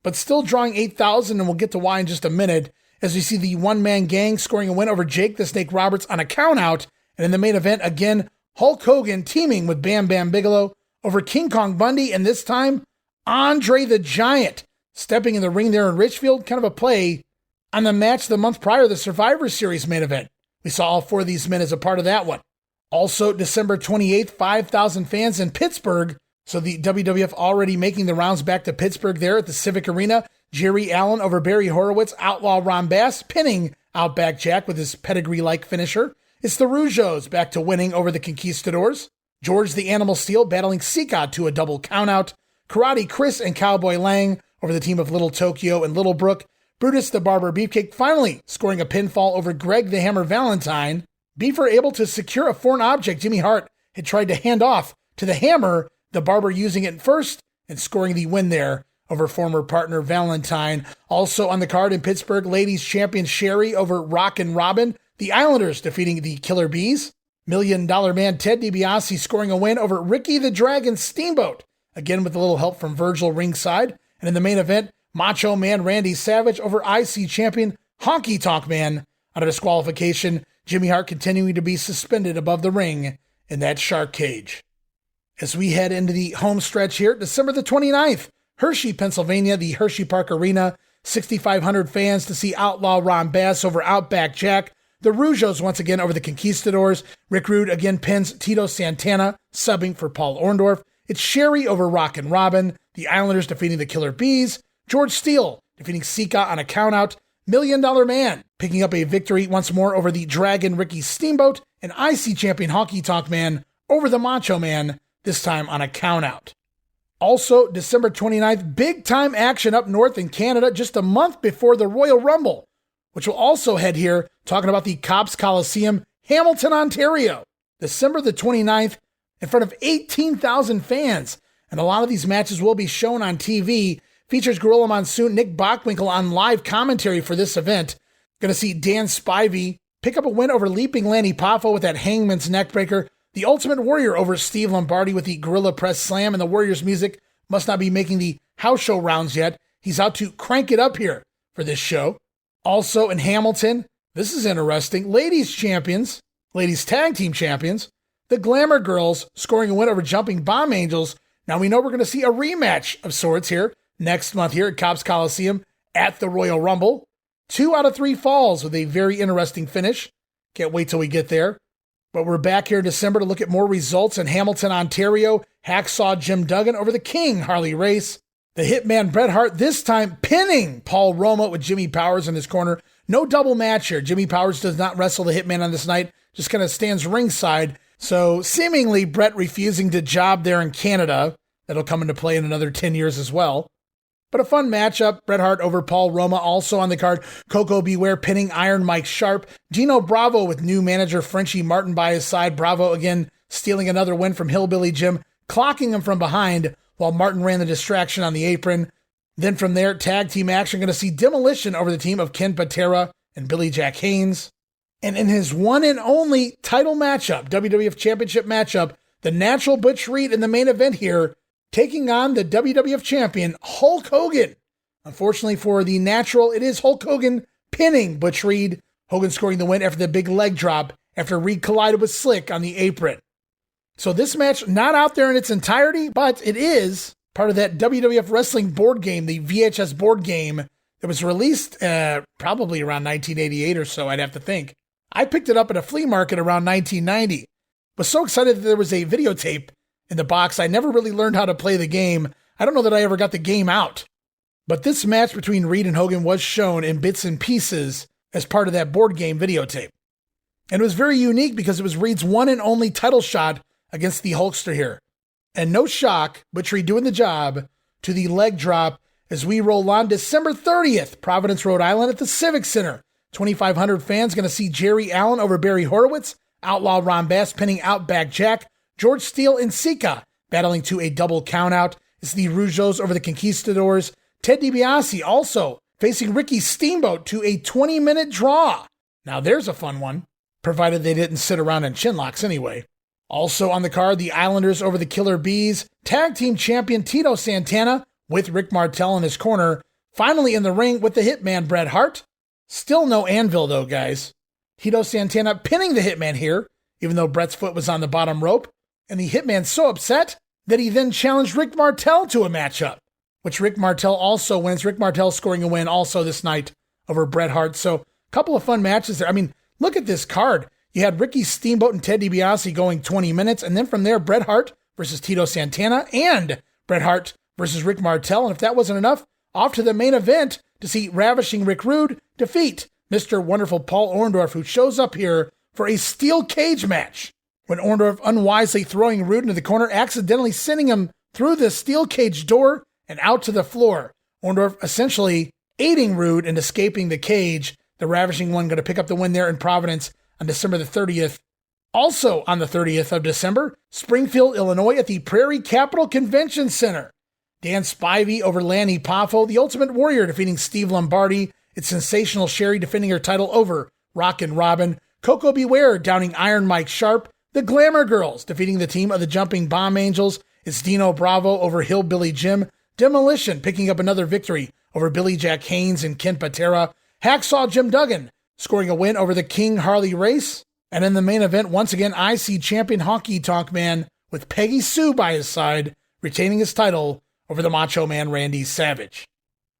but still drawing 8,000, and we'll get to why in just a minute, as we see the one-man gang scoring a win over Jake the Snake Roberts on a countout. And in the main event, again, Hulk Hogan teaming with Bam Bigelow over King Kong Bundy, and this time, Andre the Giant stepping in the ring there in Richfield, kind of a play on the match the month prior, the Survivor Series main event. We saw all 4 of these men as a part of that one. Also, December 28th, 5,000 fans in Pittsburgh. So the WWF already making the rounds back to Pittsburgh there at the Civic Arena. Jerry Allen over Barry Horowitz, Outlaw Ron Bass pinning Outback Jack with his pedigree-like finisher. It's the Rougeaus back to winning over the Conquistadors. George the Animal Steel battling Sika to a double countout. Karate Chris and Cowboy Lang over the team of Little Tokyo and Little Brook. Brutus the Barber Beefcake finally scoring a pinfall over Greg the Hammer Valentine. Beaver able to secure a foreign object Jimmy Hart had tried to hand off to the Hammer, the Barber using it first and scoring the win there over former partner Valentine. Also on the card in Pittsburgh, ladies champion Sherry over Rockin' Robin. The Islanders defeating the Killer Bees. $1 Million Man Ted DiBiase scoring a win over Ricky the Dragon Steamboat, again with a little help from Virgil ringside. And in the main event, Macho Man Randy Savage over IC champion Honky Tonk Man on a disqualification. Jimmy Hart continuing to be suspended above the ring in that shark cage. As we head into the home stretch here, December the 29th, Hershey, Pennsylvania, the Hershey Park Arena, 6,500 fans to see Outlaw Ron Bass over Outback Jack. The Rougeaus once again over the Conquistadors. Rick Rude again pins Tito Santana, subbing for Paul Orndorff. It's Sherry over Rockin' Robin. The Islanders defeating the Killer Bees. George Steele defeating Sika on a countout. $1 Million Man picking up a victory once more over the Dragon Ricky Steamboat. And IC champion Honky Tonk Man over the Macho Man, this time on a countout. Also, December 29th, big time action up north in Canada just a month before the Royal Rumble, which will also head here talking about the Cops Coliseum, Hamilton, Ontario. December the 29th, in front of 18,000 fans. And a lot of these matches will be shown on TV. Features Gorilla Monsoon, Nick Bockwinkel on live commentary for this event. Going to see Dan Spivey pick up a win over Leaping Lanny Poffo with that Hangman's Neckbreaker. The Ultimate Warrior over Steve Lombardi with the Gorilla Press Slam, and the Warrior's music must not be making the house show rounds yet. He's out to crank it up here for this show. Also in Hamilton, this is interesting, ladies tag team champions, the Glamour Girls scoring a win over Jumping Bomb Angels. Now we know we're going to see a rematch of sorts here next month here at Cops Coliseum at the Royal Rumble. 2 out of 3 falls with a very interesting finish. Can't wait till we get there. But we're back here in December to look at more results in Hamilton, Ontario. Hacksaw Jim Duggan over the King, Harley Race. The Hitman Bret Hart this time pinning Paul Roma with Jimmy Powers in his corner. No double match here. Jimmy Powers does not wrestle the Hitman on this night, just kind of stands ringside. So seemingly Bret refusing to job there in Canada. That'll come into play in another 10 years as well. But a fun matchup. Bret Hart over Paul Roma. Also on the card, Coco Beware pinning Iron Mike Sharp. Dino Bravo with new manager Frenchie Martin by his side. Bravo again stealing another win from Hillbilly Jim, clocking him from behind while Martin ran the distraction on the apron. Then from there, tag team action. Going to see Demolition over the team of Ken Patera and Billy Jack Haynes. And in his one and only title matchup, WWF Championship matchup, the Natural Butch Reed in the main event here, taking on the WWF champion, Hulk Hogan. Unfortunately for the Natural, it is Hulk Hogan pinning Butch Reed. Hogan scoring the win after the big leg drop after Reed collided with Slick on the apron. So this match, not out there in its entirety, but it is part of that WWF Wrestling board game, the VHS board game that was released probably around 1988 or so, I'd have to think. I picked it up at a flea market around 1990. Was so excited that there was a videotape in the box. I never really learned how to play the game. I don't know that I ever got the game out. But this match between Reed and Hogan was shown in bits and pieces as part of that board game videotape. And it was very unique because it was Reed's one and only title shot against the Hulkster here. And no shock, Butch Reed doing the job to the leg drop as we roll on December 30th, Providence, Rhode Island at the Civic Center. 2,500 fans going to see Jerry Allen over Barry Horowitz, Outlaw Ron Bass pinning Outback Jack, George Steele and Sika battling to a double countout. It's the Rougeaus over the Conquistadors. Ted DiBiase also facing Ricky Steamboat to a 20-minute draw. Now there's a fun one, provided they didn't sit around in chinlocks anyway. Also on the card, the Islanders over the Killer Bees. Tag team champion Tito Santana with Rick Martel in his corner. Finally in the ring with the Hitman Bret Hart. Still no anvil, though, guys. Tito Santana pinning the Hitman here, even though Bret's foot was on the bottom rope. And the Hitman's so upset that he then challenged Rick Martel to a matchup, which Rick Martel also wins. Rick Martel scoring a win also this night over Bret Hart. So a couple of fun matches there. I mean, look at this card. You had Ricky Steamboat and Ted DiBiase going 20 minutes, and then from there, Bret Hart versus Tito Santana and Bret Hart versus Rick Martel. And if that wasn't enough, off to the main event to see Ravishing Rick Rude defeat Mr. Wonderful Paul Orndorff, who shows up here for a steel cage match. When Orndorff unwisely throwing Rude into the corner, accidentally sending him through the steel cage door and out to the floor. Orndorff essentially aiding Rude and escaping the cage. The Ravishing One going to pick up the win there in Providence on December the 30th. Also on the 30th of December, Springfield, Illinois at the Prairie Capital Convention Center. Dan Spivey over Lanny Poffo, the Ultimate Warrior defeating Steve Lombardi. It's Sensational Sherry defending her title over Rockin' Robin. Coco Beware downing Iron Mike Sharp. The Glamour Girls defeating the team of the Jumping Bomb Angels. It's Dino Bravo over Hillbilly Jim. Demolition picking up another victory over Billy Jack Haynes and Ken Patera. Hacksaw Jim Duggan scoring a win over the King Harley Race. And in the main event, once again, IC champion Honky Tonk Man with Peggy Sue by his side, retaining his title over the Macho Man Randy Savage.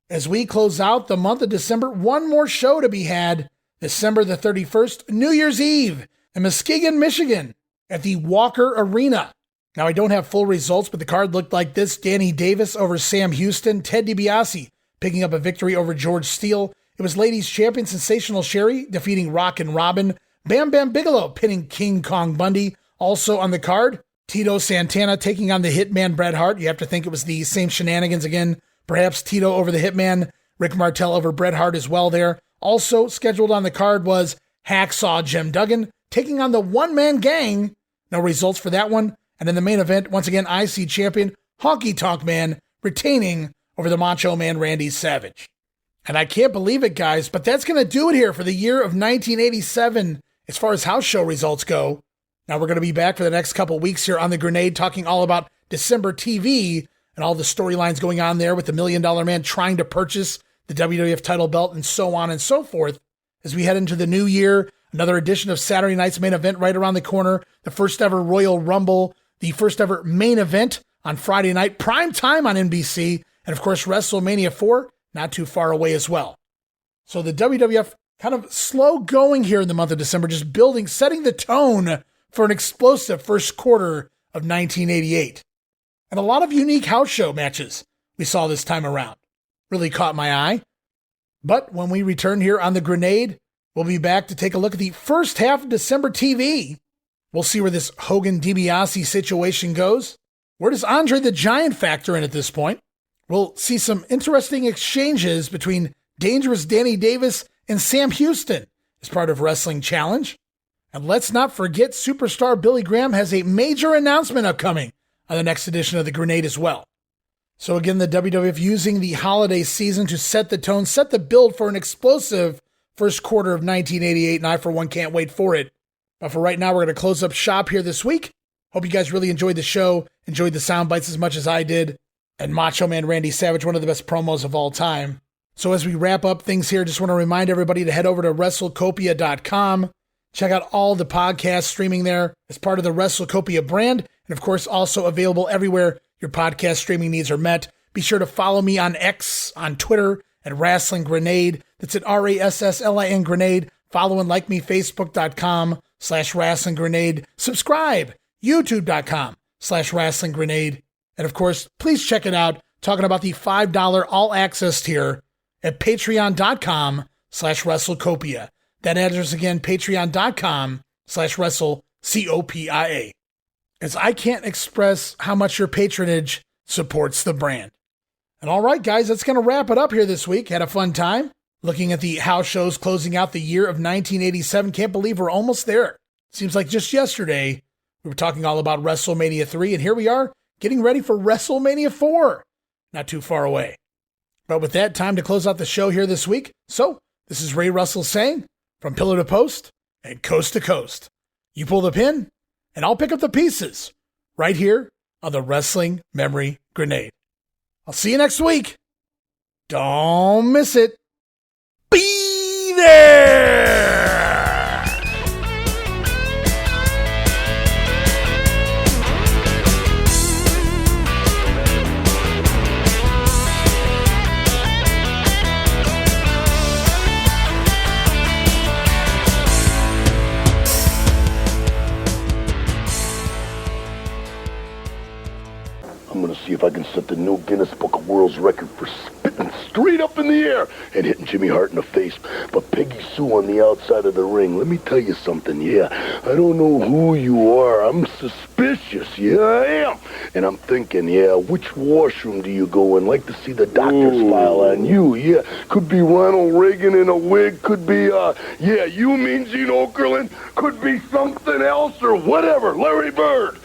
As we close out the month of December, one more show to be had. December the 31st, New Year's Eve in Muskegon, Michigan at the Walker Arena. Now, I don't have full results, but the card looked like this. Danny Davis over Sam Houston. Ted DiBiase picking up a victory over George Steele. It was ladies champion Sensational Sherry defeating Rockin' Robin. Bam Bigelow pinning King Kong Bundy. Also on the card, Tito Santana taking on the Hitman Bret Hart. You have to think it was the same shenanigans again. Perhaps Tito over the Hitman. Rick Martel over Bret Hart as well there. Also scheduled on the card was Hacksaw Jim Duggan taking on the One-Man Gang. No results for that one. And in the main event, once again, IC champion Honky Tonk Man retaining over the Macho Man Randy Savage. And I can't believe it, guys, but that's going to do it here for the year of 1987 as far as house show results go. Now we're going to be back for the next couple weeks here on The Grenade talking all about December TV and all the storylines going on there with the $1 Million Man trying to purchase the WWF title belt and so on and so forth. As we head into the new year, another edition of Saturday night's main event right around the corner, the first ever Royal Rumble, the first ever main event on Friday night, prime time on NBC, and of course WrestleMania 4, not too far away as well. So the WWF kind of slow going here in the month of December, just building, setting the tone for an explosive first quarter of 1988. And a lot of unique house show matches we saw this time around. Really caught my eye. But when we return here on The Grenade, we'll be back to take a look at the first half of December TV. We'll see where this Hogan DiBiase situation goes. Where does Andre the Giant factor in at this point? We'll see some interesting exchanges between Dangerous Danny Davis and Sam Houston as part of Wrestling Challenge. And let's not forget superstar Billy Graham has a major announcement upcoming on the next edition of The Grenade as well. So again, the WWF using the holiday season to set the tone, set the build for an explosive first quarter of 1988, and I, for one, can't wait for it. But for right now, we're going to close up shop here this week. Hope you guys really enjoyed the show, enjoyed the sound bites as much as I did, and Macho Man Randy Savage, one of the best promos of all time. So as we wrap up things here, just want to remind everybody to head over to WrestleCopia.com. Check out all the podcasts streaming there as part of the WrestleCopia brand, and of course also available everywhere your podcast streaming needs are met. Be sure to follow me on X, on Twitter, at Wrestling Grenade. That's at RASSLIN Grenade. Follow and like me, Facebook.com/Wrestling Grenade. Subscribe, YouTube.com/Wrestling Grenade. And of course, please check it out. Talking about the $5 all access tier at Patreon.com/WrestleCopia. That address again, Patreon.com/WrestleCopia. As I can't express how much your patronage supports the brand. And all right, guys, that's going to wrap it up here this week. Had a fun time looking at the house shows closing out the year of 1987. Can't believe we're almost there. Seems like just yesterday we were talking all about WrestleMania 3, and here we are getting ready for WrestleMania 4. Not too far away. But with that, time to close out the show here this week. So, this is Ray Russell saying, from pillar to post and coast to coast, you pull the pin, and I'll pick up the pieces right here on the Wrestling Memory Grenade. I'll see you next week. Don't miss it. Be there. set the new Guinness Book of World's Record for spitting straight up in the air and hitting Jimmy Hart in the face. But Peggy Sue on the outside of the ring, let me tell you something, yeah. I don't know who you are. I'm suspicious, yeah, I am. And I'm thinking, yeah, which washroom do you go in? Like to see the doctor's file on you, yeah. Could be Ronald Reagan in a wig, could be, yeah, you mean Gene Okerlund, could be something else or whatever. Larry Bird.